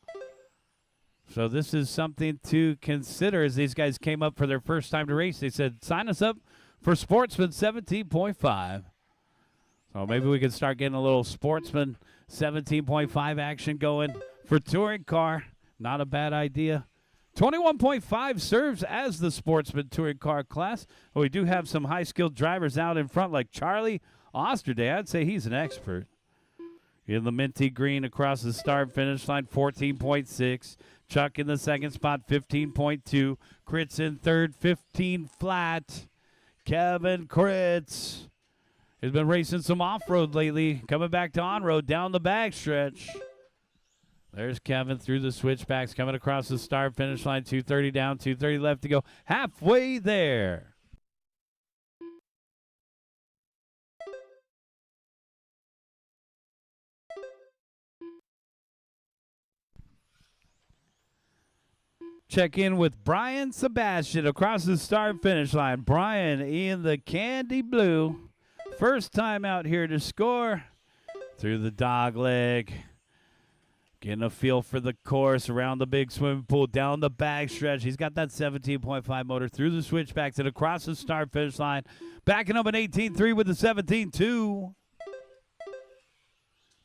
So this is something to consider as these guys came up for their first time to race. They said, sign us up for sportsman 17.5. So maybe we can start getting a little sportsman 17.5 action going for touring car. Not a bad idea. 21.5 serves as the sportsman touring car class. But we do have some high-skilled drivers out in front like Charlie Osterday. I'd say he's an expert. In the minty green across the start-finish line, 14.6. Chuck in the second spot, 15.2. Kritz in third, 15 flat. Kevin Kritz has been racing some off-road lately. Coming back to on-road down the backstretch. There's Kevin through the switchbacks. Coming across the start-finish line. 2:30 down, 2:30 left to go. Halfway there. Check in with Brian Sebastian across the start-finish line. Brian in the candy blue. First time out here to SCOR. Through the dog leg. Getting a feel for the course around the big swimming pool. Down the back stretch. He's got that 17.5 motor through the switchbacks and across the start-finish line. Backing up an 18.3 with the 17.2.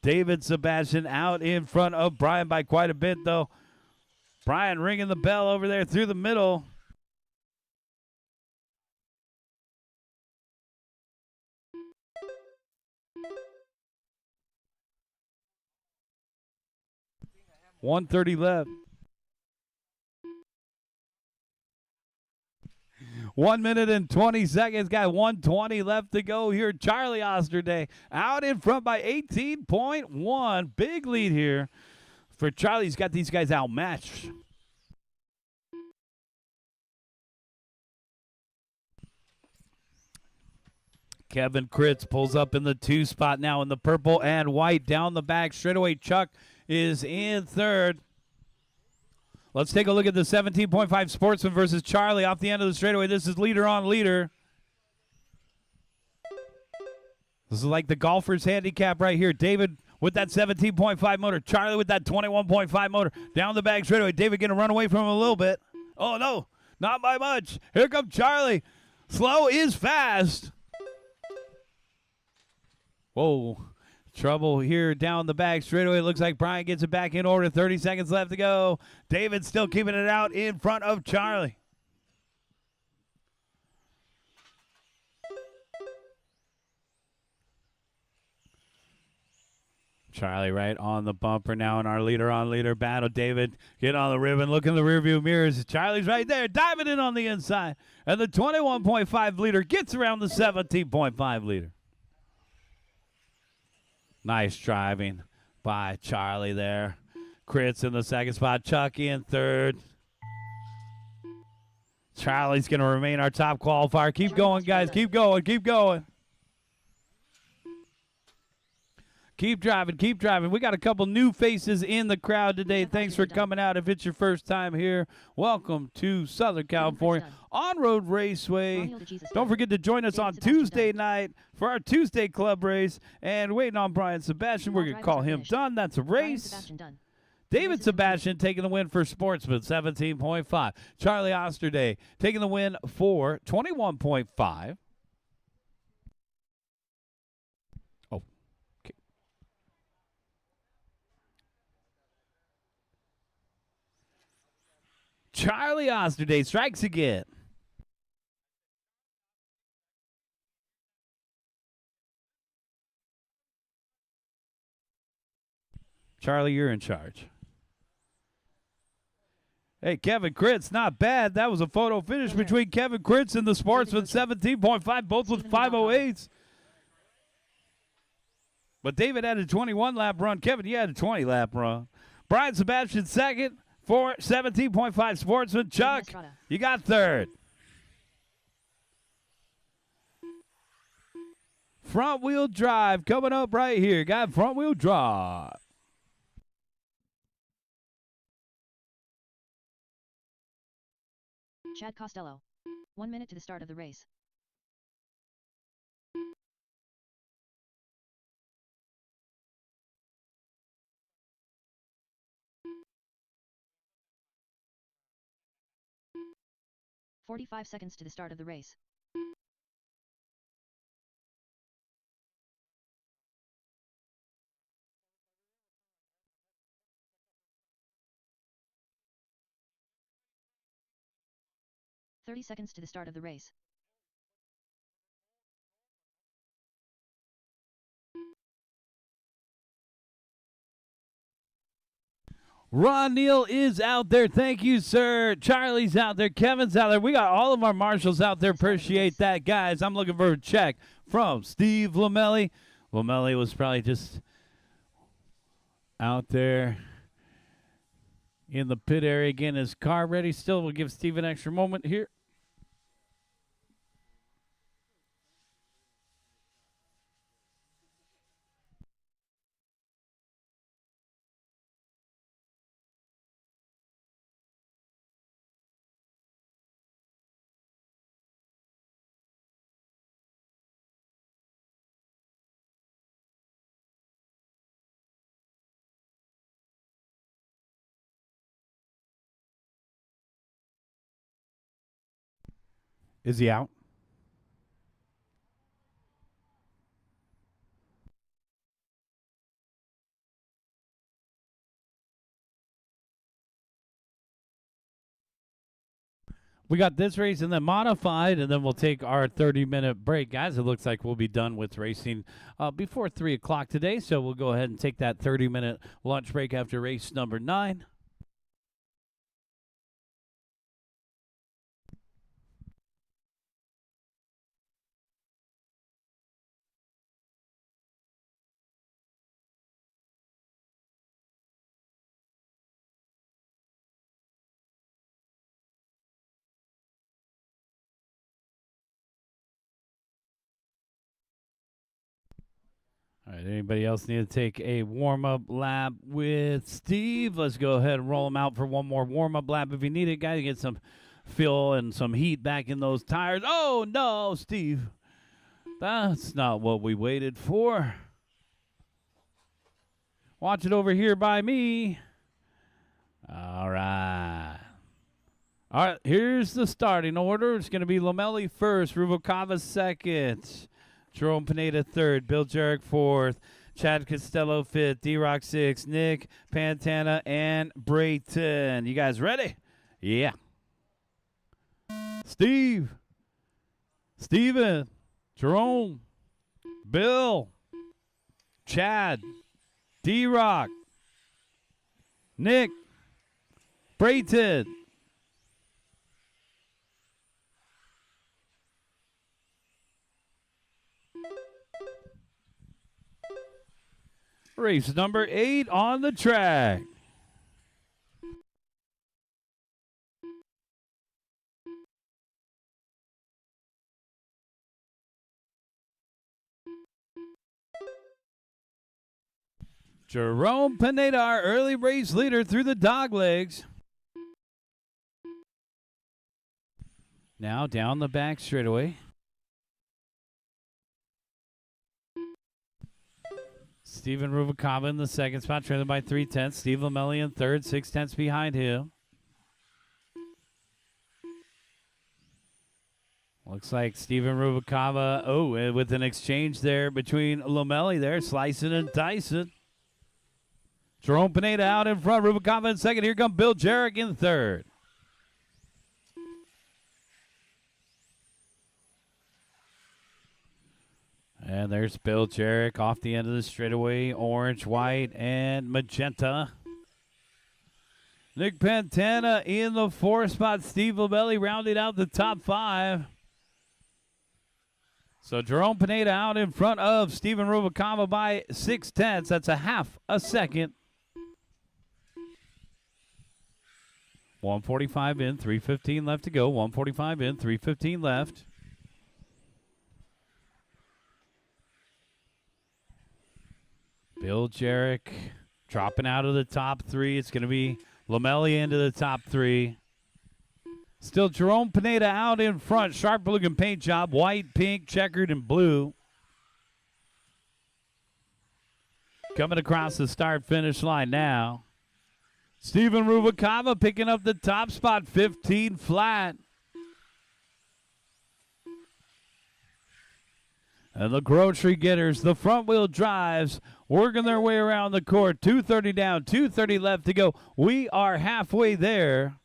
David Sebastian out in front of Brian by quite a bit, though. Brian ringing the bell over there through the middle. $130 left. 1 minute and 20 seconds. Got 1:20 left to go here. Charlie Osterday out in front by 18.1. Big lead here for Charlie. He's got these guys outmatched. Kevin Kritz pulls up in the 2 spot now in the purple and white. Down the back straightaway, Chuck is in third. Let's take a look at the 17.5 Sportsman versus Charlie off the end of the straightaway. This is leader on leader. This is like the golfer's handicap right here. David with that 17.5 motor. Charlie with that 21.5 motor. Down the back straightaway. David going to run away from him a little bit. Oh, no. Not by much. Here comes Charlie. Slow is fast. Whoa. Trouble here down the back straightaway. It looks like Brian gets it back in order. 30 seconds left to go. David still keeping it out in front of Charlie. Charlie right on the bumper now in our leader on leader battle. David get on the ribbon. Look in the rearview mirrors. Charlie's right there diving in on the inside. And the 21.5 leader gets around the 17.5 leader. Nice driving by Charlie there. Kritz in the second spot. Chuck in third. Charlie's going to remain our top qualifier. Keep going, guys. Keep going. Keep going. Keep driving, keep driving. We got a couple new faces in the crowd today. Thanks for coming out. If it's your first time here, welcome to Southern California On-Road Raceway. Don't forget to join us on Tuesday night for our Tuesday club race. And waiting on Brian Sebastian, we're going to call him done. That's a race. David Sebastian taking the win for Sportsman, 17.5. Charlie Osterday taking the win for 21.5. Charlie Osterday strikes again. Charlie, you're in charge. Hey, Kevin Kritz, not bad. That was a photo finish between Kevin Kritz and the Sportsman, 17.5, both with 508s. But David had a 21-lap run. Kevin, you had a 20-lap run. Brian Sebastian second. For 17.5 Sportsman. Chuck, you got third. Front wheel drive coming up right here. Got front wheel drive. Chad Costello. 1 minute to the start of the race. "45 seconds to the start of the race. "30 seconds to the start of the race. Ron Neal is out there. Thank you, sir. Charlie's out there. Kevin's out there. We got all of our marshals out there. Appreciate that, guys. I'm looking for a check from Steve Lamelli. Lamelli was probably just out there in the pit area getting his car ready. Still, we'll give Steve an extra moment here. Is he out? We got this race and then modified, and then we'll take our 30-minute break. Guys, it looks like we'll be done with racing before 3 o'clock today, so we'll go ahead and take that 30-minute lunch break after race number 9. All right, anybody else need to take a warm-up lap with Steve? Let's go ahead and roll him out for one more warm-up lap if you need it, guys. Get some feel and some heat back in those tires. Oh, no, Steve. That's not what we waited for. Watch it over here by me. All right. All right, here's the starting order. It's going to be Lomeli first, Rubalcaba second, Jerome Pineda third, Bill Jarek fourth, Chad Costello fifth, D-Rock sixth, Nick Pantana, and Brayton. You guys ready? Yeah. Steve, Steven, Jerome, Bill, Chad, D-Rock, Nick, Brayton. Race number 8 on the track. Jerome Pineda, our early race leader through the dog legs. Now down the back straightaway. Steven Rubalcaba in the second spot, trailing by 3/10. Steve Lomeli in third, 6/10 behind him. Looks like Steven Rubalcaba, with an exchange there between Lomeli there, slicing and dicing. Jerome Pineda out in front, Rubalcaba in second. Here comes Bill Jarek in third. And there's Bill Jarek off the end of the straightaway. Orange, white, and magenta. Nick Pantana in the 4th spot. Steve Lomeli rounding out the top 5. So Jerome Pineda out in front of Steven Rubalcaba by 6/10. That's a half a second. 145 in, 3:15 left to go. 145 in, 3:15 left. Bill Jarek dropping out of the top 3. It's going to be Lomeli into the top 3. Still Jerome Pineda out in front. Sharp-looking paint job. White, pink, checkered, and blue. Coming across the start-finish line now. Steven Rubalcaba picking up the top spot, 15 flat. And the grocery getters, the front-wheel drives, working their way around the court. 2:30 down, 2:30 left to go. We are halfway there.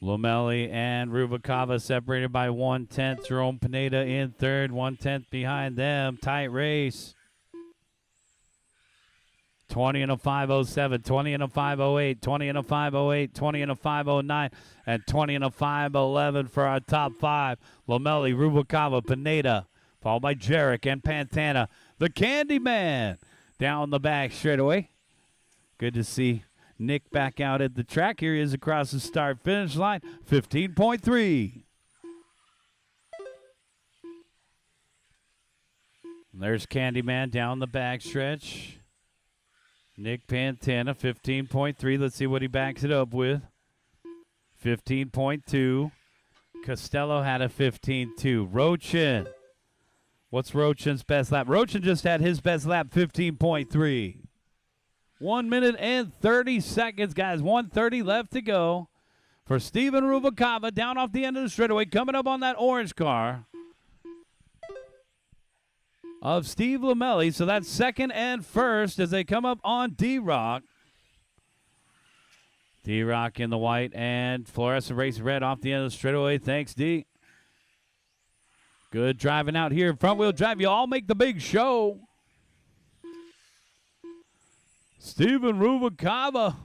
Lomeli and Rubalcaba separated by 1/10. Jerome Pineda in third, 1/10 behind them. Tight race. 20 and a 5:07, 20 and a 5:08, 20 and a 5:08, 20 and a 5:09, and 20 and a 5:11 for our top 5. Lomeli, Rubalcaba, Pineda, followed by Jarek and Pantana. The Candyman down the back straightaway. Good to see Nick back out at the track. Here he is across the start-finish line, 15.3. And there's Candyman down the back stretch. Nick Pantana, 15.3. Let's see what he backs it up with. 15.2. Costello had a 15.2. Rochin. What's Rochin's best lap? Rochin just had his best lap, 15.3. 1 minute and 30 seconds, guys. 1:30 left to go for Steven Rubalcaba down off the end of the straightaway. Coming up on that orange car of Steve Lomeli. So that's second and first as they come up on D-Rock. D-Rock in the white and fluorescent race red off the end of the straightaway. Thanks, D. Good driving out here. Front wheel drive. You all make the big show. Steven Rubalcaba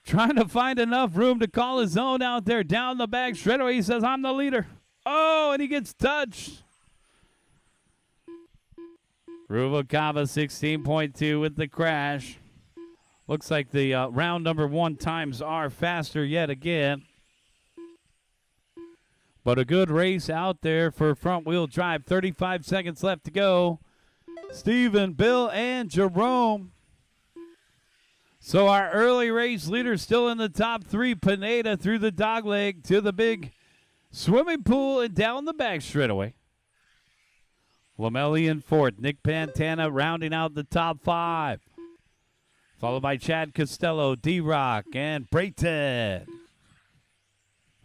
trying to find enough room to call his own out there down the back straightaway. He says, I'm the leader. Oh, and he gets touched. Rubalcaba 16.2 with the crash. Looks like the round number 1 times are faster yet again. But a good race out there for front-wheel drive. 35 seconds left to go. Steven, Bill, and Jerome. So our early race leader still in the top three. Pineda through the dogleg to the big swimming pool and down the back straightaway. Lamelli in fourth. Nick Pantana rounding out the top five. Followed by Chad Costello, D-Rock, and Brayton.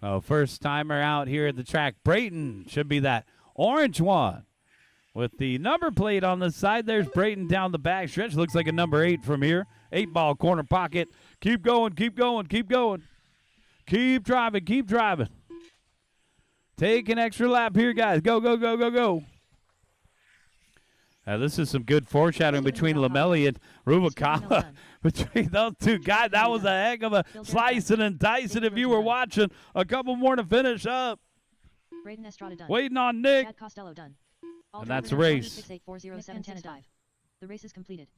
Oh, first timer out here at the track. Brayton should be that orange one. With the number plate on the side, there's Brayton down the back stretch. Looks like a number 8 from here. 8-ball corner pocket. Keep going, keep going, keep going. Keep driving, keep driving. Take an extra lap here, guys. Go, go, go, go, go. This is some good foreshadowing between Lamelli and Rubalcaba. Between those two guys, that was a heck of a slicing and dicing if you were watching. A couple more to finish up. Waiting on Nick. Chad Costello done. And that's a race. 68407 The race is completed.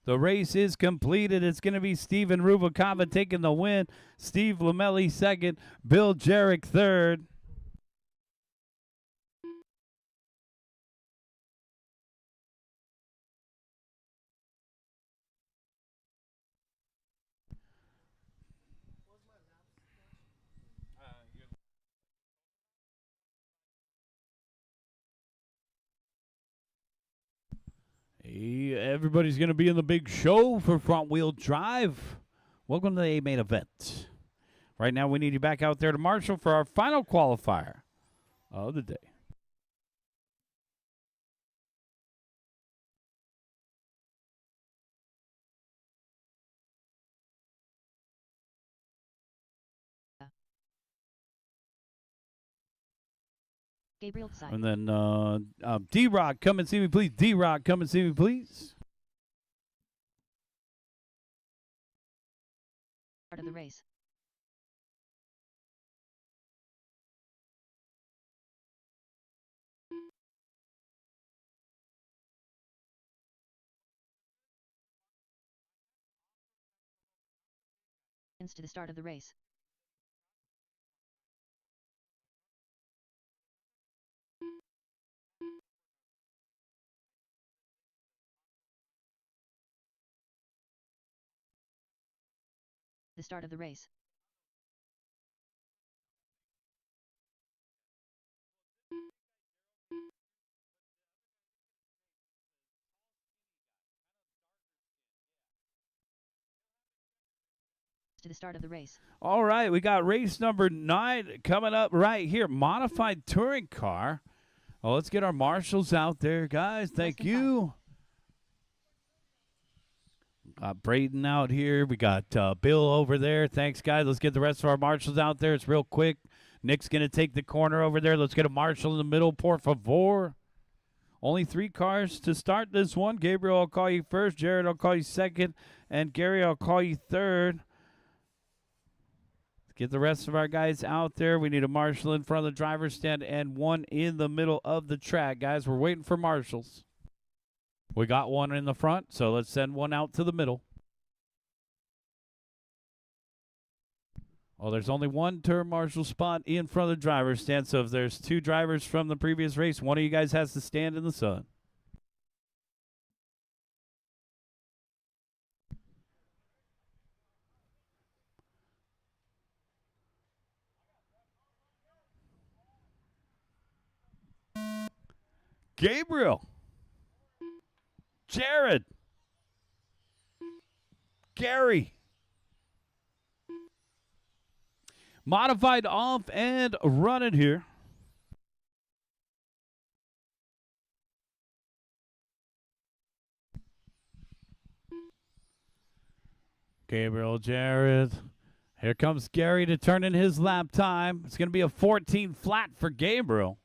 The race is completed. It's going to be Steven Rubalcaba taking the win. Steve Lamelli second. Bill Jarek third. Everybody's going to be in the big show for front-wheel drive. Welcome to the A-Main event. Right now, we need you back out there to Marshall for our final qualifier of the day. Gabriel side. And then D-Rock, come and see me, please. D-Rock, come and see me, please. Start of the race. To the start of the race. The start of the race. To the start of the race. All right, we got race number 9 coming up right here. Modified touring car. Well, let's get our marshals out there, guys. Thank you. Got Braden out here. We got Bill over there. Thanks, guys. Let's get the rest of our marshals out there. It's real quick. Nick's going to take the corner over there. Let's get a marshal in the middle, por favor. Only 3 cars to start this one. Gabriel, I'll call you first. Jared, I'll call you second. And Gary, I'll call you third. Let's get the rest of our guys out there. We need a marshal in front of the driver's stand and one in the middle of the track. Guys, we're waiting for marshals. We got one in the front, so let's send one out to the middle. Oh, there's only one turn marshal spot in front of the driver's stand, so if there's 2 drivers from the previous race, one of you guys has to stand in the sun. Gabriel. Jared. Gary. Modified off and running here. Gabriel, Jared. Here comes Gary to turn in his lap time. It's going to be a 14 flat for Gabriel.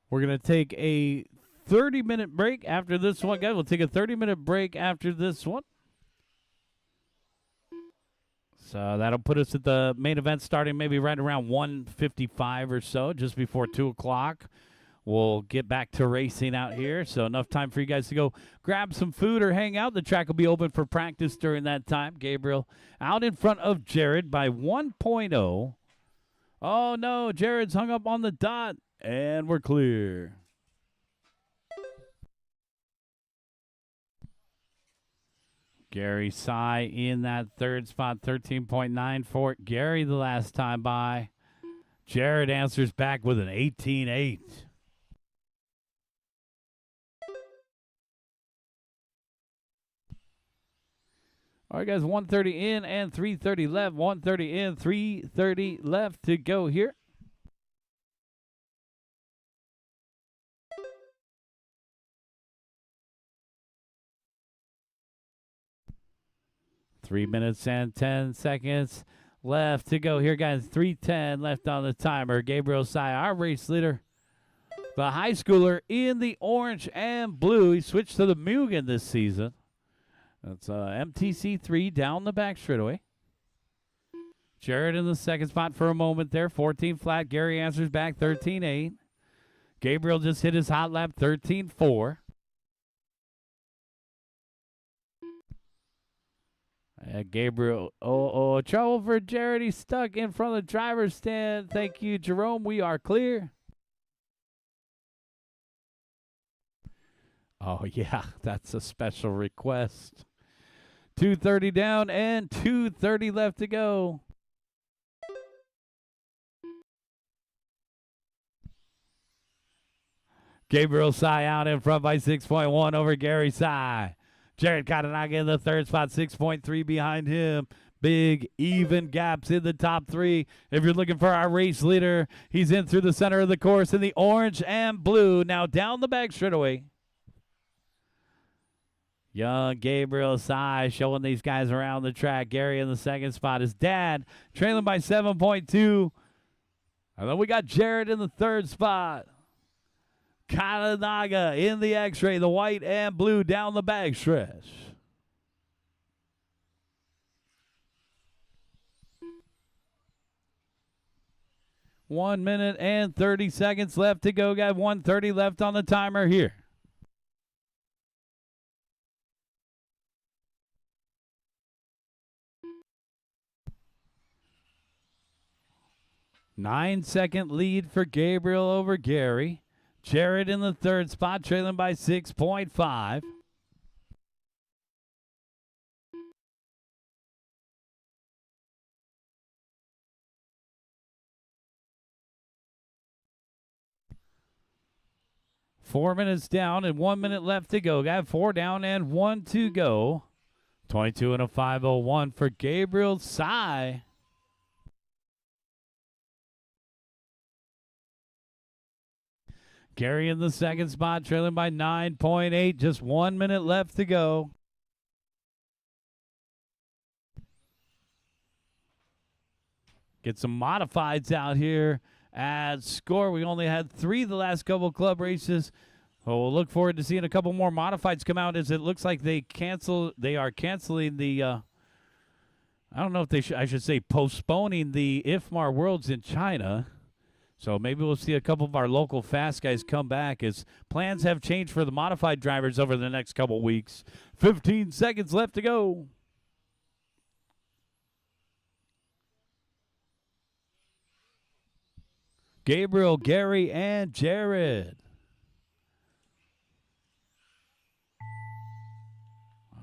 We're going to take a 30-minute break after this one, guys. We'll take a 30-minute break after this one. So that'll put us at the main event starting maybe right around 1:55 or so, just before 2 o'clock. we'll get back to racing out here. So enough time for you guys to go grab some food or hang out. The track will be open for practice during that time. Gabriel out in front of Jared by 1.0. Oh, no, Jared's hung up on the dot, and we're clear. Gary Sy in that third spot, 13.9 for Gary the last time by. Jared answers back with an 18.8. All right, guys, 130 in and 330 left. 130 in, 330 left to go here. Three minutes and 10 seconds left to go here, guys. 3:10 left on the timer. Gabriel Sy, our race leader. The high schooler in the orange and blue. He switched to the Mugen this season. That's MTC3 down the back straightaway. Jared in the second spot for a moment there. 14 flat. Gary answers back 13.8. Gabriel just hit his hot lap 13.4. Gabriel, trouble for Jared. He's stuck in front of the driver's stand. Thank you, Jerome. We are clear. Oh, yeah, that's a special request. 2:30 down and 2:30 left to go. Gabriel Sy out in front by 6.1 over Gary Sy. Jared Katanaga in the third spot, 6.3 behind him. Big, even gaps in the top three. If you're looking for our race leader, he's in through the center of the course in the orange and blue. Now down the back straightaway. Young Gabriel Sy showing these guys around the track. Gary in the second spot. His dad trailing by 7.2. And then we got Jared in the third spot. Katanaga in the X-ray, the white and blue down the back stretch. One minute and 30 seconds left to go, guys. 1:30 left on the timer here. Nine-second lead for Gabriel over Gary. Jared in the third spot, trailing by 6.5. Four minutes down and 1 minute left to go. Got four down and one to go. 22 and a 5:01 for Gabriel Sy. Gary in the second spot, trailing by 9.8. Just 1 minute left to go. Get some modifieds out here at SCOR. We only had 3 the last couple club races. So we'll look forward to seeing a couple more modifieds come out as it looks like they are canceling the I don't know if I should say postponing the IFMAR Worlds in China. So maybe we'll see a couple of our local fast guys come back as plans have changed for the modified drivers over the next couple weeks. 15 seconds left to go. Gabriel, Gary, and Jared.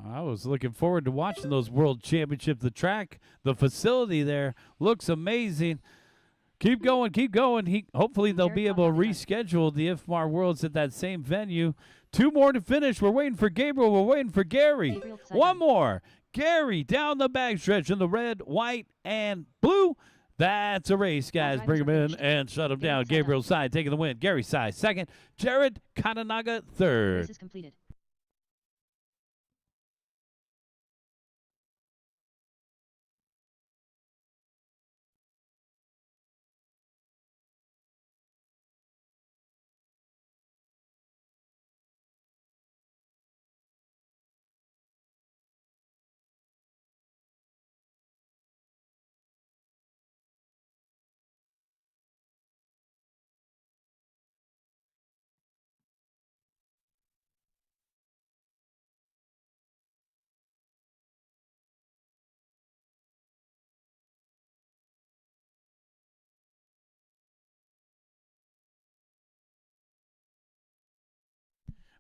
I was looking forward to watching those World Championships. The track, the facility there looks amazing. Keep going, keep going. Hopefully they'll be able to reschedule the IFMAR Worlds at that same venue. 2 more to finish. We're waiting for Gabriel. We're waiting for Gary. One more. Gary down the backstretch in the red, white, and blue. That's a race, guys. Bring him in and shut him down. Gabriel Sy taking the win. Gary Sy second. Jared Katanaga third. Race is completed.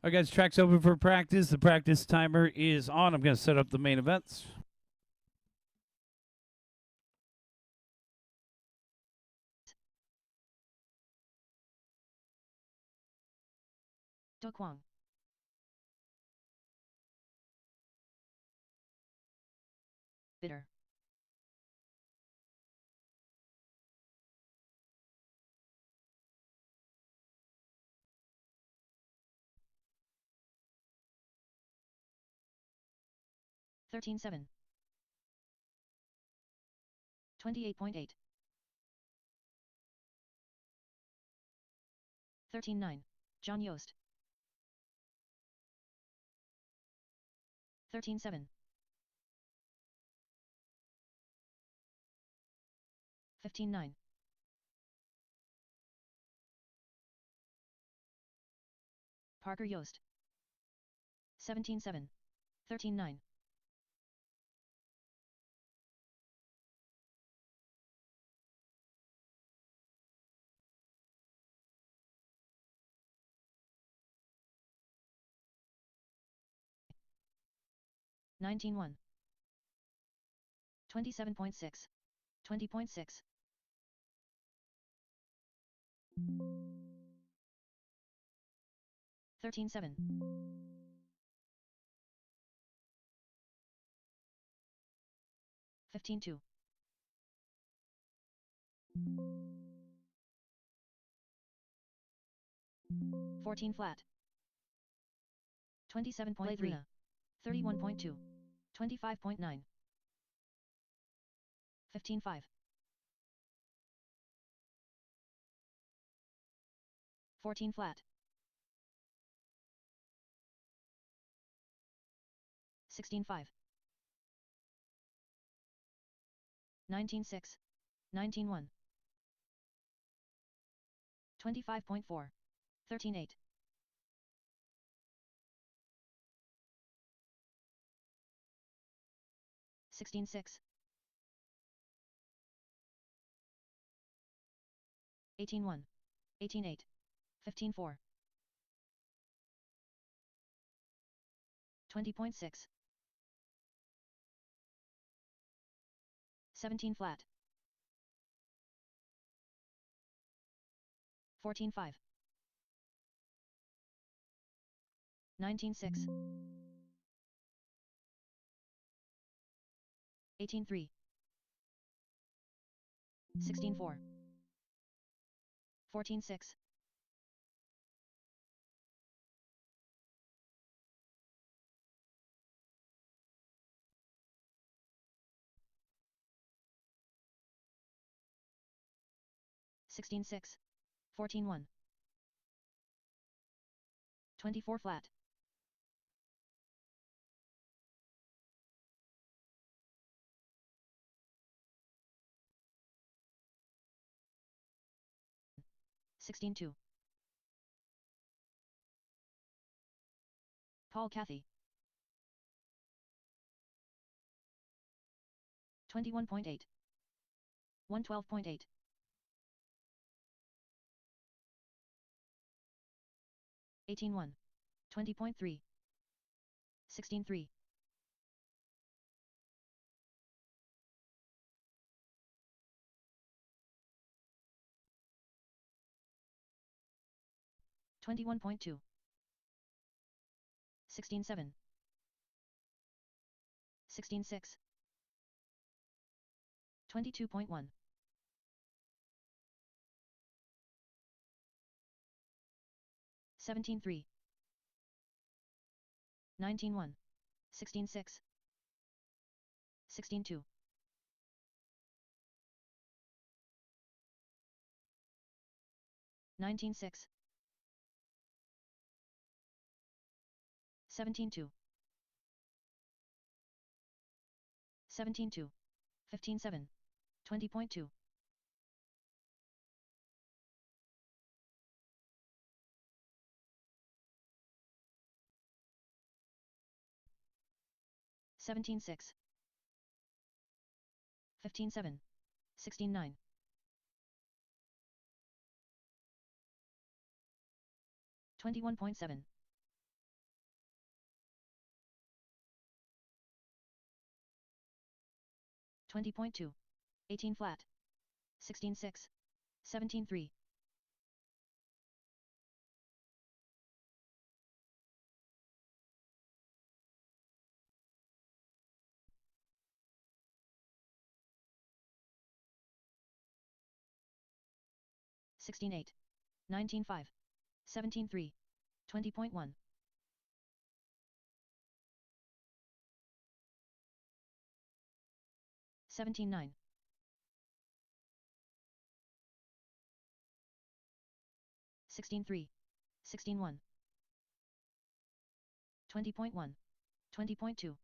All right, guys, track's open for practice. The practice timer is on. I'm going to set up the main events. Do Kwang. Bitter. Thirteen 7. 28.8. 13 9. John Yost. 13 7. 15 9. 'Parker Yost. 17 7. 13 9. 19 1. 27.6. 20.6. 13 7. 15 2. 14 flat. 27.3. 31.2. 25.9. 15 5. 14 flat. 16 5. 19 6. 19 1. 25.4. 13 8. 16 6. 18 1. 18 8. 15 4. 20.6. 17 flat. 14 5. 19 6. 18 3. 16 4. 14 6. 16 6. 14 1. 24 flat. 16 2. Paul Cathy. 21.8. 112.8. 18 1. 20.3. 16 3. 21.2. 16 7. 16 6. 22.1. 17 3. 19 1. 16 6. 16 2. 19 6. 17 2. 17 2. 15 7. 20.2. 17 6. 15 7. 16 9. 21.7. 20.2. 18 flat. 16.6. 17.3. 16.8. 19.5. 17.3. 20.1. 17.9. 16.3. 16.1. 20.1. 20.2.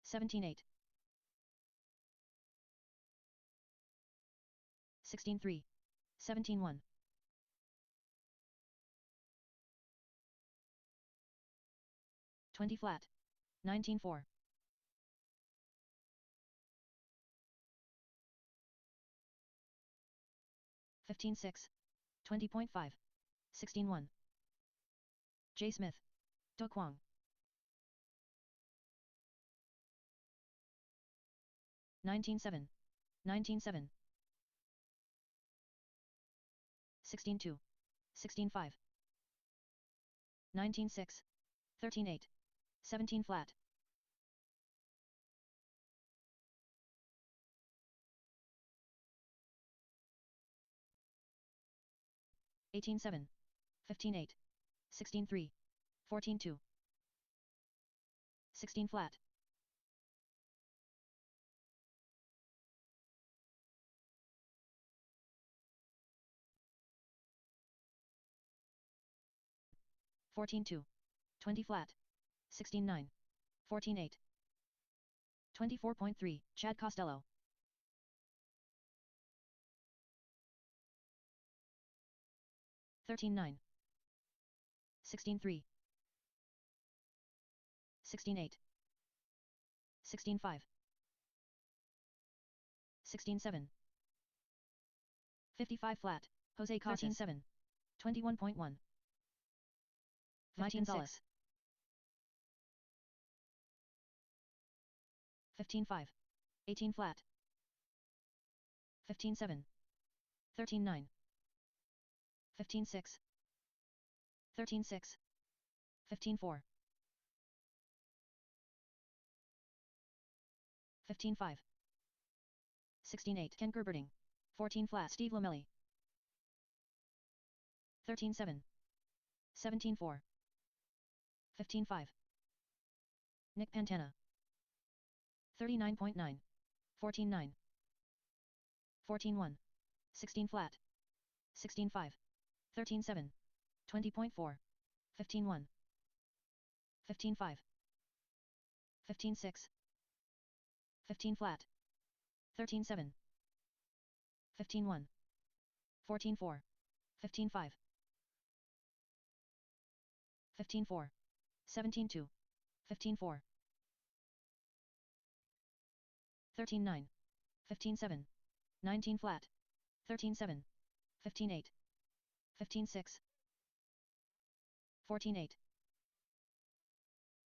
17.8. 16.3. 17.1. 20 flat. 19.4. 15.6. 20.5. 16.1. J. Smith. Do Kwang. 19.7. 19.7. 16.2. 16.5. 19.6. 13.8. 17 flat. 18.7. 15.8. 16.3. 14.2. 16 flat. 14.2. 20 flat. 16.9. 14.8. 24.3. Chad Costello. 13.9. 16.3. 16.8. 16.5. 16.7. 55 flat. Jose Casas. 13.7. 21.1. 19.6. 15.5. 18 flat. 15.7. 13.9. 15.6. 13.6. 15.4. 15.5. 16.8. Ken Gerberding. 14 flat. Steve Lamelli. 13.7. 17.4. 15.5. Nick Pantana. 39.9. 14.9. 14.1. 16 flat. 16.5. 13.7. 20.4. 15.1. 15.5. 15.6. 15 flat. 13.7. 15.1. 14.4. 15.5. 15.4. 17.2. 15.4. 13.9. 15.7. 19 flat. 13.7. 15.8. 15.6. 14.8.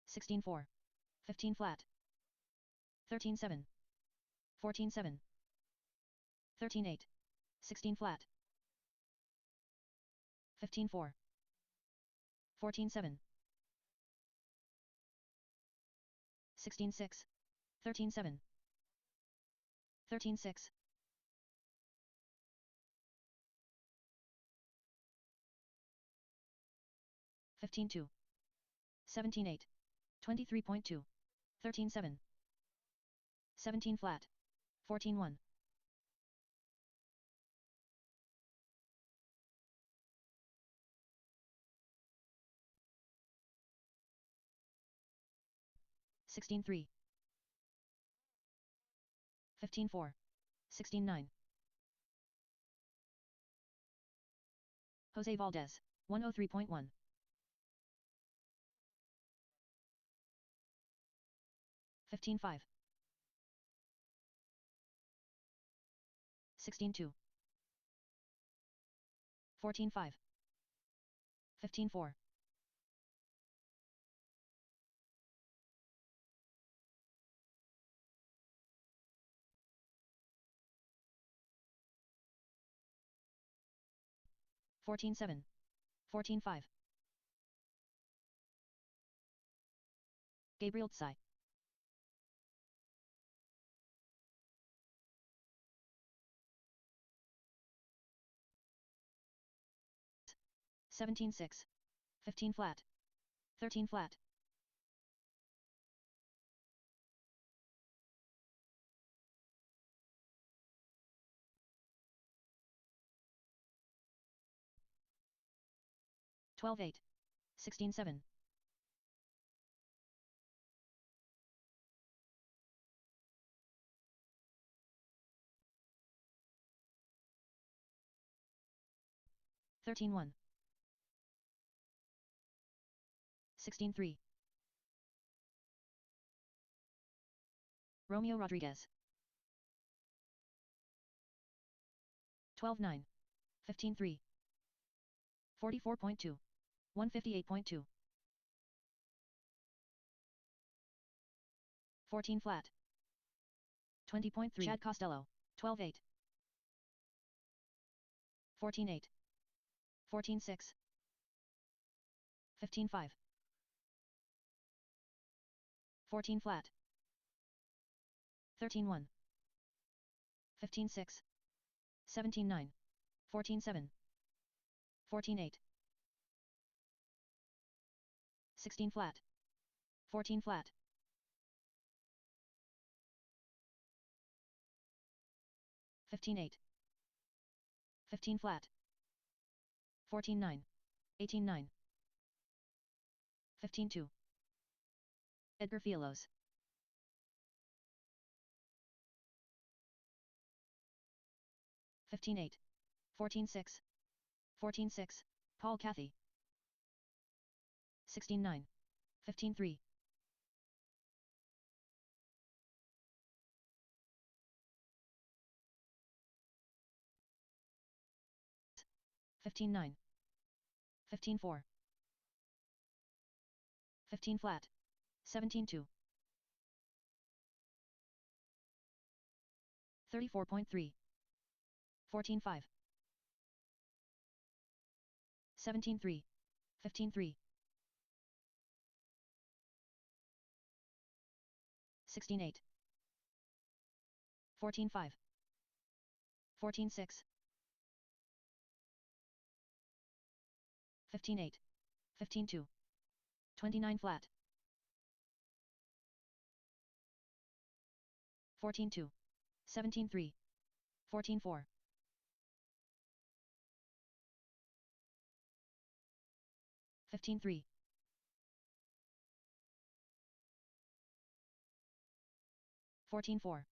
16.4. 15 flat. 13.7. 14.7. 13.8. 16 flat. 15.4. 14.7. 16.6. 13.7. 13.6. 15.2. 17.8. 23.2. 13.7. 17 flat. 14.1. 16.3. 15.4. 16.9. Jose Valdez. 103.1. 15.5. 16.2. 14.5. 15.4. 14-7. 14-5. Gabriel Tsai. 17-6. 15 flat. 13 flat. 12-8. 16-7. 13-1. 16-3. Romeo Rodriguez. 12-9. 15-3. 44.2. 158.2. 14 flat. 20.3. Chad Costello. 12-8. 14-8. 14-6. 15-5. 14 flat. 13-1. 15-6. 17-9. 14-7. 14-8. 16 flat. 14 flat. 15-8. 15 flat. 14-9. 18-9. 15-2. Edgar Fielos. 15-8. 14-6. 14-6. Paul Cathy. 16-9. 15-3. 15-9. 15-4. 15 flat. 17-2. 34.3. 14-5. 17-3. 15-3. 16-8. 14-5. 14-6. 15-8. 15-2. 29 flat. 14-2. 17-3. 14-4. 15-3. 14-4.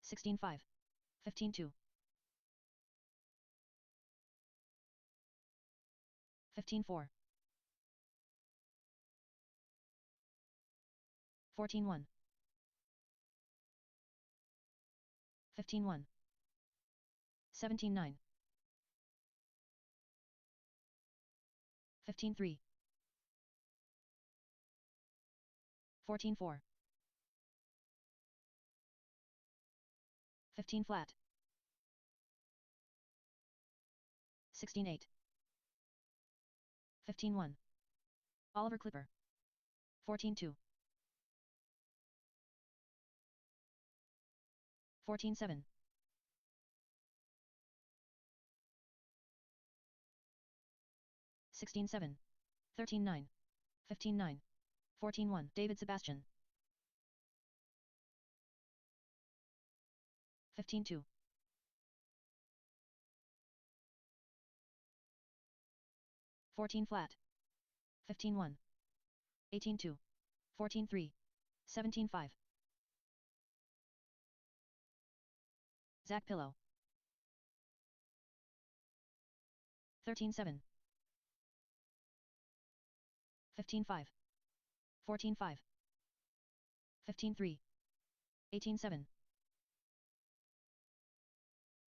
16-5. 15-2. 15-4. 14-1. 15-1. 17-9. 15-3. 14-4. 15 flat. 16-8. 15-1. Oliver Clipper. 14-2. 14-7. 16-7. 13-9. 15-9. 14-1. David Sebastian. 15-2. 14 flat. 15-1. 18-2. 14-3. 17-5. Zach Pillow. 13-7. 15-5. 14-5. 15-3. 18-7.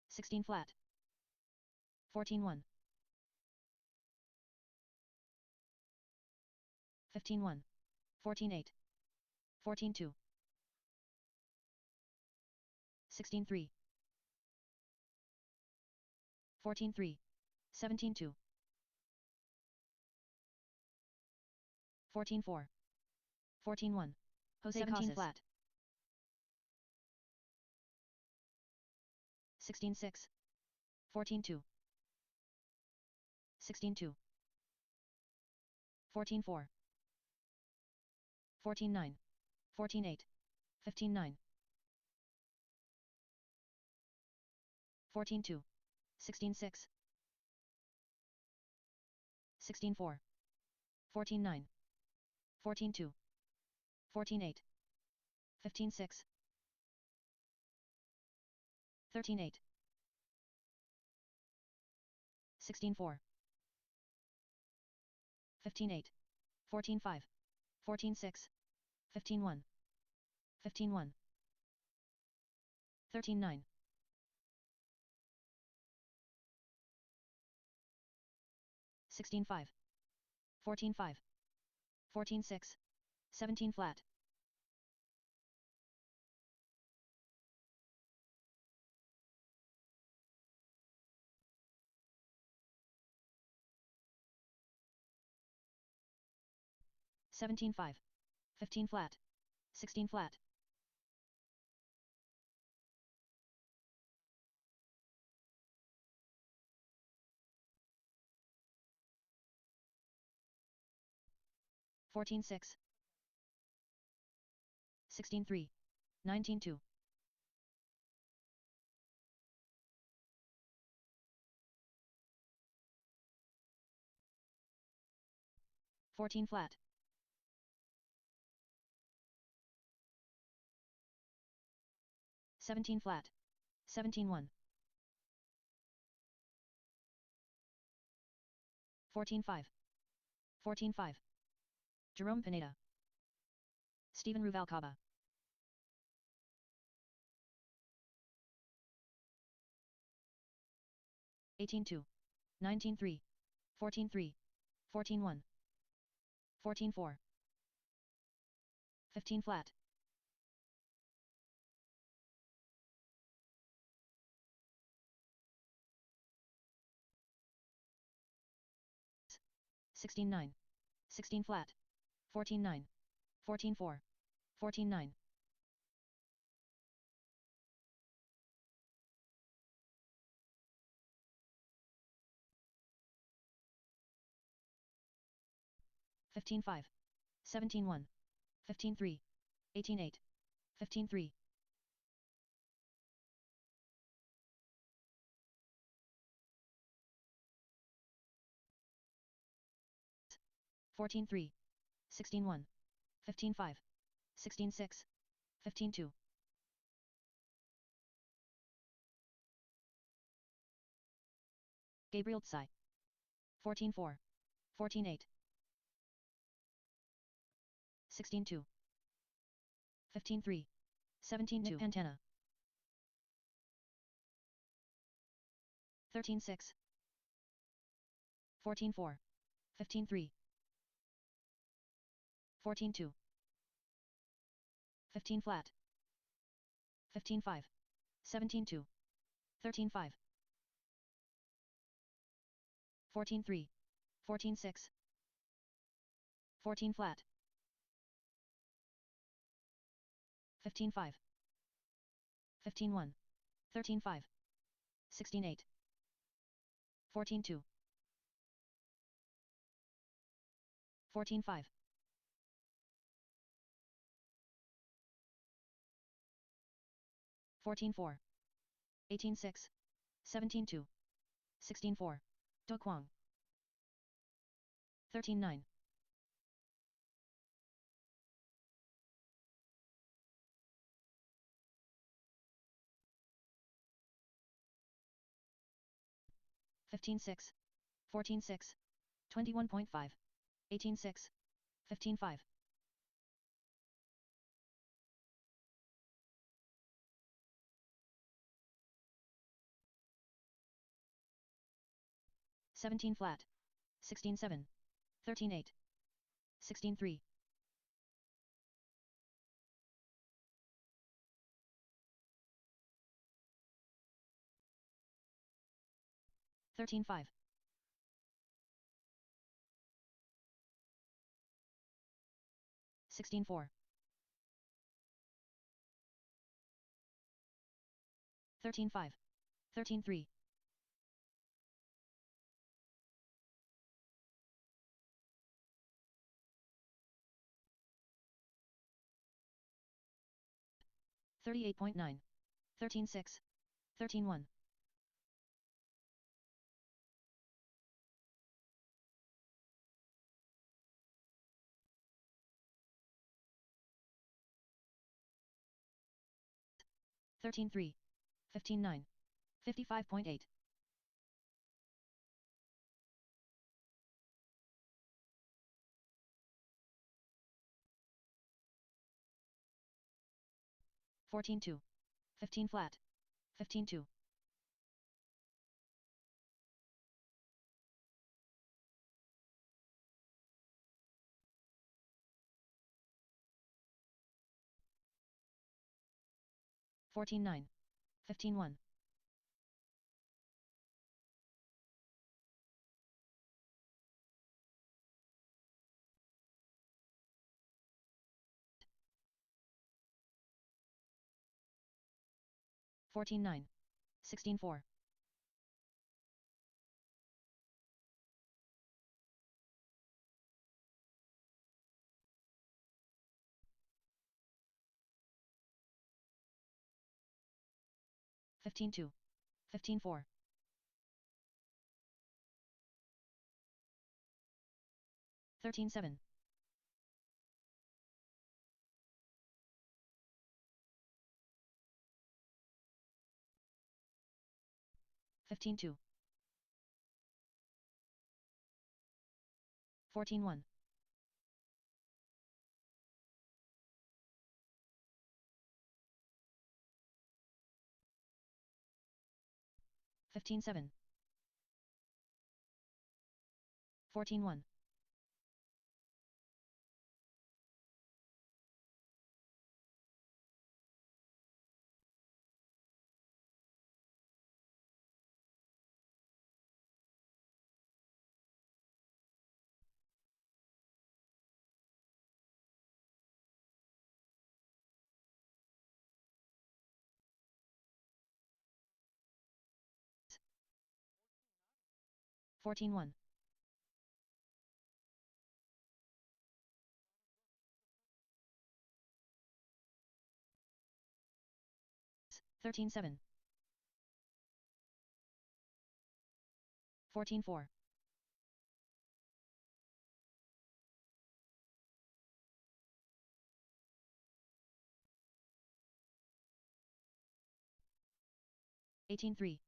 16 flat. 14-1. 15-1. 14-8. 14-2. 16-3. 14-3. 17-2. 14-4. 14-1. Jose 17 Casas. Flat. 16-6. 14-2. 16-2. 14-4. 14-9. 14-8. 15-9. 14-2. 16-6. 16-4. 14-9. 14-2. 14-8. 15-6. 13-8. 16-4. 15-8. 14-5. 14-6. 15-1. 15-1. 13-9. 16-5. 14-5. 14-6. 17 flat. 17-5. 15 flat. 16 flat. 14-6. 16-3. 19-2. 14 flat. 17 flat. 17-1. 14-5. 14-5. Jerome Pineda. Steven Ruvalcaba. 18-2. 19-3. 14-3. 14-1. 14-4. 15 flat. 16-9. 16 flat. 14-9. 14-4. 14-9. 15-5. 17-1. 15-3. 18-8. 15-3. 14-3. 16-1. 15-5. 16-6. 15-2. Gabriel Tsai. 14-4. 14-8. 16-2. 15-3. 17-2. Nick Pantana. 13-6. 14-4. 15-3. 14-2. 15 flat. 15-5. 17-2. 13-5. 14-3. 14-6. 14 flat. 15-5. 15-1. 13-5. 16-8. 14-2. 14-5. 14-4. 18-6. 17-2. 16-4. Do Kwang. 13-9. 15-6. 14-6. 21.5. 18-6. 15-5. 17 flat. 16-7. 13-8. 16-3. 13-5. 16-4. 13-5. 13-3. 38.9. 13-6. 13-1. 13-3. 15-9. 55.8. 14-2. 15 flat. 15-2. 14-9. 15-1. 14-9. 16-4. 15-2. 15-4. 13-7. 15-2. 14-1. 15-7. 14-1. 14-1. 13-7. 14-4. 18-3.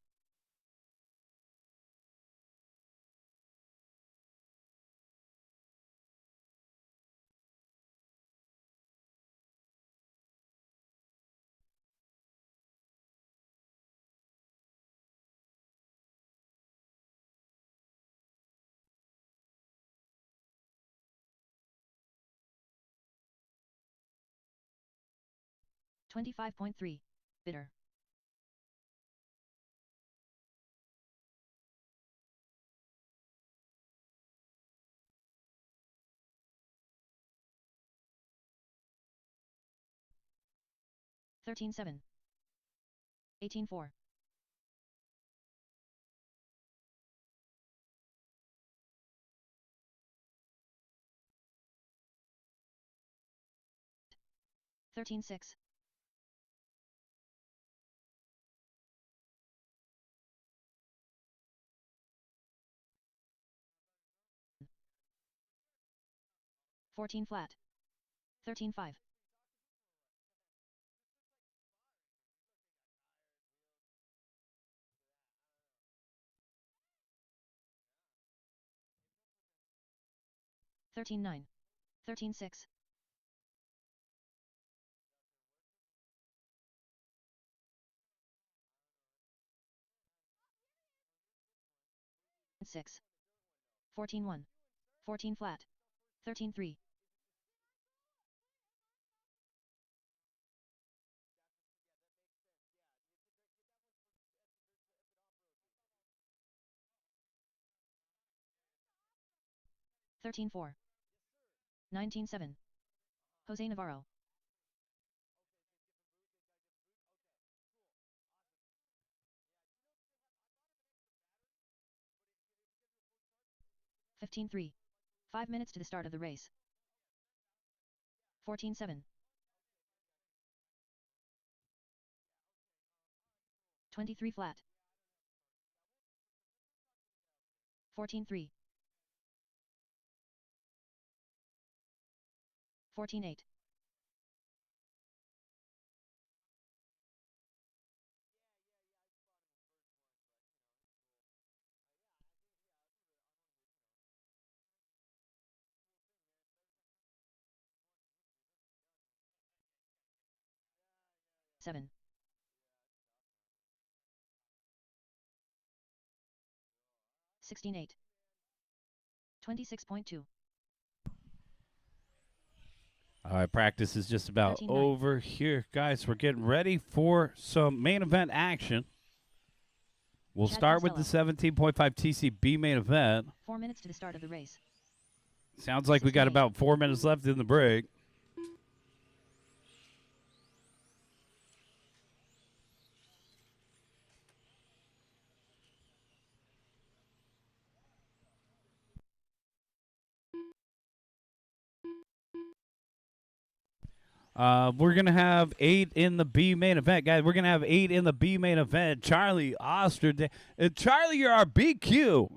25.3. Bitter. 13-7. 18-4. 13-6. 14 flat. 13-5. 13-9. 13-6. 6. 14-1. 14 flat. 13-3. 13-4. 19-7. Jose Navarro. (15-3). 5 minutes to the start of the race. 14-7. 23 flat. 14-3. 14-8. Seven. 16-8. 26.2. All right, practice is just about 13-9. over here. Guys, we're getting ready for some main event action. We'll Chad start with the Costello. 17.5 TCB main event. 4 minutes to the start of the race. Sounds like we got 68. about 4 minutes left in the break. We're going to have 8 in the B main event. Guys, we're going to have 8 in the B main event. Charlie Osterday. Charlie, you're our BQ.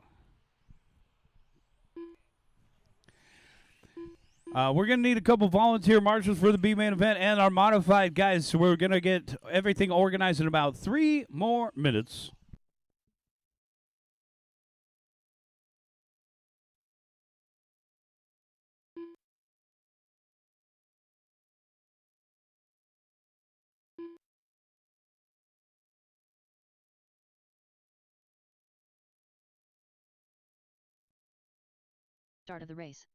We're going to need a couple volunteer marshals for the B main event and our modified guys. So we're going to get everything organized in about 3 more minutes. Start of the race.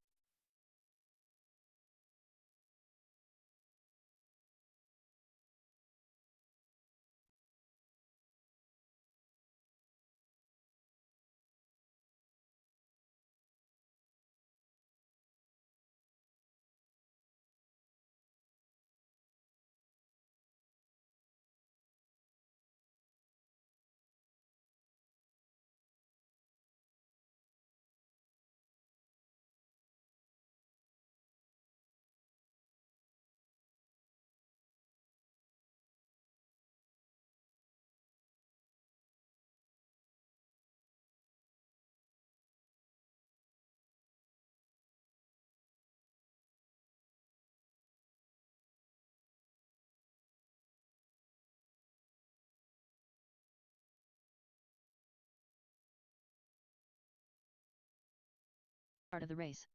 Start of the race.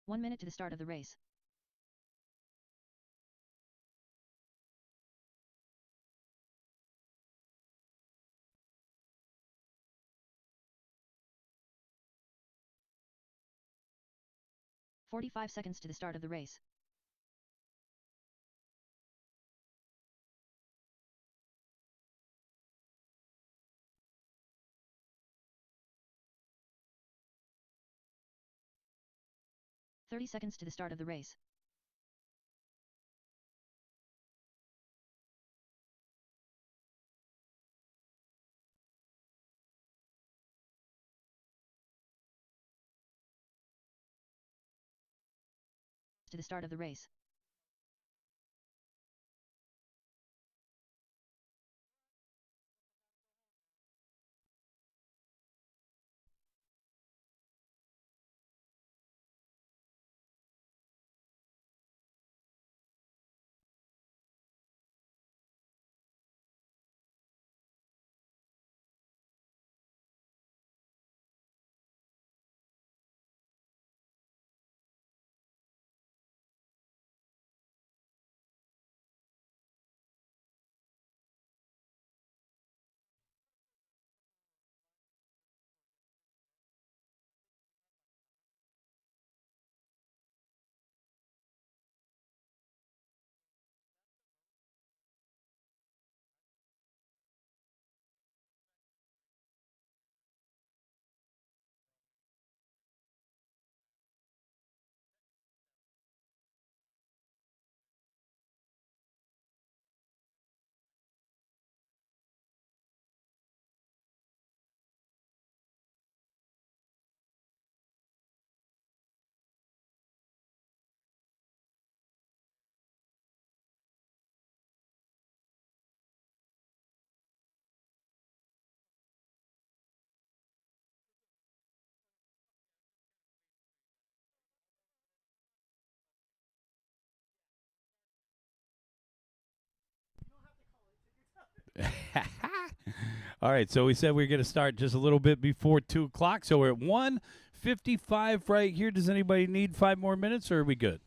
One minute to the start of the race. (45 seconds to the start of the race. (30 seconds to the start of the race. to the start of the race. All right, so we said we are going to start just a little bit before 2 o'clock. So we're at 1:55 right here. Does anybody need 5 more minutes, or are we good?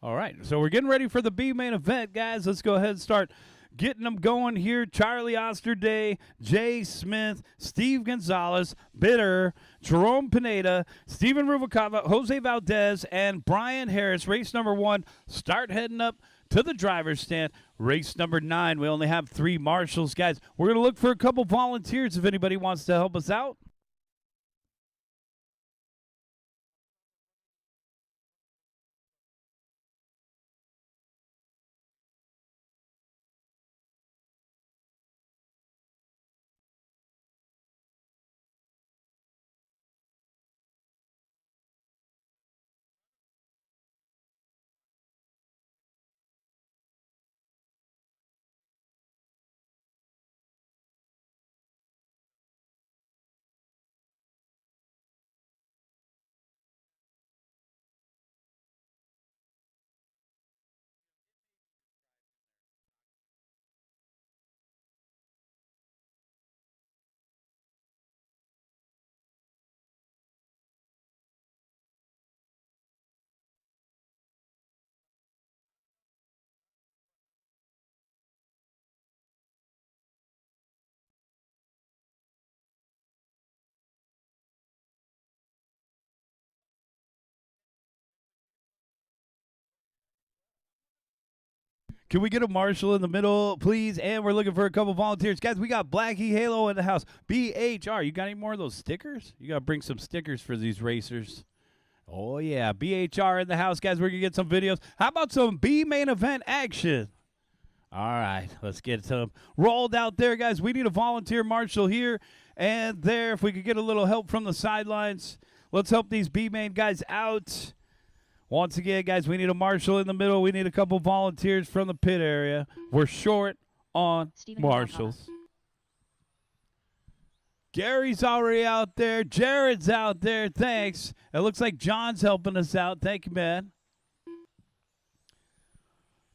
All right, so we're getting ready for the B main event, guys. Let's go ahead and start getting them going here. Charlie Osterday, Jay Smith, Steve Gonzalez, Bitter, Jerome Pineda, Steven Rubalcaba, Jose Valdez, and Brian Harris. Race number 1, start heading up to the driver's stand. Race number 9, we only have 3 marshals, guys. We're going to look for a couple volunteers if anybody wants to help us out. Can we get a marshal in the middle, please? And we're looking for a couple volunteers. Guys, we got Blackie Halo in the house. BHR, you got any more of those stickers? You got to bring some stickers for these racers. Oh, yeah. BHR in the house, guys. We're going to get some videos. How about some B main event action? All right, let's get some rolled out there, guys. We need a volunteer marshal here and there. If we could get a little help from the sidelines, let's help these B main guys out. Once again, guys, we need a marshal in the middle. We need a couple volunteers from the pit area. We're short on marshals. Gary's already out there. Jared's out there. Thanks. It looks like John's helping us out. Thank you, man.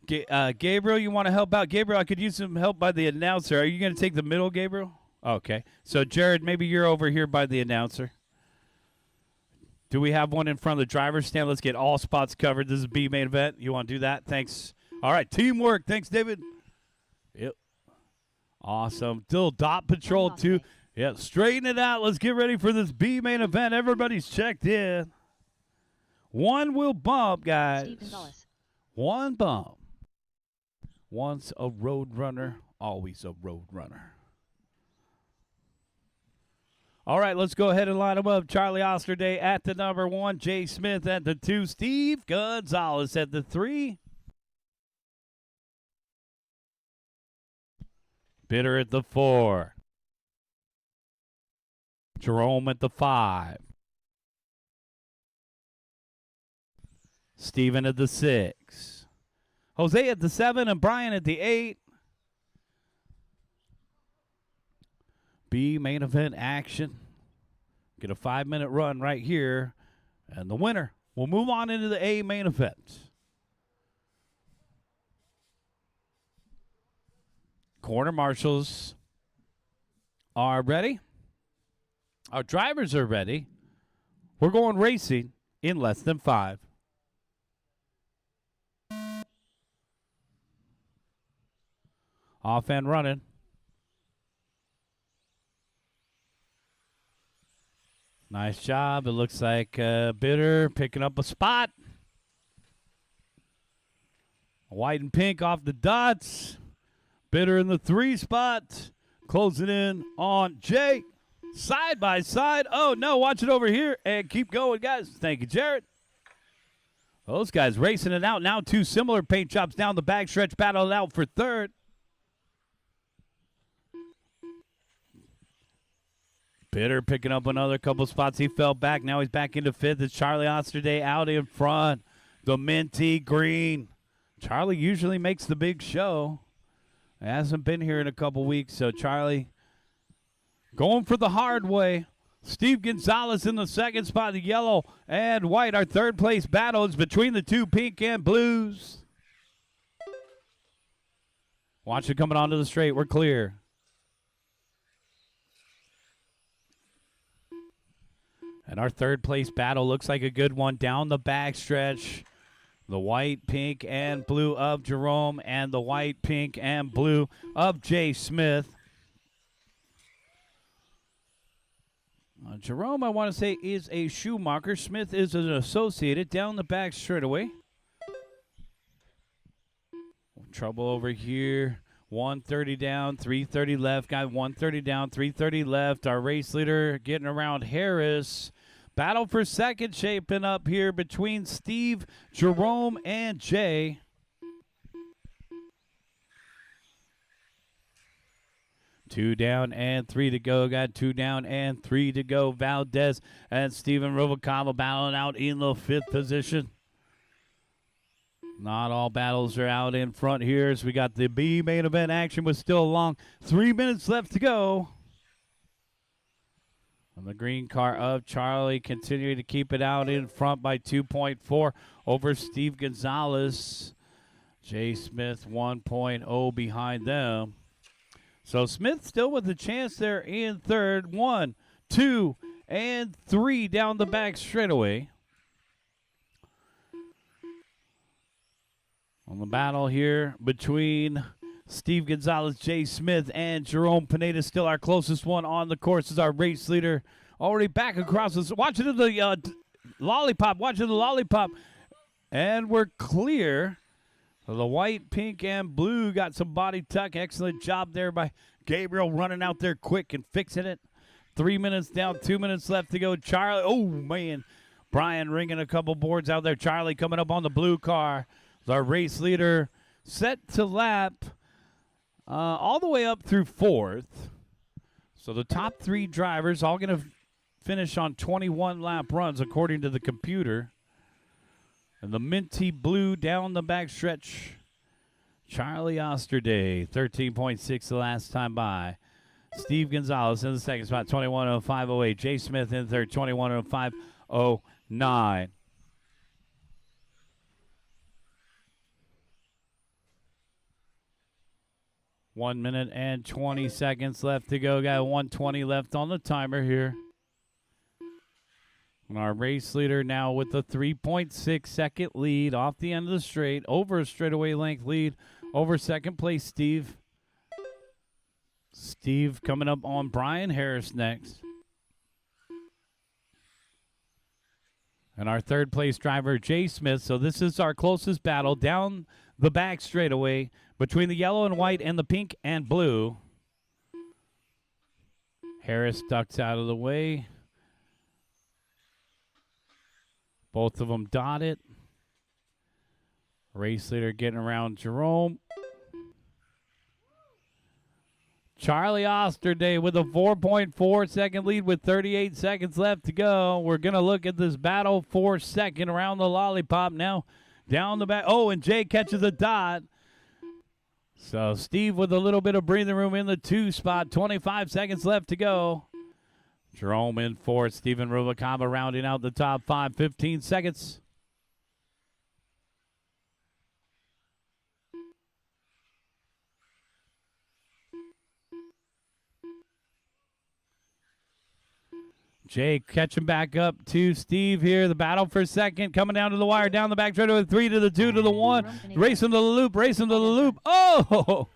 Gabriel, you want to help out? Gabriel, I could use some help by the announcer. Are you going to take the middle, Gabriel? Okay. So, Jared, maybe you're over here by the announcer. Do we have one in front of the driver's stand? Let's get all spots covered. This is a B main event. You want to do that? Thanks. All right, teamwork. Thanks, David. Yep. Awesome. Still dot patrol, too. Yeah, straighten it out. Let's get ready for this B main event. Everybody's checked in. One will bump, guys. One bump. Once a road runner, always a road runner. All right, let's go ahead and line them up. Charlie Osterday at the number 1. Jay Smith at the 2. Steve Gonzalez at the 3. Bitter at the 4. Jerome at the 5. Steven at the 6. Jose at the 7 and Brian at the 8. B main event action. Get a 5-minute run right here. And the winner will move on into the A main event. Corner marshals are ready. Our drivers are ready. We're going racing in less than 5. Off and running. Nice job. It looks like Bitter picking up a spot. White and pink off the dots. Bitter in the 3 spot. Closing in on Jay. Side by side. Oh, no. Watch it over here. And keep going, guys. Thank you, Jared. Those guys racing it out. Now 2 similar paint jobs down the backstretch. Battled out for 3rd. Bitter picking up another couple spots. He fell back. Now he's back into 5th. It's Charlie Osterday out in front. The minty green. Charlie usually makes the big show. He hasn't been here in a couple weeks, so Charlie going for the hard way. Steve Gonzalez in the 2nd spot. The yellow and white. Our 3rd place battle is between the 2 pink and blues. Watch it coming onto the straight. We're clear. And our 3rd place battle looks like a good one down the backstretch. The white, pink, and blue of Jerome and the white, pink, and blue of Jay Smith. Jerome, I want to say, is a Schumacher. Smith is an associated down the back straightaway. Trouble over here. 130 down, 330 left. Got 130 down, 330 left. Our race leader getting around Harris. Battle for 2nd shaping up here between Steve, Jerome, and Jay. Two down and 3 to go. Got 2 down and 3 to go. Valdez and Steven Rubalcaba battling out in the 5th position. Not all battles are out in front here as we got the B main event action with still a long 3 minutes left to go. And the green car of Charlie continuing to keep it out in front by 2.4 over Steve Gonzalez. Jay Smith 1.0 behind them. So Smith still with a chance there in 3rd. 1, 2, and 3 down the back straightaway. On the battle here between Steve Gonzalez, Jay Smith, and Jerome Pineda. Still our closest one on the course is our race leader. Already back across this. Watching the lollipop. Watching the lollipop. And we're clear. So the white, pink, and blue got some body tuck. Excellent job there by Gabriel running out there quick and fixing it. 3 minutes down, 2 minutes left to go. Charlie, oh, man. Brian ringing a couple boards out there. Charlie coming up on the blue car. Our race leader set to lap all the way up through 4th. So the top 3 drivers all going to finish on 21 lap runs according to the computer. And the minty blue down the backstretch. Charlie Osterday, 13.6 the last time by. Steve Gonzalez in the 2nd spot, 21.05.08. Jay Smith in 3rd, 21.05.09. 1 minute and 20 seconds left to go. Got 1:20 left on the timer here. And our race leader now with a 3.6 second lead off the end of the straight. Over a straightaway length lead over 2nd place Steve. Steve coming up on Brian Harris next. And our 3rd place driver, Jay Smith. So this is our closest battle down the back straightaway between the yellow and white and the pink and blue. Harris ducks out of the way. Both of them dotted. Race leader getting around Jerome. Charlie Osterday with a 4.4 second lead with 38 seconds left to go. We're going to look at this battle for second around the lollipop now. Down the back. Oh, and Jay catches a dot. So Steve with a little bit of breathing room in the 2 spot. 25 seconds left to go. Jerome in fourth. Steven Rubalcaba rounding out the top 5. 15 seconds. Jay catching back up to Steve here. The battle for second coming down to the wire. Down the back straight with 3 to the 2 to the 1. Racing to the loop. Racing to the loop. Oh!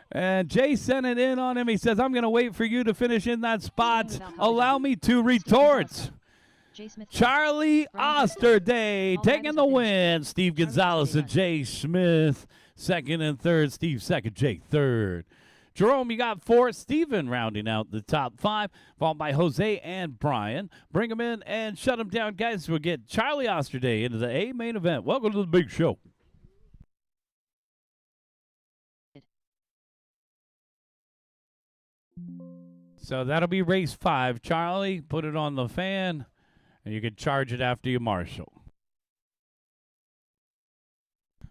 And Jay sent it in on him. He says, I'm going to wait for you to finish in that spot. Allow me to retort. Charlie Osterday taking the win. Steve Gonzalez and Jay Smith second and third. Steve second, Jay third. Jerome, you got fourth. Steven rounding out the top 5, followed by Jose and Brian. Bring them in and shut them down, guys. We'll get Charlie Osterday into the A main event. Welcome to the big show. So that'll be race 5. Charlie, put it on the fan, and you can charge it after you marshal.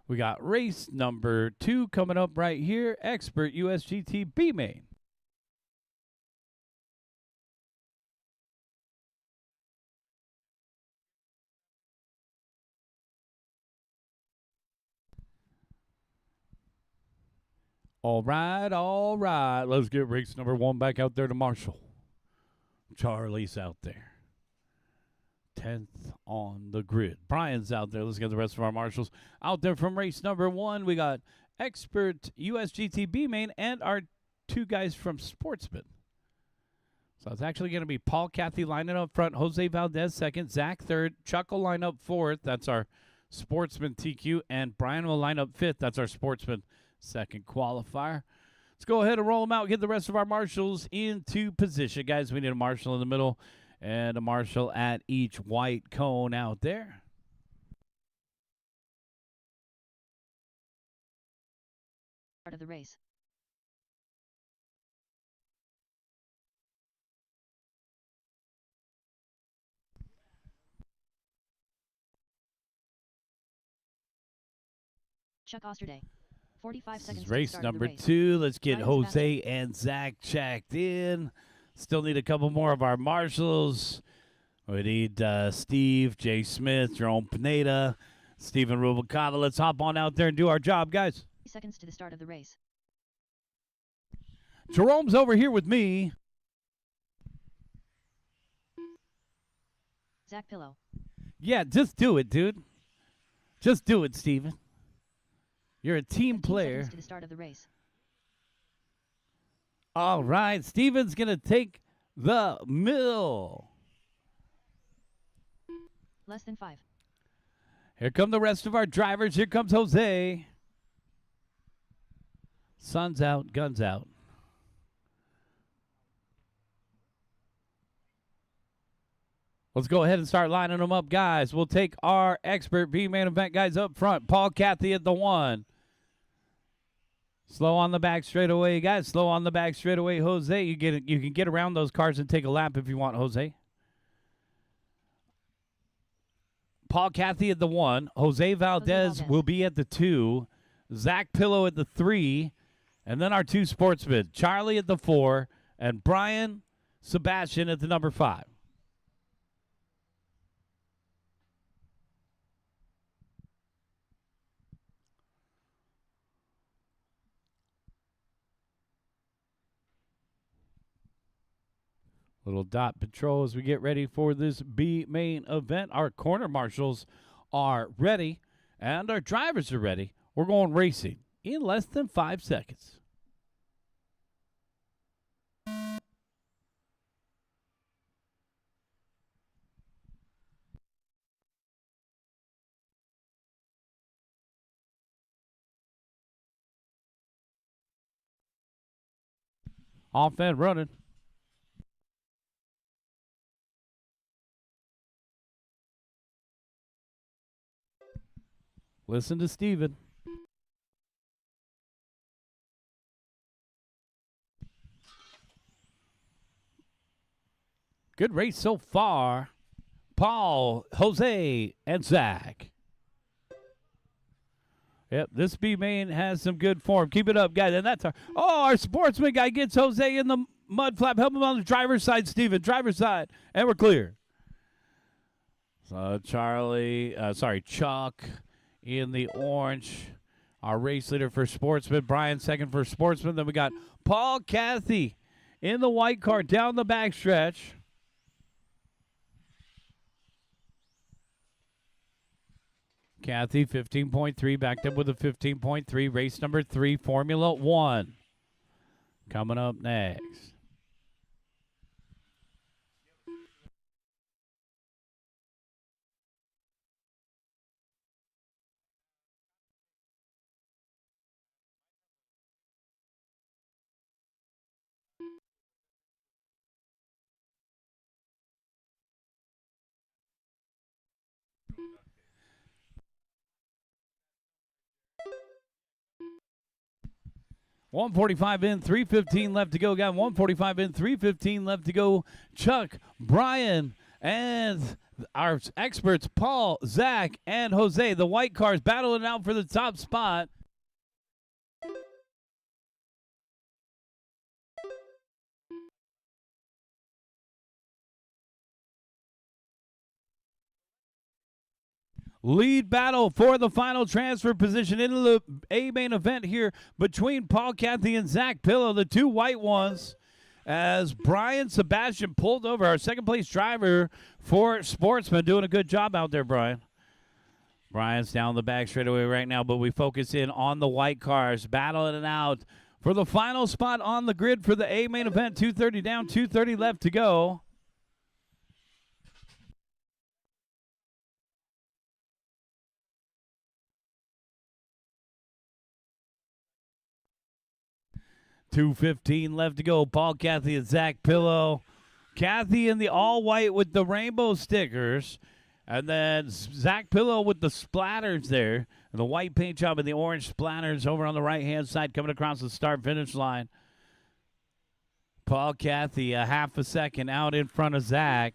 We got race number 2 coming up right here. Expert USGT B main. All right. Let's get race number 1 back out there to marshal. Charlie's out there. 10th on the grid. Brian's out there. Let's get the rest of our marshals out there from race number 1. We got Expert USGT B main and our 2 guys from Sportsman. So it's actually going to be Paul Cathy lining up front, Jose Valdez second, Zach third, Chuck will line up fourth. That's our Sportsman TQ, and Brian will line up fifth. That's our Sportsman second qualifier. Let's go ahead and roll them out. Get the rest of our marshals into position, guys. We need a marshal in the middle and a marshal at each white cone out there. Start of the race. Chuck Osterday. 45 seconds. Race number 2. Let's get Jose and Zach checked in. Still need a couple more of our marshals. We need Steve, Jay Smith, Jerome Pineda, Steven Rubalcaba. Let's hop on out there and do our job, guys. Seconds to the start of the race. Jerome's over here with me. Zach Pillow. Yeah, just do it, dude. Just do it, Steven. You're a team player. Seconds to the start of the race. All right, Steven's going to take the middle. Less than 5. Here come the rest of our drivers. Here comes Jose. Sun's out, guns out. Let's go ahead and start lining them up, guys. We'll take our expert B-main event guys up front. Paul Cathy at the 1. Slow on the back straightaway, guys. Slow on the back straightaway, Jose. You can get around those cars and take a lap if you want, Jose. Paul Cathy at the 1. Jose Valdez will be at the 2. Zach Pillow at the 3. And then our 2 sportsmen, Charlie at the 4. And Brian Sebastian at the number 5. Little dot patrol as we get ready for this B main event. Our corner marshals are ready and our drivers are ready. We're going racing in less than 5 seconds. Off and running. Listen to Steven. Good race so far. Paul, Jose, and Zach. Yep, this B main has some good form. Keep it up, guys. And that's our sportsman guy gets Jose in the mud flap. Help him on the driver's side, Steven. Driver's side. And we're clear. So Chuck in the orange. Our race leader for sportsman. Brian second for sportsman. Then we got Paul Cathy in the white car down the backstretch. Cathy, 15.3, backed up with a 15.3. Race number 3, Formula 1. Coming up next. $145 in, $315 left to go. Got $145 in, $315 left to go. Chuck, Brian, and our experts, Paul, Zach, and Jose. The white cars battling out for the top spot. Lead battle for the final transfer position in the A main event here between Paul Cathy and Zach Pillow, the two white ones, as Brian Sebastian pulled over our second place driver for Sportsman. Doing a good job out there, Brian. Brian's down the back straightaway right now, but we focus in on the white cars, battling it out for the final spot on the grid for the A main event. 2:30 down, 2:30 left to go. $2:15 left to go. Paul Cathy and Zach Pillow. Cathy in the all white with the rainbow stickers. And then Zach Pillow with the splatters there. And the white paint job and the orange splatters over on the right-hand side coming across the start-finish line. Paul Cathy a half a second out in front of Zach.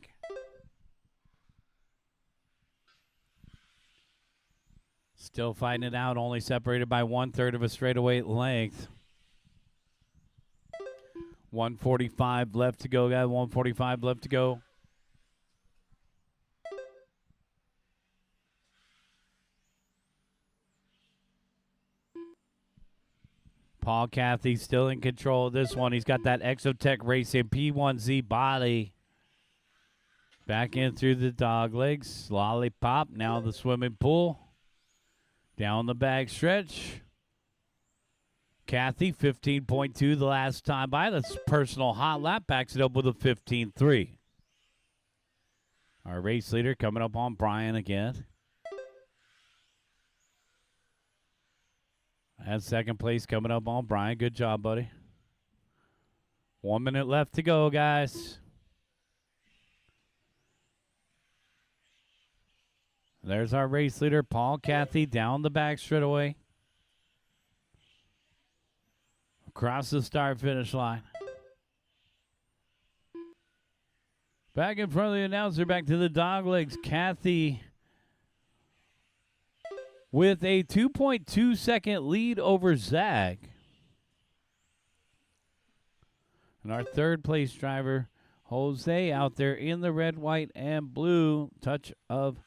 Still fighting it out, only separated by 1/3 of a straightaway length. 145 left to go, guys. 145 left to go. Paul Cathy still in control of this one. He's got that Exotech Racing P1Z body. Back in through the dog legs. Lollipop, now the swimming pool. Down the back stretch. Cathy, 15.2 the last time by. That's personal hot lap. Backs it up with a 15.3. Our race leader coming up on Brian again. And second place coming up on Brian. Good job, buddy. 1 minute left to go, guys. There's our race leader, Paul Cathy, down the back straightaway. Across the start-finish line. Back in front of the announcer, back to the dog legs. Cathy with a 2.2 second lead over Zach. And our third place driver, Jose, out there in the red, white, and blue. Touch of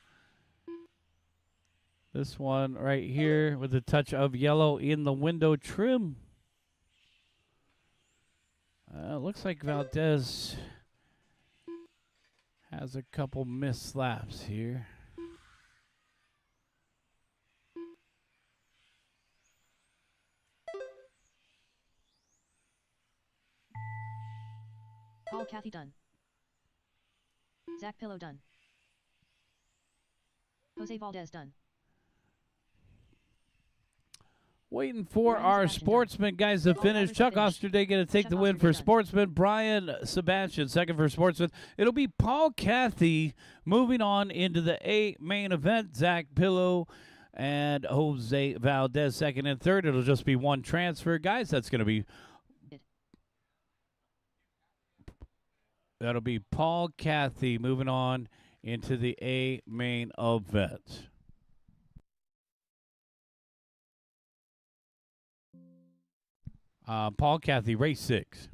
this one right here with a touch of yellow in the window trim. Looks like Valdez has a couple missed laps here. Paul Cathy done. Zach Pillow done. Jose Valdez done. Waiting for Brian our Sebastian sportsman guys to finish. Chuck Osterday going to take Chuck the win Osterday for done. sportsman. Brian Sebastian second for sportsman. It'll be Paul Cathy moving on into the A main event. Zach Pillow and Jose Valdez second and third. It'll just be one transfer. Guys, that's going to be That'll be Paul Cathy moving on into the A main event. Paul Cathy, race 6.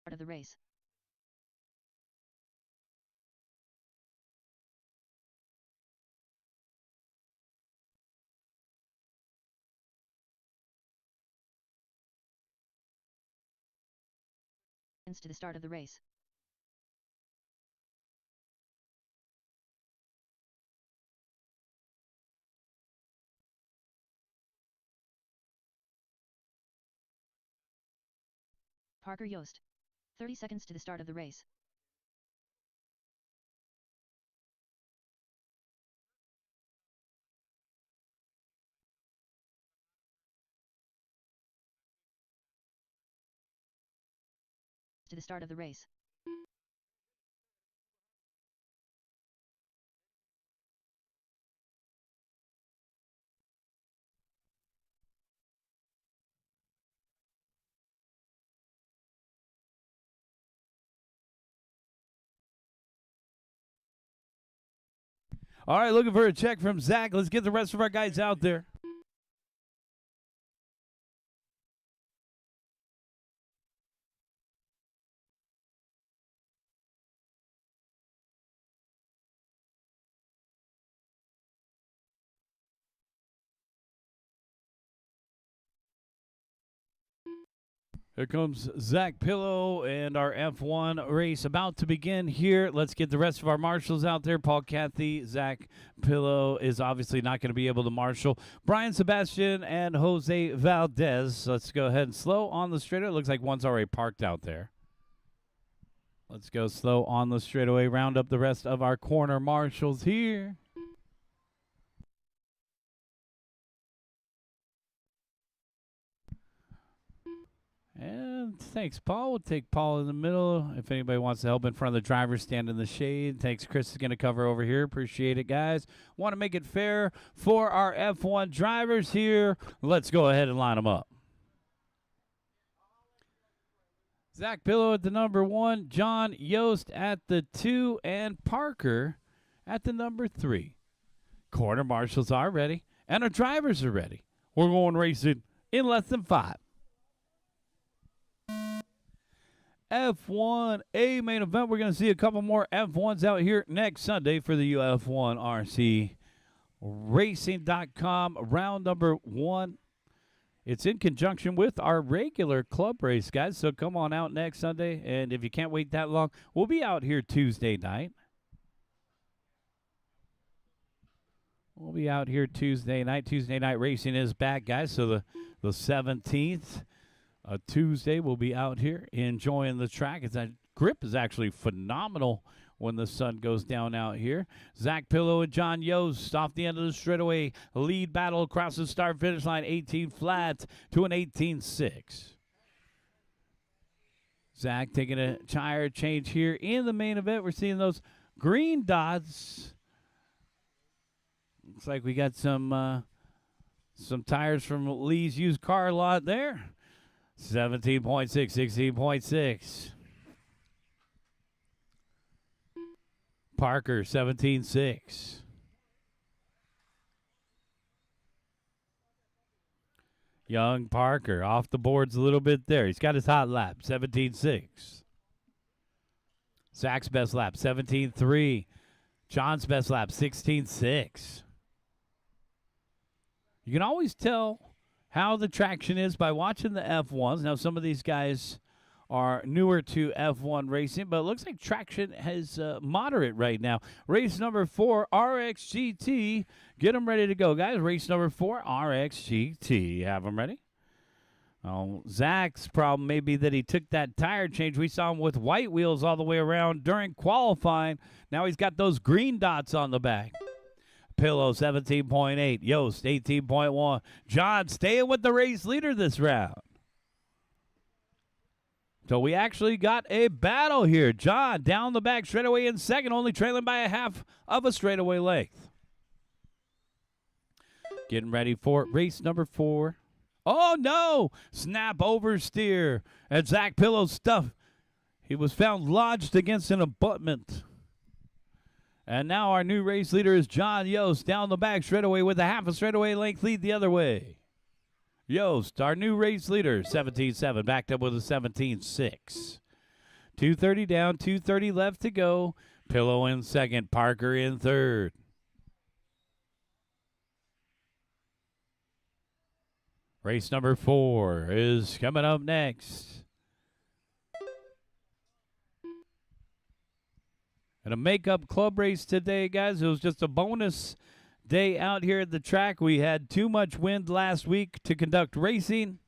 Start of the race. To the start of the race. Parker Yost. 30 seconds to the start of the race. To the start of the race. All right, looking for a check from Zach. Let's get the rest of our guys out there. Here comes Zach Pillow and our F1 race about to begin here. Let's get the rest of our marshals out there. Paul Cathy, Zach Pillow is obviously not going to be able to marshal. Brian Sebastian and Jose Valdez. Let's go ahead and slow on the straightaway. It looks like one's already parked out there. Let's go slow on the straightaway. Round up the rest of our corner marshals here. And thanks, Paul. We'll take Paul in the middle. If anybody wants to help in front of the driver, stand in the shade. Thanks, Chris is going to cover over here. Appreciate it, guys. Want to make it fair for our F1 drivers here. Let's go ahead and line them up. Zach Pillow at the number 1, John Yost at the 2, and Parker at the number 3. Corner marshals are ready, and our drivers are ready. We're going racing in less than 5. F1 A main event. We're going to see a couple more F1s out here next Sunday for the UF1 RC Racing.com round number 1. It's in conjunction with our regular club race, guys. So come on out next Sunday. And if you can't wait that long, we'll be out here Tuesday night. We'll be out here Tuesday night. Tuesday night racing is back, guys. So the 17th. Tuesday, we'll be out here enjoying the track. That grip is actually phenomenal when the sun goes down out here. Zach Pillow and John Yost off the end of the straightaway. Lead battle across the start-finish line, 18 flat to an 18.6. Zach taking a tire change here in the main event. We're seeing those green dots. Looks like we got some tires from Lee's used car lot there. 17.6, 16.6. Parker, 17.6. Young Parker off the boards a little bit there. He's got his hot lap, 17.6. Zach's best lap, 17.3. John's best lap, 16.6. You can always tell how the traction is by watching the F1s. Now, some of these guys are newer to F1 racing, but it looks like traction is moderate right now. Race number 4, RXGT. Get them ready to go, guys. Race number 4, RXGT. Have them ready? Oh, Zach's problem may be that he took that tire change. We saw him with white wheels all the way around during qualifying. Now he's got those green dots on the back. Pillow, 17.8. Yost, 18.1. John staying with the race leader this round. So we actually got a battle here. John down the back straightaway in second, only trailing by a half of a straightaway length. Getting ready for race number 4. Oh, no! Snap oversteer. And Zach Pillow's stuff. He was found lodged against an abutment. And now our new race leader is John Yost down the back straightaway with a half a straightaway length lead the other way. Yost, our new race leader, 17.7, backed up with a 17.6. 2:30 down, 2:30 left to go. Pillow in second, Parker in third. Race number 4 is coming up next. And a makeup club race today, guys. It was just a bonus day out here at the track. We had too much wind last week to conduct racing,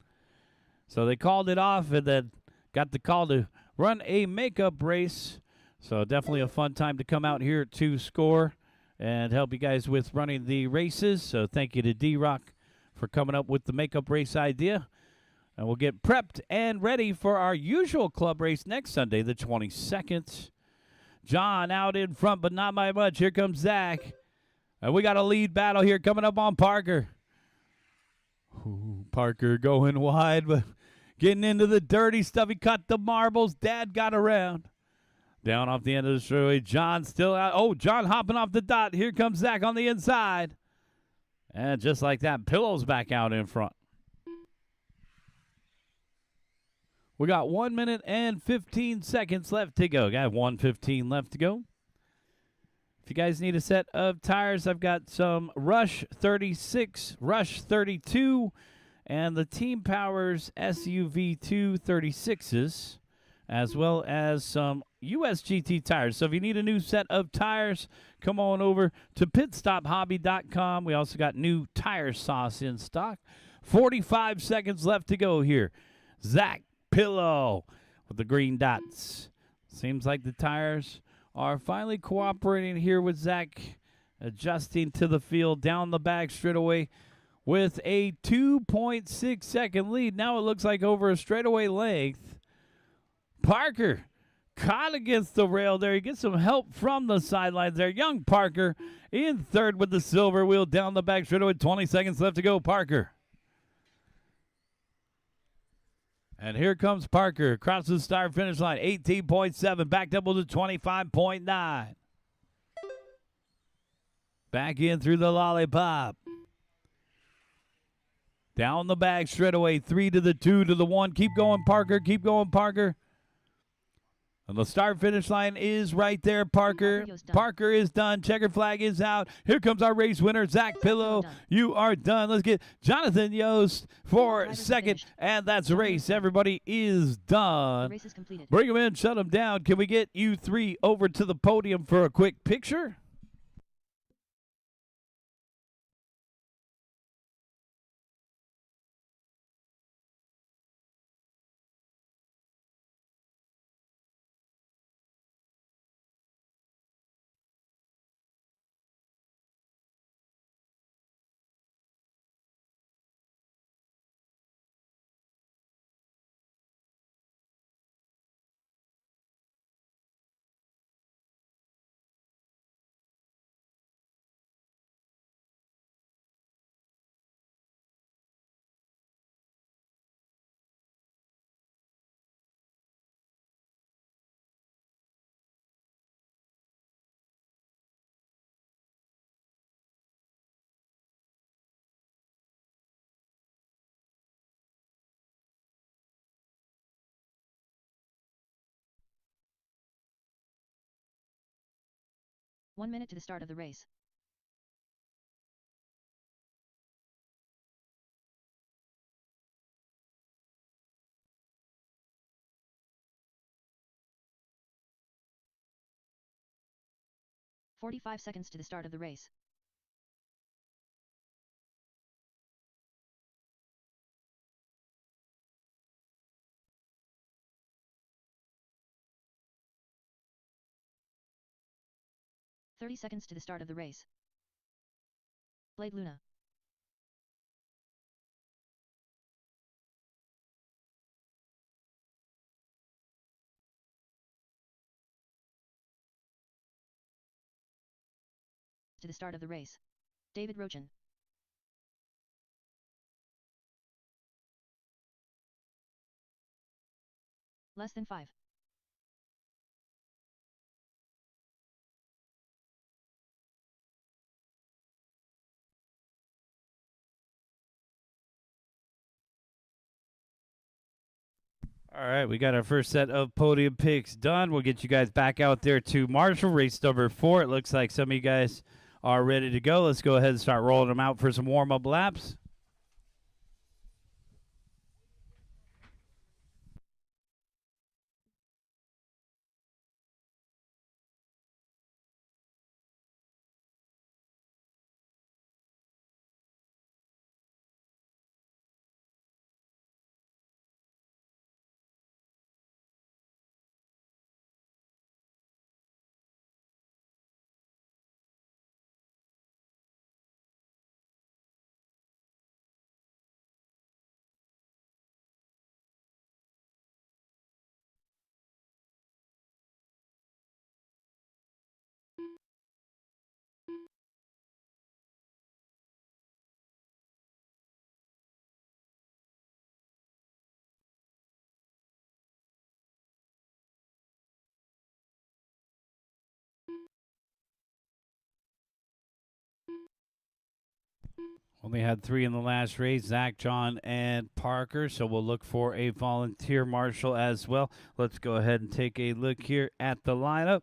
so they called it off and then got the call to run a makeup race. So definitely a fun time to come out here to SCOR and help you guys with running the races. So thank you to D-Rock for coming up with the makeup race idea. And we'll get prepped and ready for our usual club race next Sunday, the 22nd. John out in front, but not by much. Here comes Zach. And we got a lead battle here coming up on Parker. Ooh, Parker going wide, but getting into the dirty stuff. He cut the marbles. Dad got around. Down off the end of the straightaway. John still out. Oh, John hopping off the dot. Here comes Zach on the inside. And just like that, Pillow's back out in front. We got 1 minute and 15 seconds left to go. Got 1:15 left to go. If you guys need a set of tires, I've got some Rush 36, Rush 32, and the Team Powers SUV2 36s, as well as some USGT tires. So if you need a new set of tires, come on over to pitstophobby.com. We also got new tire sauce in stock. 45 seconds left to go here. Zach Pillow with the green dots. Seems like the tires are finally cooperating here with Zach, adjusting to the field down the back straightaway with a 2.6 second lead. Now it looks like over a straightaway length. Parker caught against the rail there. He gets some help from the sidelines there. Young Parker in third with the silver wheel down the back straightaway. 20 seconds left to go. Parker. And here comes Parker across the start finish line. 18.7, backed up with a 25.9. Back in through the lollipop. Down the back straightaway. 3 to the 2 to the 1. Keep going, Parker. Keep going, Parker. And the start finish line is right there, Parker. Parker is done. Checker flag is out. Here comes our race winner, Zach Pillow. You are done. Let's get Jonathan Yost for second. And that's the race. Everybody is done. Race is completed. Bring them in, shut them down. Can we get you 3 over to the podium for a quick picture? 1 minute to the start of the race. "45 seconds to the start of the race. "30 seconds to the start of the race. Blade Luna. To the start of the race. David Rochin. Less than 5. All right, we got our first set of podium picks done. We'll get you guys back out there to Marshall, race number 4. It looks like some of you guys are ready to go. Let's go ahead and start rolling them out for some warm-up laps. Only had 3 in the last race, Zach, John, and Parker, so we'll look for a volunteer marshal as well. Let's go ahead and take a look here at the lineup.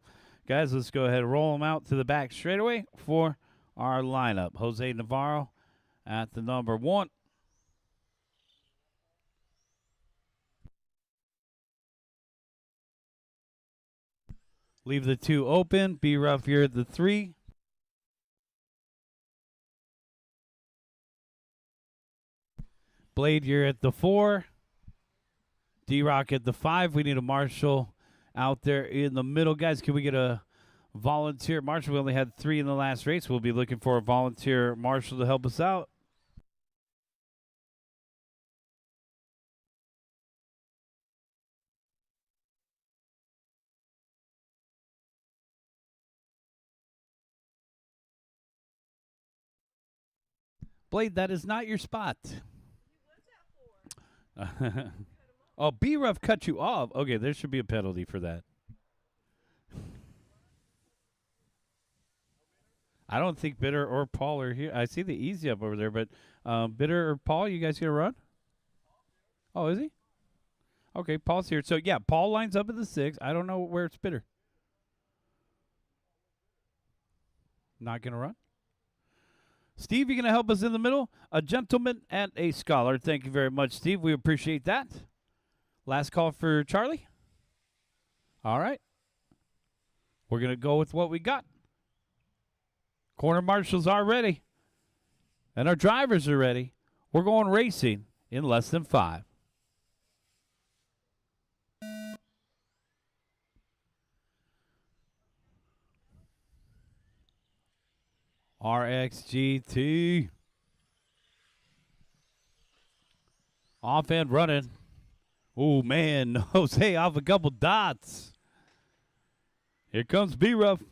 Guys, let's go ahead and roll them out to the back straightaway for our lineup. Jose Navarro at the number 1. Leave the 2 open. Be Rough here at the 3. Blade, you're at the 4. D-Rock at the 5. We need a marshal out there in the middle. Guys, can we get a volunteer marshal? We only had 3 in the last race. We'll be looking for a volunteer marshal to help us out. Blade, that is not your spot. Oh, B-Rough cut you off. Okay, there should be a penalty for that. I don't think Bitter or Paul are here. I see the easy up over there, but Bitter or Paul, you guys gonna run? Oh, is he? Okay, Paul's here. So yeah, Paul lines up at the 6. I don't know where it's Bitter. Not gonna run. Steve, you gonna help us in the middle? A gentleman and a scholar. Thank you very much, Steve. We appreciate that. Last call for Charlie. All right. We're going to go with what we got. Corner marshals are ready. And our drivers are ready. We're going racing in less than 5. RXGT. Off and running. Oh, man. Jose off a couple dots. Here comes B-Rough.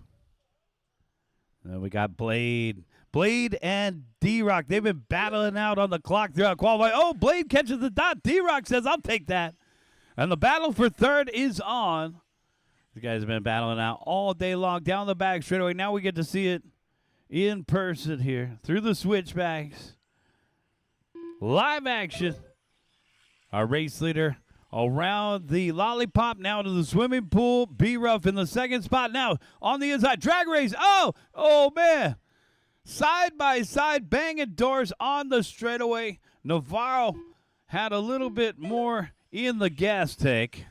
Then we got Blade. Blade and D-Rock. They've been battling out on the clock throughout qualifying. Oh, Blade catches the dot. D-Rock says, I'll take that. And the battle for third is on. These guys have been battling out all day long down the back straightaway. Now we get to see it in person here through the switchbacks. Live action. Our race leader Around the lollipop, now to the swimming pool. B-Ruff in the second spot. Now on the inside, drag race. Oh man. Side by side, banging doors on the straightaway. Navarro had a little bit more in the gas tank.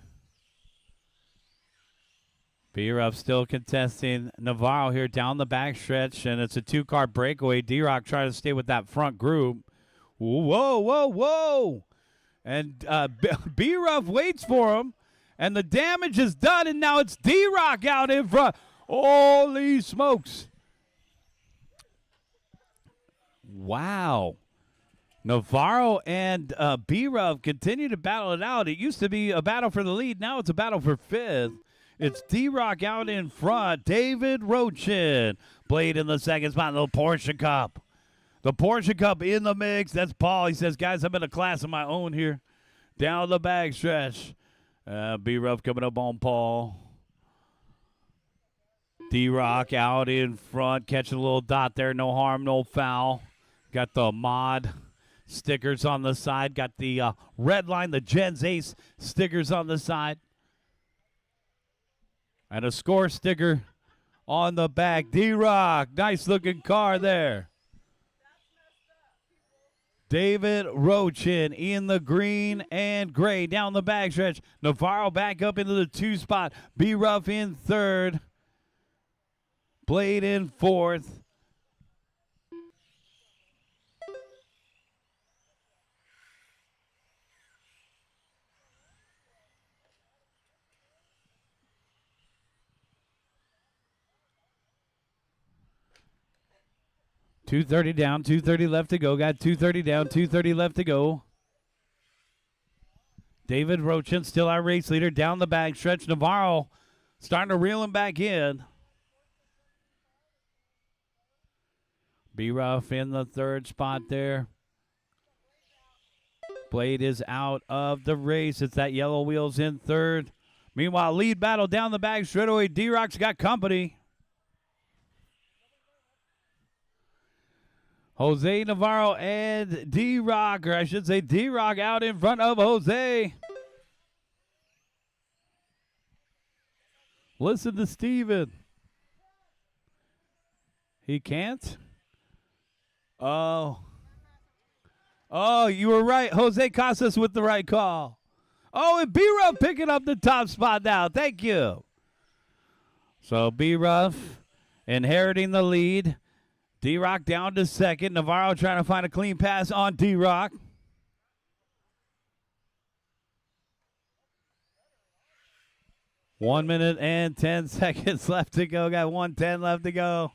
B-Ruff still contesting Navarro here down the backstretch, and it's a two-car breakaway. D-Rock trying to stay with that front group. Whoa, whoa, whoa. And B-Ruff waits for him, and the damage is done, and now it's D-Rock out in front. Holy smokes. Wow. Navarro and B-Ruff continue to battle it out. It used to be a battle for the lead. Now it's a battle for fifth. It's D-Rock out in front. David Rochin. Blade in the second spot. The Porsche Cup. The Porsche Cup in the mix. That's Paul. He says, guys, I'm in a class of my own here. Down the back stretch. B-Ruff coming up on Paul. D-Rock out in front. Catching a little dot there. No harm, no foul. Got the mod stickers on the side. Got the red line, the Gens Ace stickers on the side. And a SCOR sticker on the back. D-Rock, nice looking car there. David Rochin in the green and gray down the backstretch. Navarro back up into the 2 spot. B-Ruff in third. Blade in fourth. .230 down, 230 left to go. Got 230 down, 230 left to go. David Rochin still our race leader down the back stretch. Navarro starting to reel him back in. B-Ruff in the third spot there. Blade is out of the race. It's that yellow wheels in third. Meanwhile, lead battle down the back straightaway. D-Rock's got company. Jose Navarro and D-Rock, or I should say D-Rock out in front of Jose. Listen to Steven. He can't? Oh, you were right. Jose Casas with the right call. Oh, and B-Ruff picking up the top spot now. Thank you. So B-Ruff inheriting the lead. D-Rock down to second. Navarro trying to find a clean pass on D-Rock. One minute and 10 seconds left to go. Got 1:10 left to go.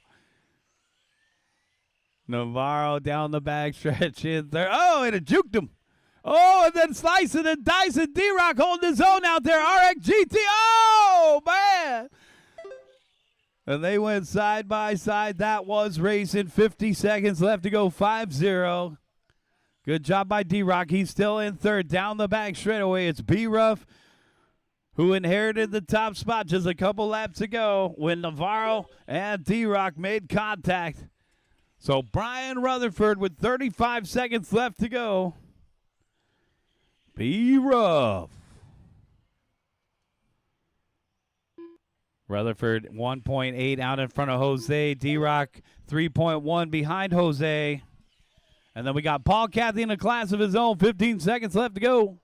Navarro down the back stretch in third. Oh, and it juked him. Oh, and then slicing and dicing. D-Rock holding his own out there. RXGT. Oh, man. And they went side by side. That was racing. 50 seconds left to go. 5-0. Good job by D-Rock. He's still in third. Down the back straightaway. It's B-Ruff who inherited the top spot just a couple laps ago when Navarro and D-Rock made contact. So Brian Rutherford with 35 seconds left to go. B-Ruff. Rutherford 1.8 out in front of Jose. D-Rock 3.1 behind Jose. And then we got Paul Cathy in a class of his own. 15 seconds left to go.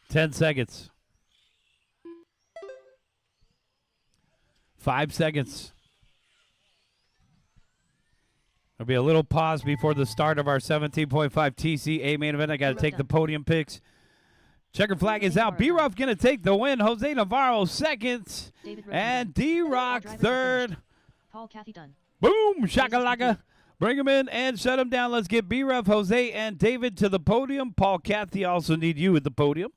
Ten seconds. 5 seconds. There'll be a little pause before the start of our 17.5 TCA main event. I got to take the podium picks. Checker flag is out. B-Ruff going to take the win. Jose Navarro second. And D-Rock third. Paul Cathy done. Boom, shakalaka. Bring him in and shut him down. Let's get B-Ruff, Jose, and David to the podium. Paul Cathy also need you at the podium.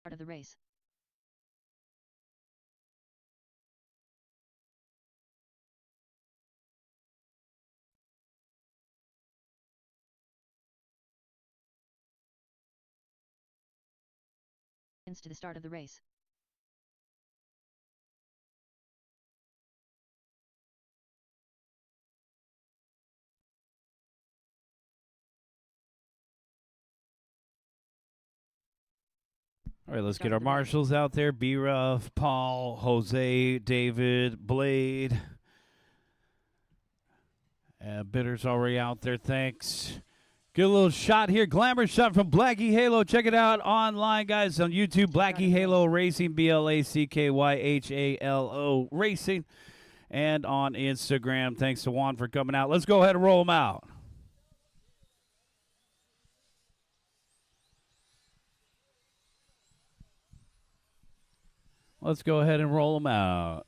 Start of the race. To the start of the race. All right, let's get our marshals out there. B-Ruff, Paul, Jose, David, Blade. Bitter's already out there, thanks. Get a little shot here. Glamour shot from Blackie Halo. Check it out online, guys, on YouTube. Blackie Halo Racing, BLACKYHALO Racing. And on Instagram. Thanks to Juan for coming out. Let's go ahead and roll them out. Let's go ahead and roll them out.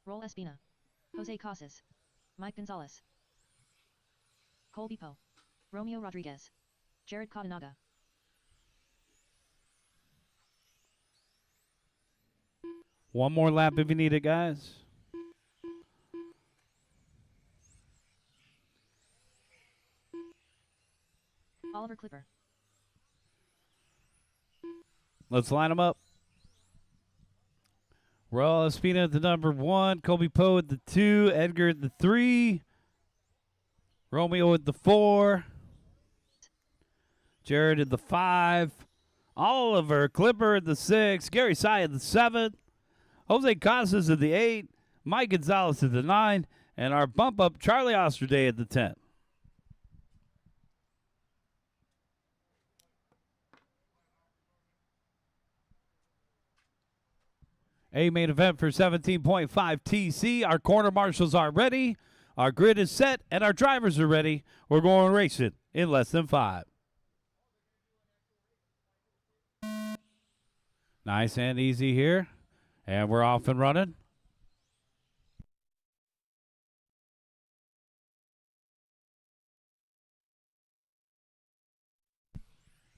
Roll Espina. Jose Casas. Mike Gonzalez. Colby Poe. Romeo Rodriguez. Jared Katanaga. One more lap if you need it, guys. Oliver Clipper. Let's line them up. Raul Espina at the number 1, Colby Poe at the 2, Edgar at the 3, Romeo at the 4, Jared at the 5, Oliver Clipper at the 6, Gary Sy at the 7, Jose Casas at the 8, Mike Gonzalez at the 9, and our bump up Charlie Osterday at the 10. A main event for 17.5 TC. Our corner marshals are ready. Our grid is set, and our drivers are ready. We're going racing in less than 5. Nice and easy here. And we're off and running.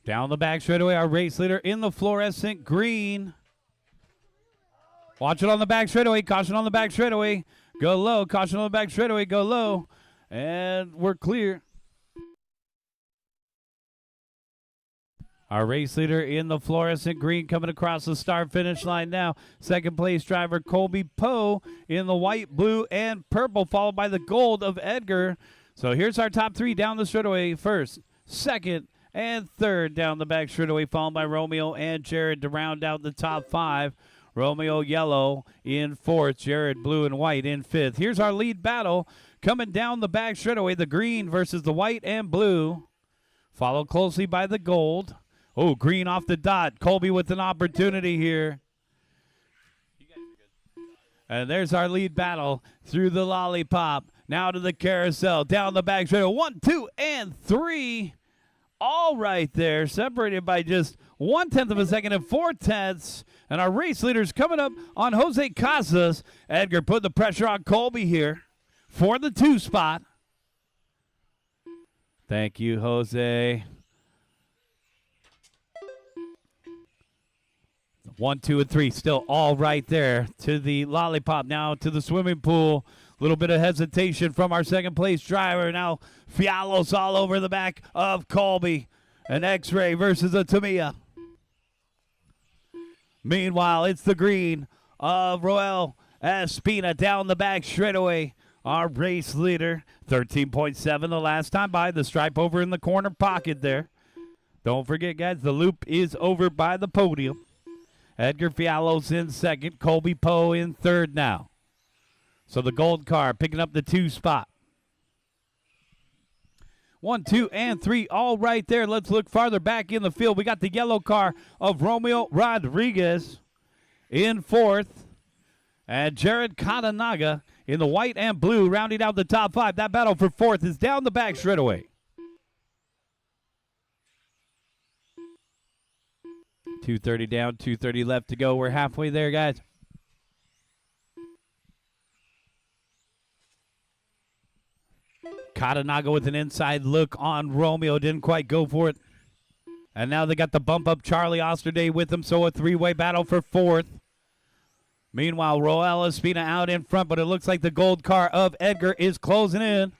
Down the back straightaway, our race leader in the fluorescent green. Watch it on the back straightaway. Caution on the back straightaway. Go low. Caution on the back straightaway. Go low. And we're clear. Our race leader in the fluorescent green coming across the start finish line now. Second place driver Colby Poe in the white, blue, and purple, followed by the gold of Edgar. So here's our top 3 down the straightaway. First, second, and third down the back straightaway, followed by Romeo and Jared to round out the top 5. Romeo yellow in 4th, Jared blue and white in 5th. Here's our lead battle coming down the back straightaway, the green versus the white and blue, followed closely by the gold. Oh, green off the dot. Colby with an opportunity here. And there's our lead battle through the lollipop. Now to the carousel, down the back straightaway. 1, 2, and 3. All right there, separated by just 1/10 of a second and 4/10. And our race leaders coming up on Jose Casas. Edgar put the pressure on Colby here for the 2 spot. Thank you, Jose. 1, 2, and 3 still all right there to the lollipop. Now to the swimming pool. A little bit of hesitation from our second place driver. Now Fialos all over the back of Colby. An X-Ray versus a Tamiya. Meanwhile, it's the green of Roel Espina down the back straightaway. Our race leader, 13.7 the last time by. The stripe over in the corner pocket there. Don't forget, guys, the loop is over by the podium. Edgar Fialos in second. Colby Poe in third now. So the gold car picking up the 2 spot. 1, 2, and 3 all right there. Let's look farther back in the field. We got the yellow car of Romeo Rodriguez in 4th. And Jared Katanaga in the white and blue rounding out the top 5. That battle for 4th is down the back straightaway. 2:30 down, 2:30 left to go. We're halfway there, guys. Katanaga with an inside look on Romeo. Didn't quite go for it. And now they got the bump up Charlie Osterday with them, so a three-way battle for fourth. Meanwhile, Roel Espina out in front, but it looks like the gold car of Edgar is closing in.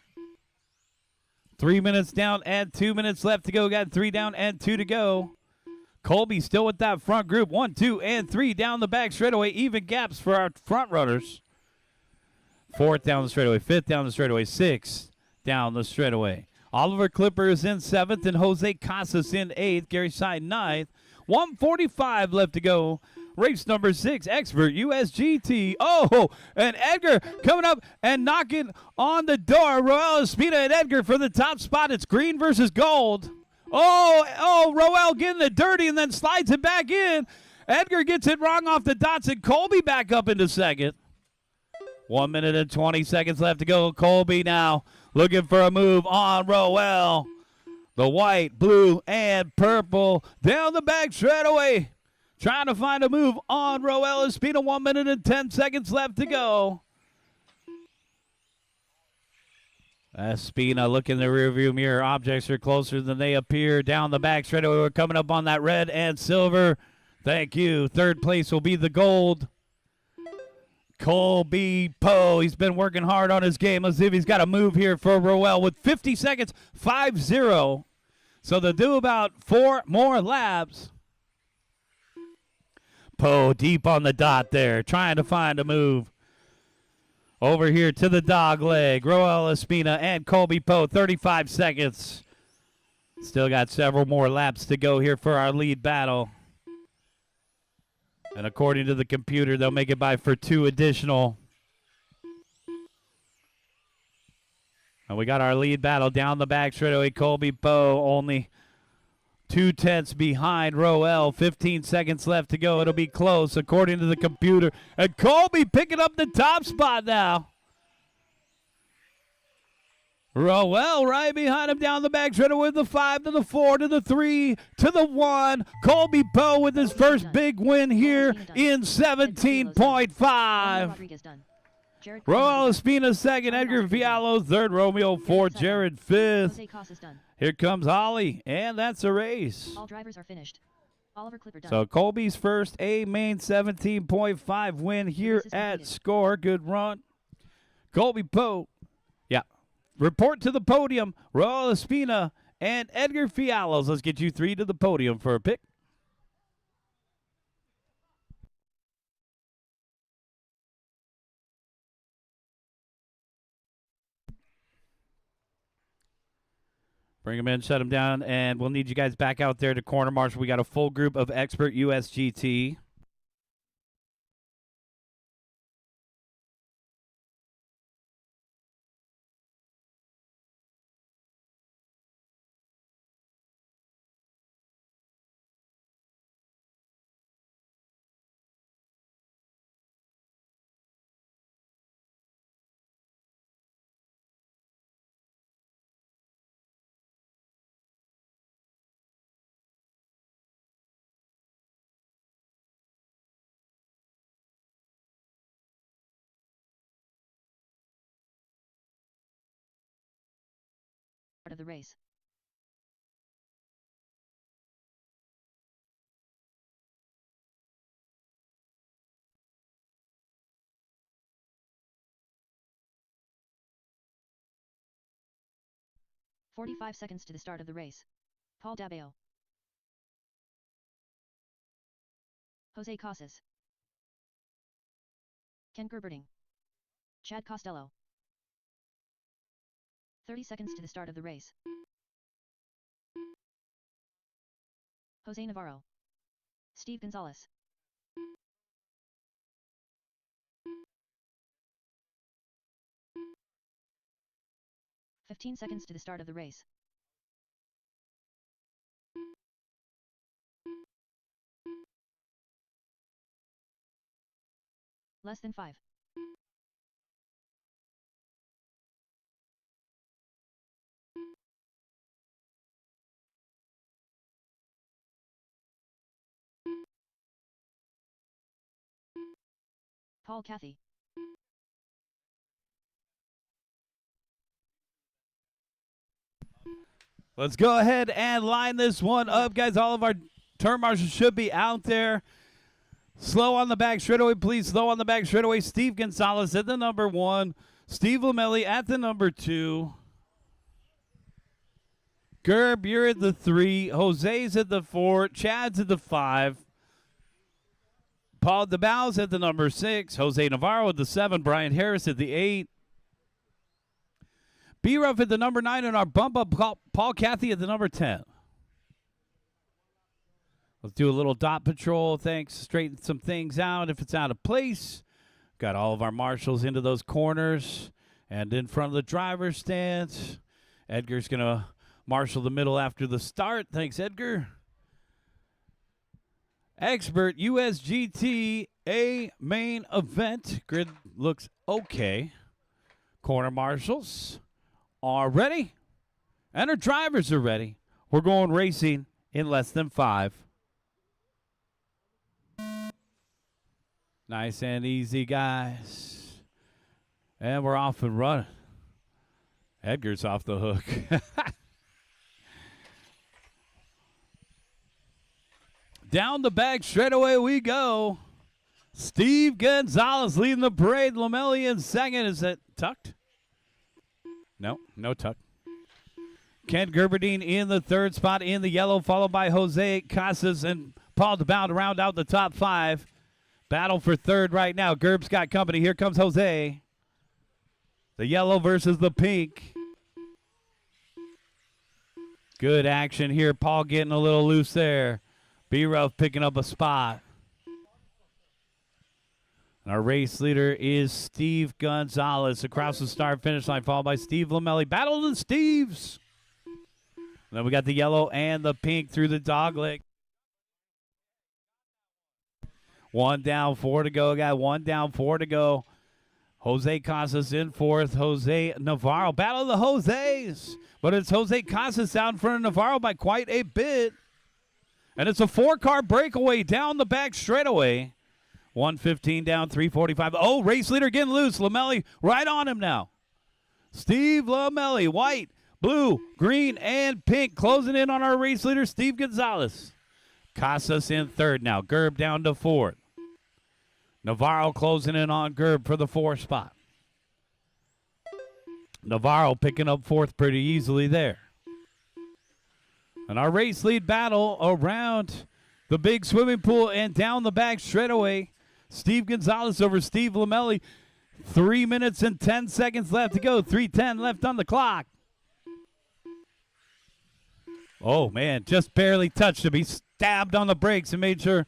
3 minutes down and 2 minutes left to go. Got 3 down and 2 to go. Colby still with that front group. 1, 2, and 3 down the back straightaway. Even gaps for our front runners. 4th down the straightaway. 5th down the straightaway. 6th down the straightaway. Oliver Clipper is in 7th and Jose Casas in 8th. Gary Side 9th. 1:45 left to go. Race number 6, Expert USGT. Oh, and Edgar coming up and knocking on the door. Roel Espina and Edgar for the top spot. It's green versus gold. Oh, Roel getting it dirty and then slides it back in. Edgar gets it wrong off the dots and Colby back up into second. 1 minute and 20 seconds left to go. Colby now looking for a move on Roel. The white, blue, and purple down the back straightaway. Trying to find a move on Roel Espina. 1 minute and 10 seconds left to go. Espina look in the rearview mirror. Objects are closer than they appear. Down the back straightaway. We're coming up on that red and silver. Thank you. Third place will be the gold. Colby Poe. He's been working hard on his game. Let's see if he's got a move here for Roel with 50 seconds. 5-0. So they'll do about 4 more laps. Poe deep on the dot there, trying to find a move. Over here to the dog leg. Roel Espina and Colby Poe, 35 seconds. Still got several more laps to go here for our lead battle. And according to the computer, they'll make it by for 2 additional. And we got our lead battle down the back straightaway. Colby Poe only 2/10 behind Roel. 15 seconds left to go. It'll be close according to the computer. And Colby picking up the top spot now. Roel right behind him down the back straightaway with the 5 to the 4 to the 3 to the 1. Colby Poe with his first big win here in 17.5. Roel Espina second, Edgar Fialo third, Romeo fourth, Jared fifth. Here comes Ollie, and that's a race. All drivers are finished. Oliver Clipper done. So Colby's first A-main 17.5 win here at SCOR. Good run. Colby Poe. Yeah. Report to the podium, Roel Espina and Edgar Fialos. Let's get you 3 to the podium for a pick. Bring them in, shut them down, and we'll need you guys back out there to corner marshal. We got a full group of Expert USGT. Part of the race. "45 seconds to the start of the race. Paul Dabeo. Jose Casas. Ken Gerberding. Chad Costello. 30 seconds to the start of the race. Jose Navarro. Steve Gonzalez. "15 seconds to the start of the race. Less than 5. Paul Cathy. Let's go ahead and line this one up, guys. All of our turn marshals should be out there. Slow on the back straightaway, please. Slow on the back straightaway. Steve Gonzalez at the number 1. Steve Lamelli at the number 2. Gerb, you're at the 3. Jose's at the 4. Chad's at the 5. Paul DeBow's at the number 6. Jose Navarro at the 7. Brian Harris at the 8. B-Ruff at the number 9. And our bump up, Paul Cathy at the number 10. Let's do a little dot patrol. Thanks. Straighten some things out if it's out of place. Got all of our marshals into those corners and in front of the driver's stand. Edgar's going to marshal the middle after the start. Thanks, Edgar. Expert USGT A main event. Grid looks okay. Corner marshals are ready. And our drivers are ready. We're going racing in less than 5. Nice and easy, guys. And we're off and running. Edgar's off the hook. Down the back straightaway we go. Steve Gonzalez leading the parade. Lamelli in second. Is that tucked? No, no tuck. Ken Gerberdine in the 3rd spot in the yellow, followed by Jose Casas and Paul DeBow to round out the top 5. Battle for 3rd right now. Gerb's got company. Here comes Jose. The yellow versus the pink. Good action here. Paul getting a little loose there. B-Ruff picking up a spot. And our race leader is Steve Gonzalez across the start finish line, followed by Steve Lamelli. Battle of the Steves. And then we got the yellow and the pink through the dogleg. 1 down, 4 to go. Got 1 down, 4 to go. Jose Casas in 4th. Jose Navarro. Battle of the Jose's. But it's Jose Casas out in front of Navarro by quite a bit. And it's a 4-car breakaway down the back straightaway. 115 down, 345. Oh, race leader getting loose. Lamelli right on him now. Steve Lamelli, white, blue, green, and pink. Closing in on our race leader, Steve Gonzalez. Casas in 3rd now. Gerb down to 4th. Navarro closing in on Gerb for the 4th spot. Navarro picking up 4th pretty easily there. And our race lead battle around the big swimming pool and down the back straightaway. Steve Gonzalez over Steve Lamelli. 3 minutes and 10 seconds left to go. 3:10 left on the clock. Oh, man, just barely touched him. He stabbed on the brakes and made sure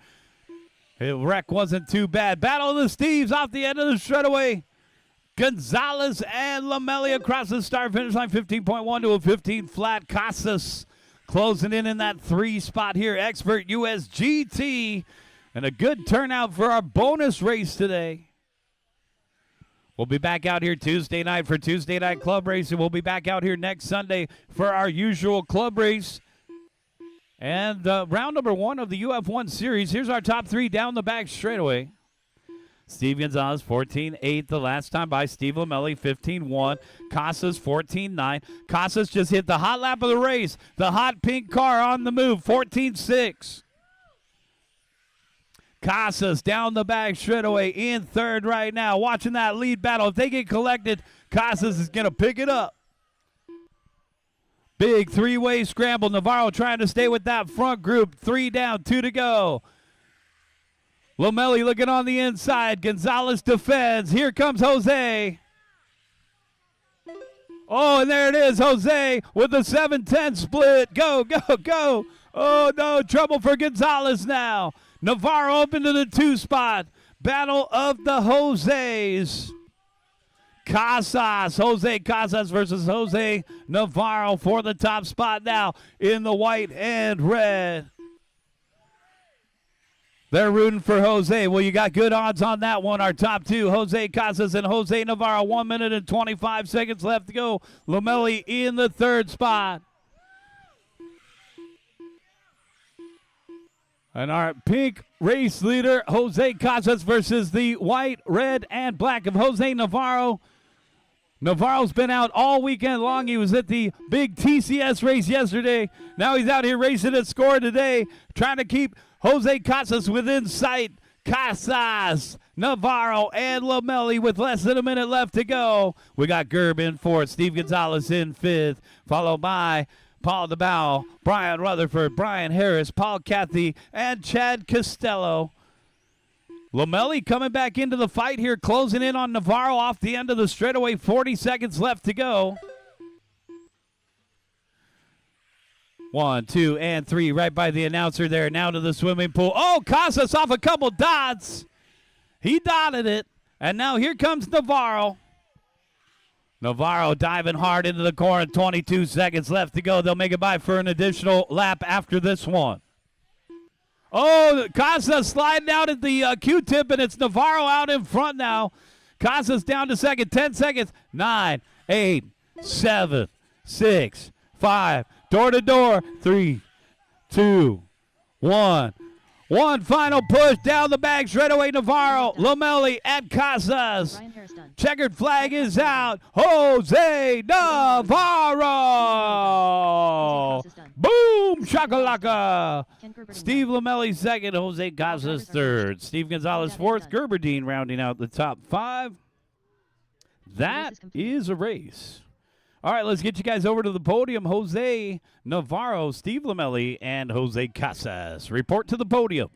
his wreck wasn't too bad. Battle of the Steves off the end of the straightaway. Gonzalez and Lamelli across the start finish line. 15.1 to a 15 flat. Casas closing in that 3 spot here. Expert USGT. And a good turnout for our bonus race today. We'll be back out here Tuesday night for Tuesday night club race. And we'll be back out here next Sunday for our usual club race. And round number 1 of the UF1 series. Here's our top 3 down the back straightaway. Steve Gonzalez, 14-8 the last time by. Steve Lamelli, 15-1. Casas, 14-9. Casas just hit the hot lap of the race. The hot pink car on the move, 14-6. Casas down the back straightaway in 3rd right now. Watching that lead battle. If they get collected, Casas is going to pick it up. Big 3-way scramble. Navarro trying to stay with that front group. 3 down, 2 to go. Lamelli looking on the inside. Gonzalez defends. Here comes Jose. Oh, and there it is. Jose with the 7-10 split. Go, go, go. Oh, no. Trouble for Gonzalez now. Navarro open to the 2 spot. Battle of the Jose's. Casas. Jose Casas versus Jose Navarro for the top spot now in the white and red. They're rooting for Jose. Well, you got good odds on that one. Our top 2, Jose Casas and Jose Navarro. 1 minute and 25 seconds left to go. Lamelli in the 3rd spot. And our pink race leader, Jose Casas versus the white, red, and black of Jose Navarro. Navarro's been out all weekend long. He was at the big TCS race yesterday. Now he's out here racing at SCOR today, trying to keep Jose Casas within sight. Casas, Navarro, and Lamelli with less than a minute left to go. We got Gerb in fourth, Steve Gonzalez in fifth, followed by Paul DeBow, Brian Rutherford, Brian Harris, Paul Cathy, and Chad Costello. Lamelli coming back into the fight here, closing in on Navarro off the end of the straightaway. 40 seconds left to go. 1, 2, and 3 right by the announcer there. Now to the swimming pool. Oh, Casas off a couple dots. He dotted it. And now here comes Navarro. Navarro diving hard into the corner. 22 seconds left to go. They'll make it by for an additional lap after this one. Oh, Casas sliding out at the Q-tip, and it's Navarro out in front now. Casas down to second. 10 seconds. 9, 8, 7, 6, 5. Door to door. 3, 2, 1. One final push down the bag. Straightaway Navarro, Lamelli, and Casas. Checkered flag is out. Jose Navarro. Boom, shakalaka. Steve Lamelli second, Jose Casas third. Steve Gonzalez fourth, Gerberdine rounding out the top 5. That is a race. All right, let's get you guys over to the podium. Jose Navarro, Steve Lamelli, and Jose Casas. Report to the podium.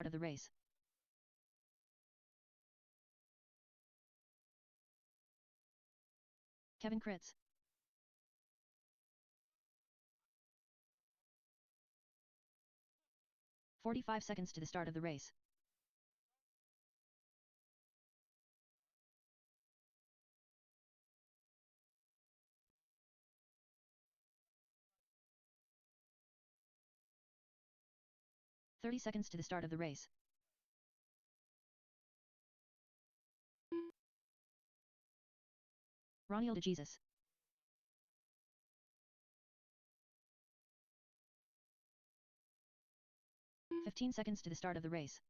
Of the race. Kevin Kritz. "45 seconds to the start of the race. "30 seconds to the start of the race. Roniel de Jesus. "15 seconds to the start of the race.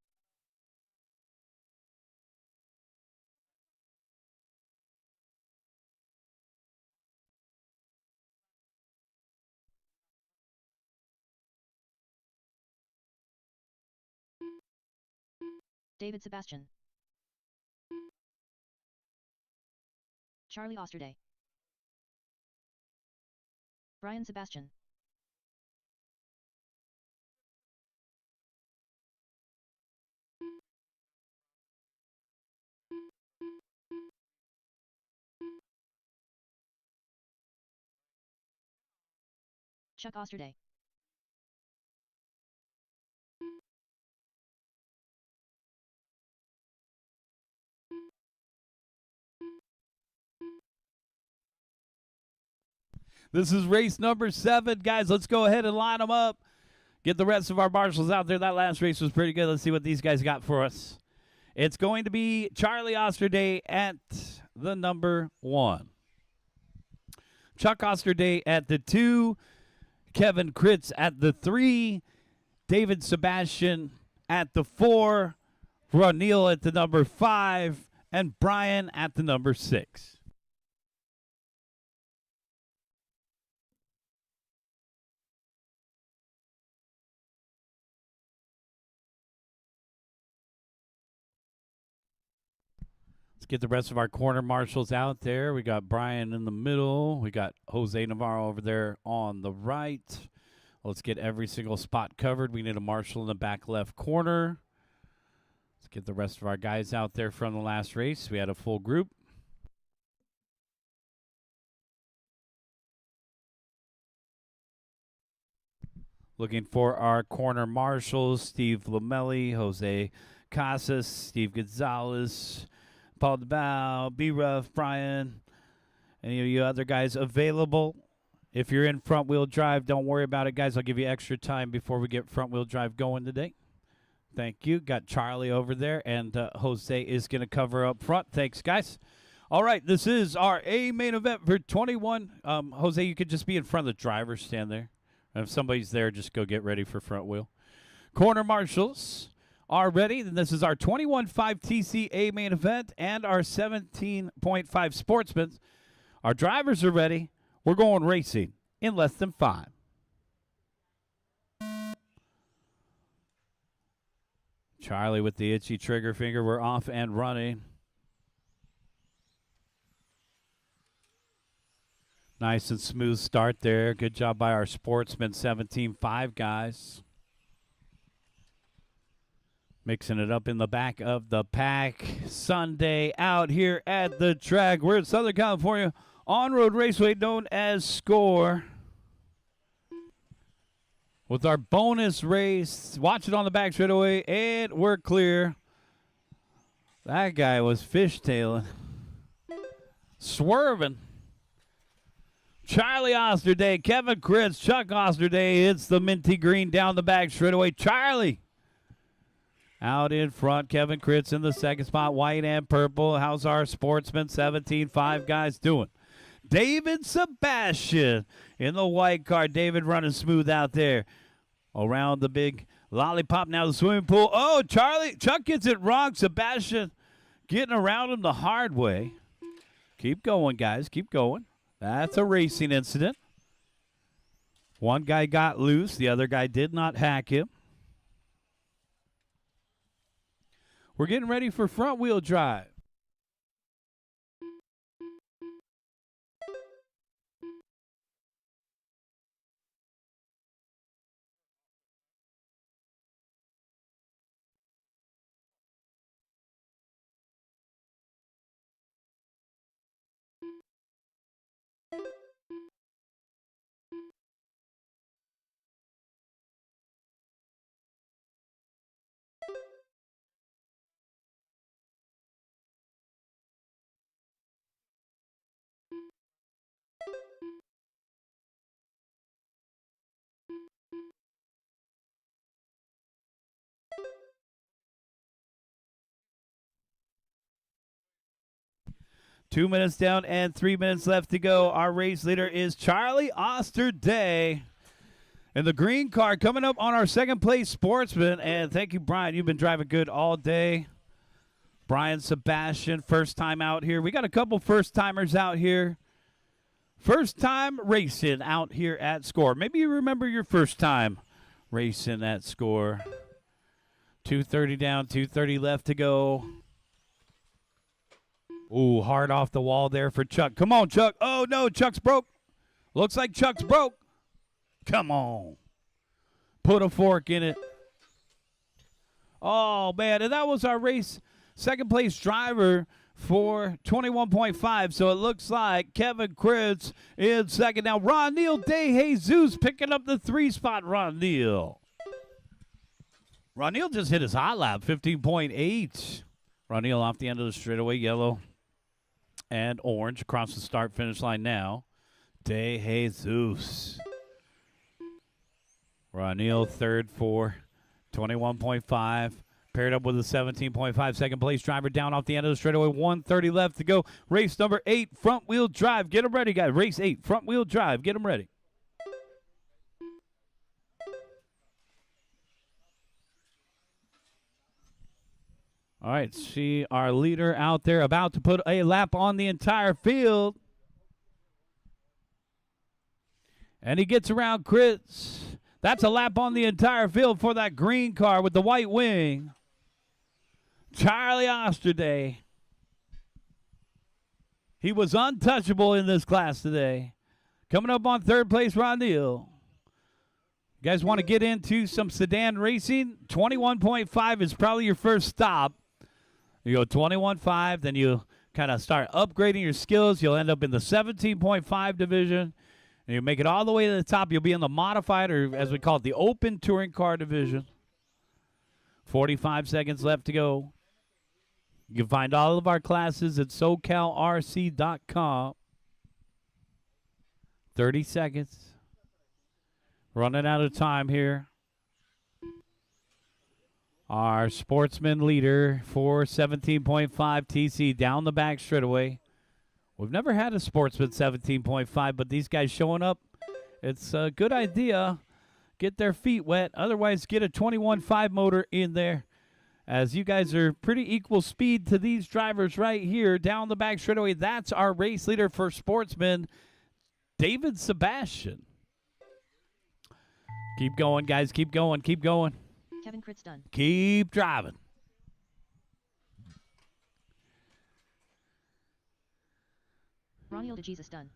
David Sebastian. Charlie Osterday. Brian Sebastian. Chuck Osterday. This is race number 7. Guys, let's go ahead and line them up. Get the rest of our marshals out there. That last race was pretty good. Let's see what these guys got for us. It's going to be Charlie Osterday at the number 1. Chuck Osterday at the 2. Kevin Kritz at the 3. David Sebastian at the 4. Roniel at the number 5. And Brian at the number 6. Let's get the rest of our corner marshals out there. We got Brian in the middle. We got Jose Navarro over there on the right. Let's get every single spot covered. We need a marshal in the back left corner. Let's get the rest of our guys out there from the last race. We had a full group. Looking for our corner marshals, Steve Lamelli, Jose Casas, Steve Gonzalez, Paul DeBow, B-Ruff, Brian, any of you other guys available. If you're in front-wheel drive, don't worry about it, guys. I'll give you extra time before we get front-wheel drive going today. Thank you. Got Charlie over there, and Jose is going to cover up front. Thanks, guys. All right, this is our A main event for 21. Jose, you could just be in front of the driver, stand there. And if somebody's there, just go get ready for front wheel. Corner marshals are ready. Then this is our 21.5 TCA main event and our 17.5 sportsmen. Our drivers are ready. We're going racing in less than 5. Charlie with the itchy trigger finger. We're off and running. Nice and smooth start there. Good job by our sportsmen, 17.5 guys. Mixing it up in the back of the pack. Sunday out here at the track. We're in Southern California on-road raceway known as SCOR. With our bonus race. Watch it on the back straightaway, and we're clear. That guy was fishtailing. Swerving. Charlie Osterday, Kevin Kritz, Chuck Osterday hits the minty green down the back straightaway. Charlie out in front. Kevin Kritz in the second spot, white and purple. How's our sportsman 17.5 guys doing? David Sebastian in the white car. David running smooth out there. Around the big lollipop, now the swimming pool. Oh, Chuck gets it wrong. Sebastian getting around him the hard way. Keep going, guys. Keep going. That's a racing incident. One guy got loose. The other guy did not hack him. We're getting ready for front wheel drive. Two minutes down and 3 minutes left to go. Our race leader is Charlie Osterday. And the green car coming up on our second place sportsman. And thank you, Brian. You've been driving good all day. Brian Sebastian, first time out here. We got a couple first timers out here. First time racing out here at SCOR. Maybe you remember your first time racing at SCOR. 2:30 down, 2:30 left to go. Ooh, hard off the wall there for Chuck. Come on, Chuck. Oh, no, Chuck's broke. Looks like Chuck's broke. Come on. Put a fork in it. Oh, man, and that was our race second place driver for 21.5. So it looks like Kevin Kritz in second. Now, Ron Neal De Jesus picking up the 3 spot. Ron Neal. Ron Neal just hit his hot lap, 15.8. Ron Neal off the end of the straightaway, yellow and orange across the start-finish line now. De Jesus. Ron Neal third for 21.5. Paired up with a 17.5 second place driver down off the end of the straightaway. 1:30 left to go. Race number 8, front wheel drive. Get them ready, guys. Race 8, front wheel drive. Get them ready. All right, see our leader out there about to put a lap on the entire field. And he gets around Kritz. That's a lap on the entire field for that green car with the white wing. Charlie Osterday. He was untouchable in this class today. Coming up on third place, Rondil. You guys want to get into some sedan racing? 21.5 is probably your first stop. You go 21.5, then you kind of start upgrading your skills. You'll end up in the 17.5 division. And you make it all the way to the top. You'll be in the modified, or as we call it, the open touring car division. 45 seconds left to go. You can find all of our classes at SoCalRC.com. 30 seconds. Running out of time here. Our sportsman leader for 17.5 TC down the back straightaway. We've never had a sportsman 17.5, but these guys showing up, it's a good idea. Get their feet wet. Otherwise, get a 21.5 motor in there, as you guys are pretty equal speed to these drivers right here down the back straightaway. That's our race leader for sportsman, David Sebastian. Keep going, guys. Keep going. Keep going. Kevin Critz done. Keep driving. Ronald de Jesus done.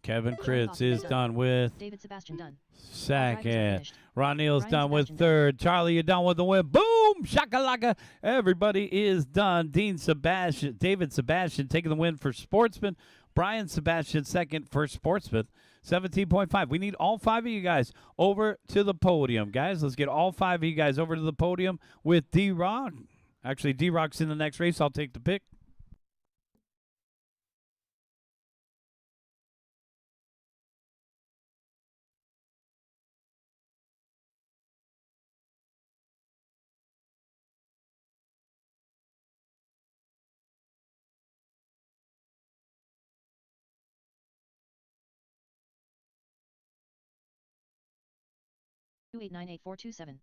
Kevin Critz is done with David Sebastian done. second. Ron Neal's Brian done with Sebastian third. Charlie, you're done with the win. Boom! Shakalaka. Everybody is done. David Sebastian taking the win for sportsman. Brian Sebastian second for sportsman. 17.5. We need all five of you guys over to the podium. Guys, let's get all five of you guys over to the podium with D-Rock. Actually, D-Rock's in the next race. I'll take the pick. Two 2898427.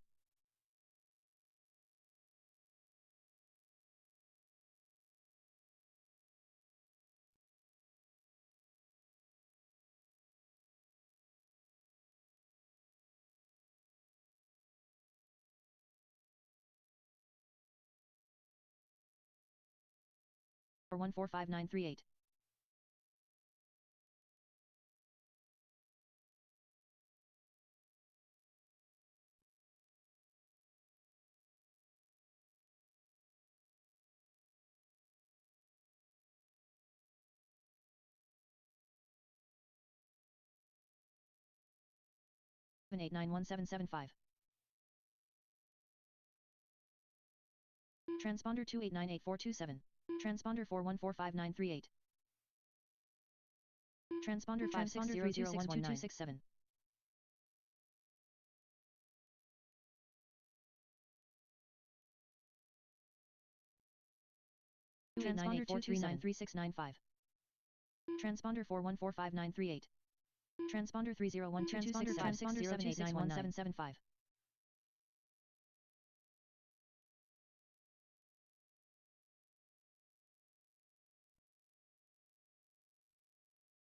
Or 145938. Seven 891775. Transponder 2898427. Transponder 414598. Transponder 56001267. Transponder 2393695. Transponder 414598. Transponder 3012267.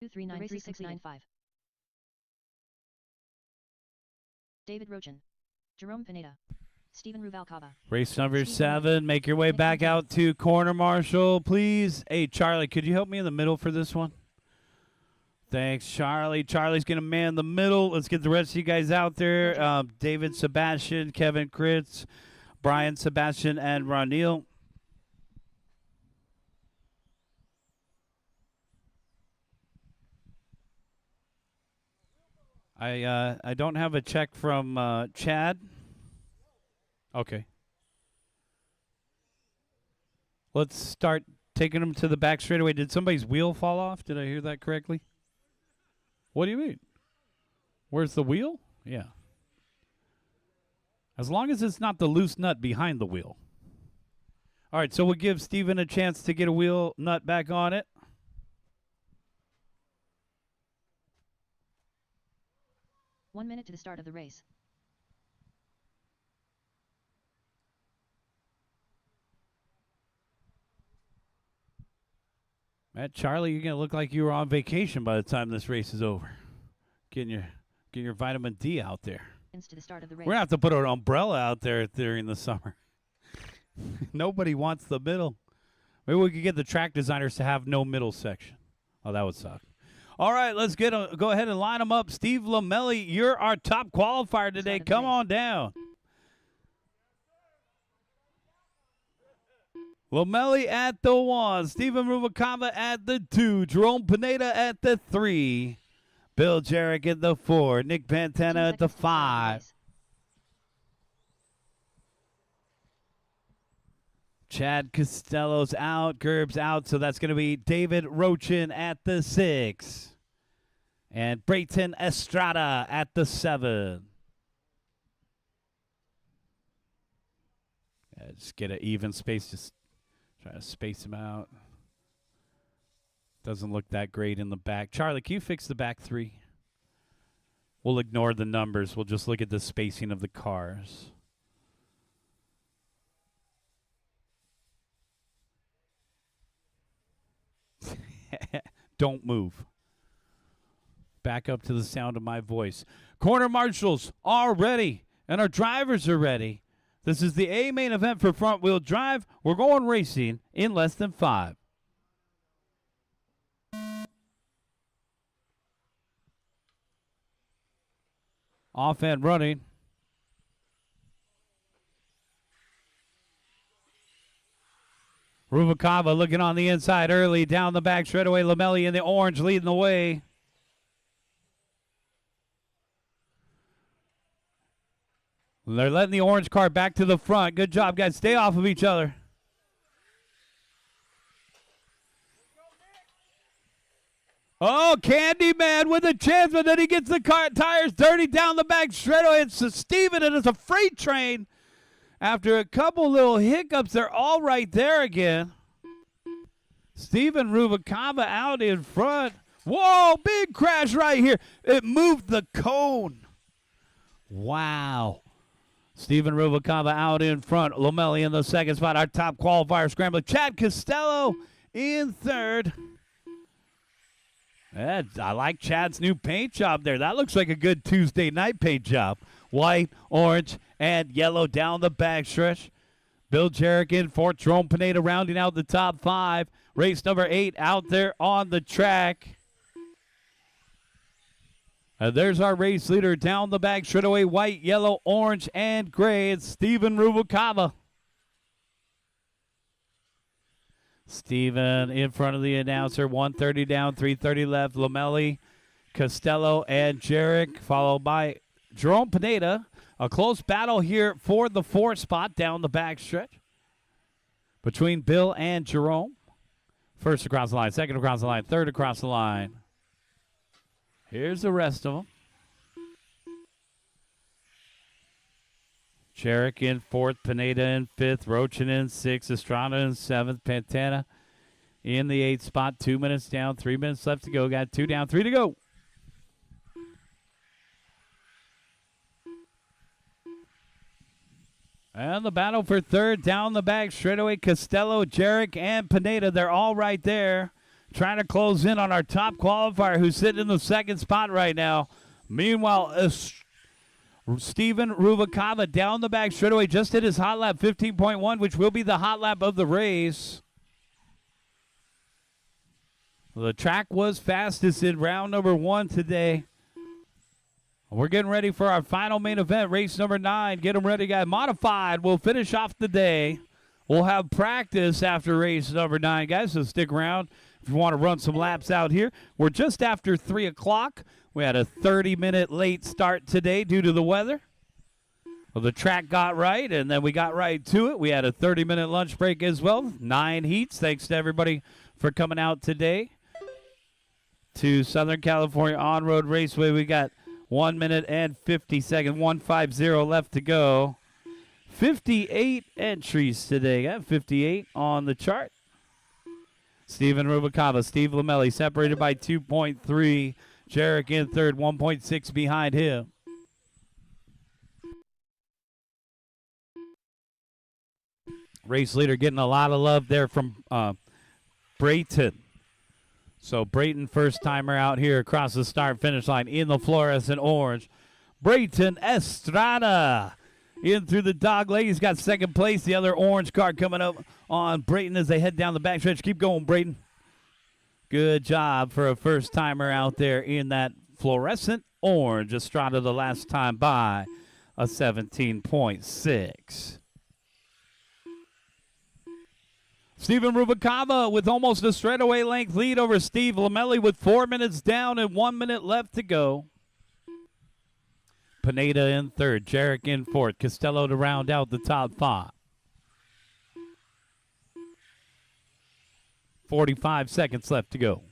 2393695. David Rojan. Jerome Pineda. Stephen Ruvalcaba. Race number 7. Make your way back out to corner marshal, please. Hey, Charlie, could you help me in the middle for this one? Thanks, Charlie. Charlie's going to man the middle. Let's get the rest of you guys out there. David Sebastian, Kevin Critz, Brian Sebastian, and Ronil. I don't have a check from Chad. Okay. Let's start taking them to the back straightaway. Did somebody's wheel fall off? Did I hear that correctly? What do you mean? Where's the wheel? Yeah. As long as it's not the loose nut behind the wheel. All right, so we'll give Steven a chance to get a wheel nut back on it. One minute to the start of the race. Matt, Charlie, you're gonna look like you were on vacation by the time this race is over. Getting your vitamin D out there. To the start of the race. We're gonna have to put an umbrella out there during the summer. Nobody wants the middle. Maybe we could get the track designers to have no middle section. Oh, that would suck. All right, let's go ahead and line them up. Steve Lamelli, you're our top qualifier today. Come on down. Lamelli at the 1, Steven Rubalcaba at the 2, Jerome Pineda at the 3, Bill Jarrett at the 4, Nick Pantana at the 5. Chad Costello's out, Gerb's out, so that's going to be David Rochin at the 6. And Brayton Estrada at the 7. Yeah, just get an even space, just try to space them out. Doesn't look that great in the back. Charlie, can you fix the back 3? We'll ignore the numbers. We'll just look at the spacing of the cars. Don't move. Back up to the sound of my voice. Corner marshals are ready, and our drivers are ready. This is the A main event for front wheel drive. We're going racing in less than 5. Off and running. Rubalcaba looking on the inside early, down the back straightaway. Lamelli in the orange leading the way. They're letting the orange car back to the front. Good job, guys. Stay off of each other. Oh, Candyman with a chance, but then he gets the car tires dirty down the back straightaway. It's Steven, and it's a freight train. After a couple little hiccups, they're all right there again. Steven Rubalcaba out in front. Whoa, big crash right here. It moved the cone. Wow. Steven Rubalcaba out in front. Lamelli in the second spot. Our top qualifier scrambler. Chad Costello in third. I like Chad's new paint job there. That looks like a good Tuesday night paint job. White, orange, and yellow down the backstretch. Bill Jarrett in fourth. Jerome Pineda rounding out the top 5. Race number 8 out there on the track. There's our race leader down the back straightaway. White, yellow, orange, and gray. It's Steven Rubalcaba. Steven in front of the announcer. 130 down, 330 left. Lamelli, Costello, and Jarrett, followed by Jerome Pineda. A close battle here for the 4th spot down the backstretch between Bill and Jerome. First across the line, second across the line, third across the line. Here's the rest of them. Jarrett in 4th, Pineda in 5th, Rochin in 6th, Estrada in 7th, Pantana in the 8th spot. 2 minutes down, 3 minutes left to go. Got 2 down, 3 to go. And the battle for third down the back straightaway. Costello, Jarrett, and Pineda. They're all right there. Trying to close in on our top qualifier who's sitting in the 2nd spot right now. Meanwhile, Steven Rubalcaba down the back straightaway just hit his hot lap 15.1, which will be the hot lap of the race. The track was fastest in round number 1 today. We're getting ready for our final main event, race number 9. Get them ready, guys. Modified will finish off the day. We'll have practice after race number 9, guys, so stick around if you want to run some laps out here. We're just after 3 o'clock. We had a 30-minute late start today due to the weather. Well, the track got right, and then we got right to it. We had a 30-minute lunch break as well. 9 heats. Thanks to everybody for coming out today to Southern California On-Road Raceway. We got 1 minute and 50 seconds, 150 left to go. 58 entries today. Got 58 on the chart. Steven Rubalcaba, Steve Lamelli separated by 2.3. Jarrett in third, 1.6 behind him. Race leader getting a lot of love there from Brayton. So Brayton, first timer out here across the start finish line in the fluorescent orange. Brayton Estrada in through the dog leg. He's got second place. The other orange car coming up on Brayton as they head down the backstretch. Keep going, Brayton. Good job for a first-timer out there in that fluorescent orange. Estrada the last time by a 17.6. Steven Rubalcaba with almost a straightaway length lead over Steve Lamelli with 4 minutes down and 1 minute left to go. Pineda in third, Jarek in fourth, Costello to round out the top five. 45 seconds left to go.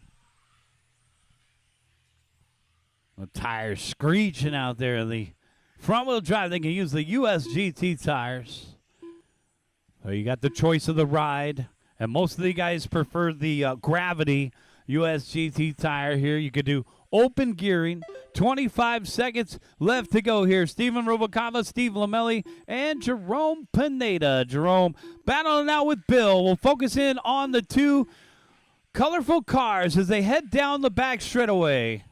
The tires screeching out there. The front-wheel drive, they can use the USGT tires. So you got the choice of the ride, and most of the guys prefer the Gravity USGT tire here. You could do open gearing. 25 seconds left to go here. Steven Rubalcaba, Steve Lamelli, and Jerome Pineda. Jerome battling out with Bill. We'll focus in on the two colorful cars as they head down the back straightaway.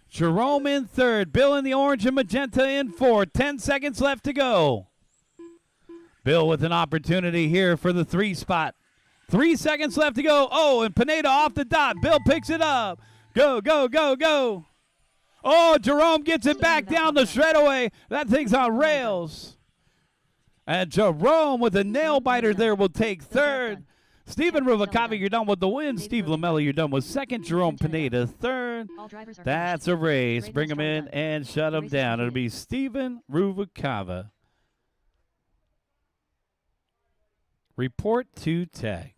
Jerome in third, Bill in the orange and magenta in fourth. 10 seconds left to go. Bill with an opportunity here for the 3 spot. 3 seconds left to go. Oh, and Pineda off the dot. Bill picks it up. Go, go, go, go. Oh, Jerome gets it back down the straightaway. That thing's on rails. And Jerome with a nail biter there will take third. Steven Rubalcaba, you're done with the win. Steve Lamelli, you're done with second. Jerome Pineda, third. That's a race. Bring him in and shut him down. It'll be Steven Rubalcaba. Report to tag.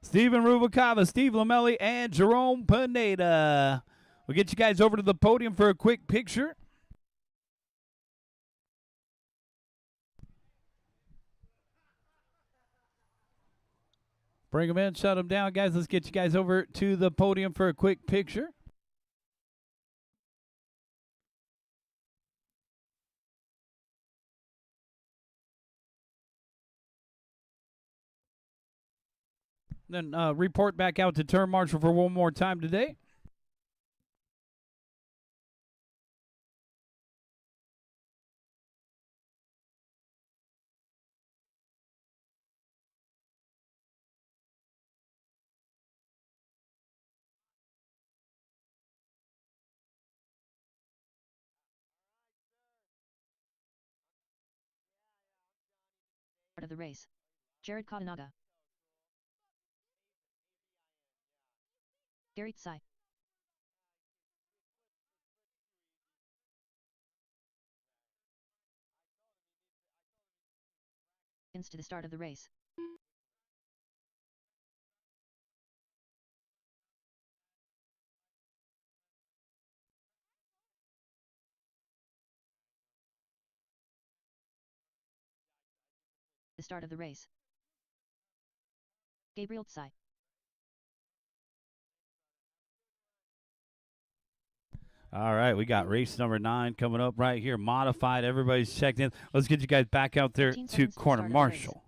Steven Rubalcaba, Steve Lamelli, and Jerome Pineda. We'll get you guys over to the podium for a quick picture. Bring them in, shut them down, guys. Let's get you guys over to the podium for a quick picture. Then report back out to turn marshal for one more time today. Of the race. Jared Katanaga. Gary Tsai. To the start of the race. The start of the race. Gabriel Tsai. All right, we got race number 9 coming up right here. Modified, everybody's checked in. Let's get you guys back out there to corner marshal.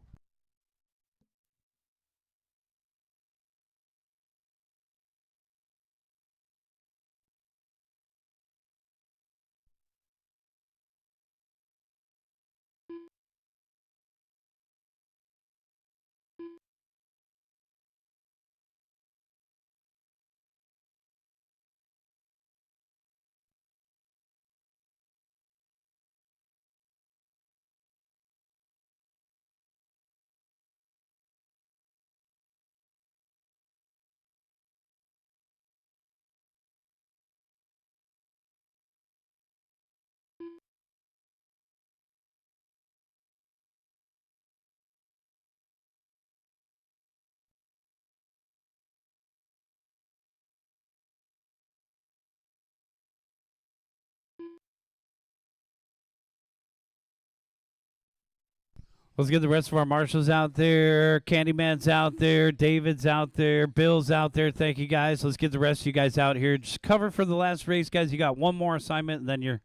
Let's get the rest of our marshals out there. Candyman's out there. David's out there. Bill's out there. Thank you, guys. Let's get the rest of you guys out here. Just cover for the last race, guys. You got one more assignment, and then you're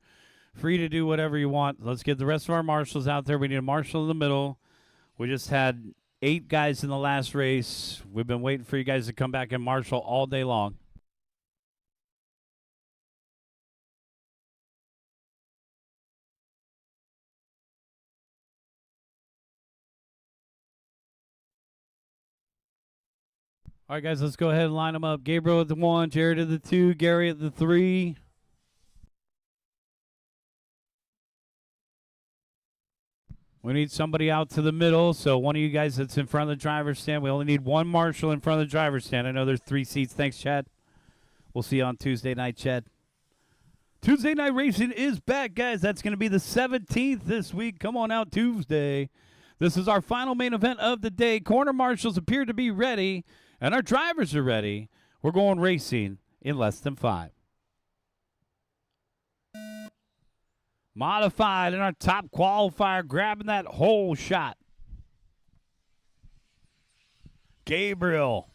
free to do whatever you want. Let's get the rest of our marshals out there. We need a marshal in the middle. We just had 8 guys in the last race. We've been waiting for you guys to come back and marshal all day long. All right, guys, let's go ahead and line them up. Gabriel at the 1, Jared at the 2, Gary at the 3. We need somebody out to the middle, so one of you guys that's in front of the driver's stand. We only need one marshal in front of the driver's stand. I know there's 3 seats. Thanks, Chad. We'll see you on Tuesday night, Chad. Tuesday night racing is back, guys. That's going to be the 17th this week. Come on out Tuesday. This is our final main event of the day. Corner marshals appear to be ready, and our drivers are ready. We're going racing in less than 5. Modified in our top qualifier, grabbing that whole shot. Gabriel,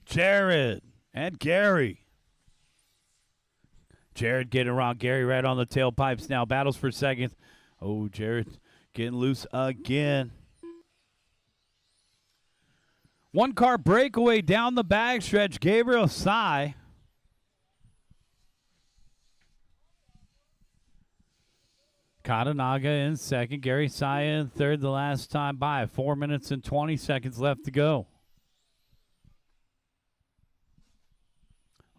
Jared, and Gary. Jared getting around Gary right on the tailpipes now. Battles for second. Oh, Jared getting loose again. 1-car breakaway down the backstretch. Gabriel Sy. Katanaga in second. Gary Sy in third the last time by. 4 minutes and 20 seconds left to go.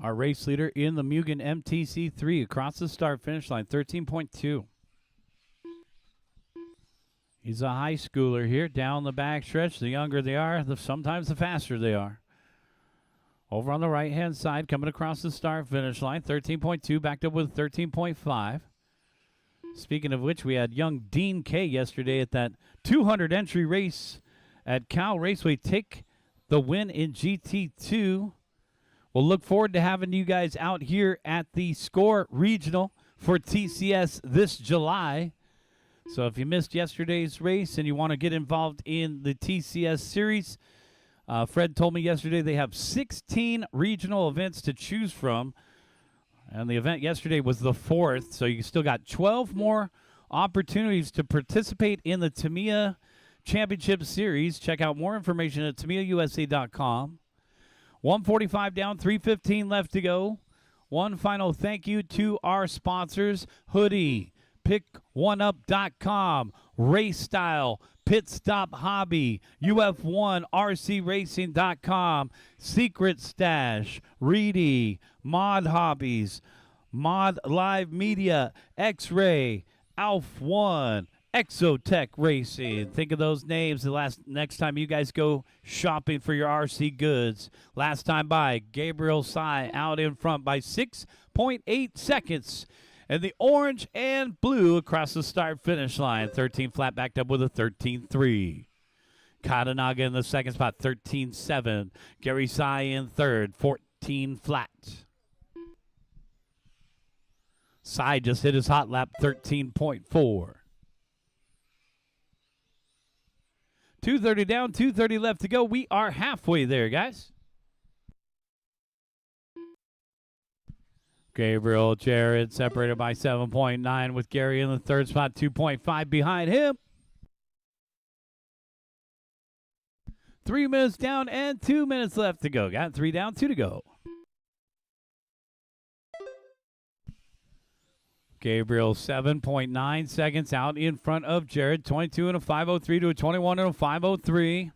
Our race leader in the Mugen MTC3 across the start-finish line, 13.2. He's a high schooler here down the backstretch. The younger they are, sometimes the faster they are. Over on the right-hand side, coming across the start-finish line, 13.2, backed up with 13.5. Speaking of which, we had young Dean K yesterday at that 200 entry race at Cal Raceway take the win in GT2. We'll look forward to having you guys out here at the SCOR Regional for TCS this July. So if you missed yesterday's race and you want to get involved in the TCS series, Fred told me yesterday they have 16 regional events to choose from. And the event yesterday was the 4th, so you still got 12 more opportunities to participate in the Tamiya Championship Series. Check out more information at TamiyaUSA.com. 145 down, 3:15 left to go. One final thank you to our sponsors, Hoodie, PickOneUp.com, Race Style, Pit Stop Hobby, UF1RCRacing.com, Secret Stash, Reedy, Mod Hobbies, Mod Live Media, X-Ray, Alf One, Exotech Racing. Think of those names the next time you guys go shopping for your RC goods. Last time by, Gabriel Sy out in front by 6.8 seconds. And the orange and blue across the start-finish line. 13 flat backed up with a 13.3. Katanaga in the second spot, 13.7. Gary Sy in third, 14 flat. Sy just hit his hot lap, 13.4. 2:30 down, 2:30 left to go. We are halfway there, guys. Gabriel Jared separated by 7.9 with Gary in the third spot, 2.5 behind him. 3 minutes down and 2 minutes left to go. Got 3 down, 2 to go. Gabriel 7.9 seconds out in front of Jared. 22 and a 5:03 to a 21 and a 5:03.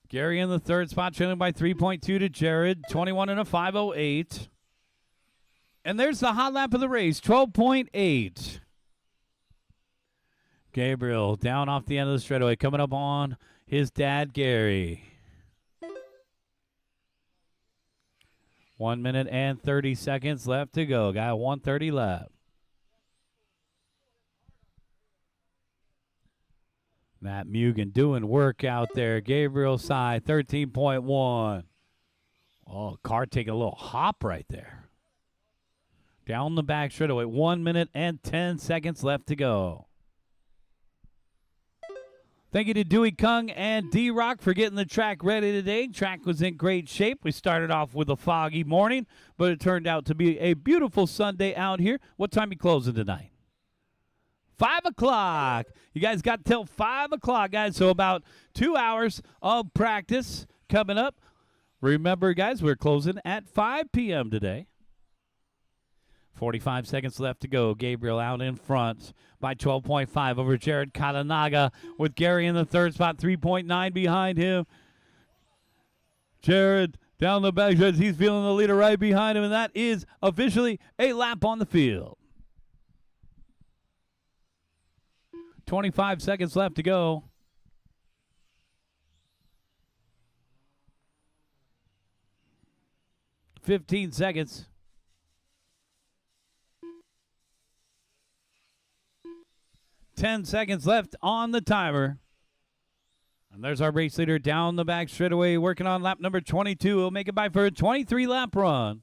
Gary in the third spot, trailing by 3.2 to Jared. 21 and a 5:08. And there's the hot lap of the race, 12.8. Gabriel down off the end of the straightaway, coming up on his dad, Gary. 1 minute and 30 seconds left to go. Got 1:30 left. Matt Mugen doing work out there. Gabriel Sy, 13.1. Oh, car taking a little hop right there. Down the back straightaway. 1 minute and 10 seconds left to go. Thank you to Dewey Kung and D-Rock for getting the track ready today. Track was in great shape. We started off with a foggy morning, but it turned out to be a beautiful Sunday out here. What time are you closing tonight? 5 o'clock. You guys got till 5 o'clock, guys. So about 2 hours of practice coming up. Remember, guys, we're closing at 5 p.m. today. 45 seconds left to go. Gabriel out in front by 12.5 over Jared Katanaga with Gary in the third spot, 3.9 behind him. Jared down the backstretch. He's feeling the leader right behind him, and that is officially a lap on the field. 25 seconds left to go. $15 seconds. $10 seconds left on the timer. And there's our race leader down the back straightaway, working on lap number 22. He'll make it by for a 23-lap run.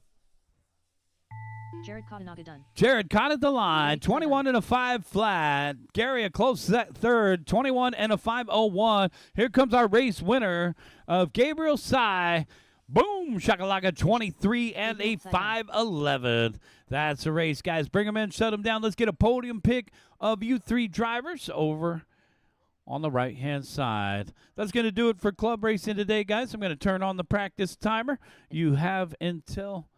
Jared Katanaga done. Jared caught at the line, 21 and a 5 flat. Gary a close third, 21 and a 5:01. Here comes our race winner of Gabriel Sy. Boom, shakalaka, 23 and a 5:11. That's a race, guys. Bring them in, shut them down. Let's get a podium pick of you three drivers over on the right-hand side. That's going to do it for club racing today, guys. I'm going to turn on the practice timer. You have until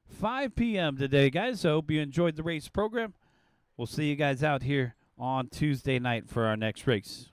5 p.m. today, guys. I hope you enjoyed the race program. We'll see you guys out here on Tuesday night for our next race.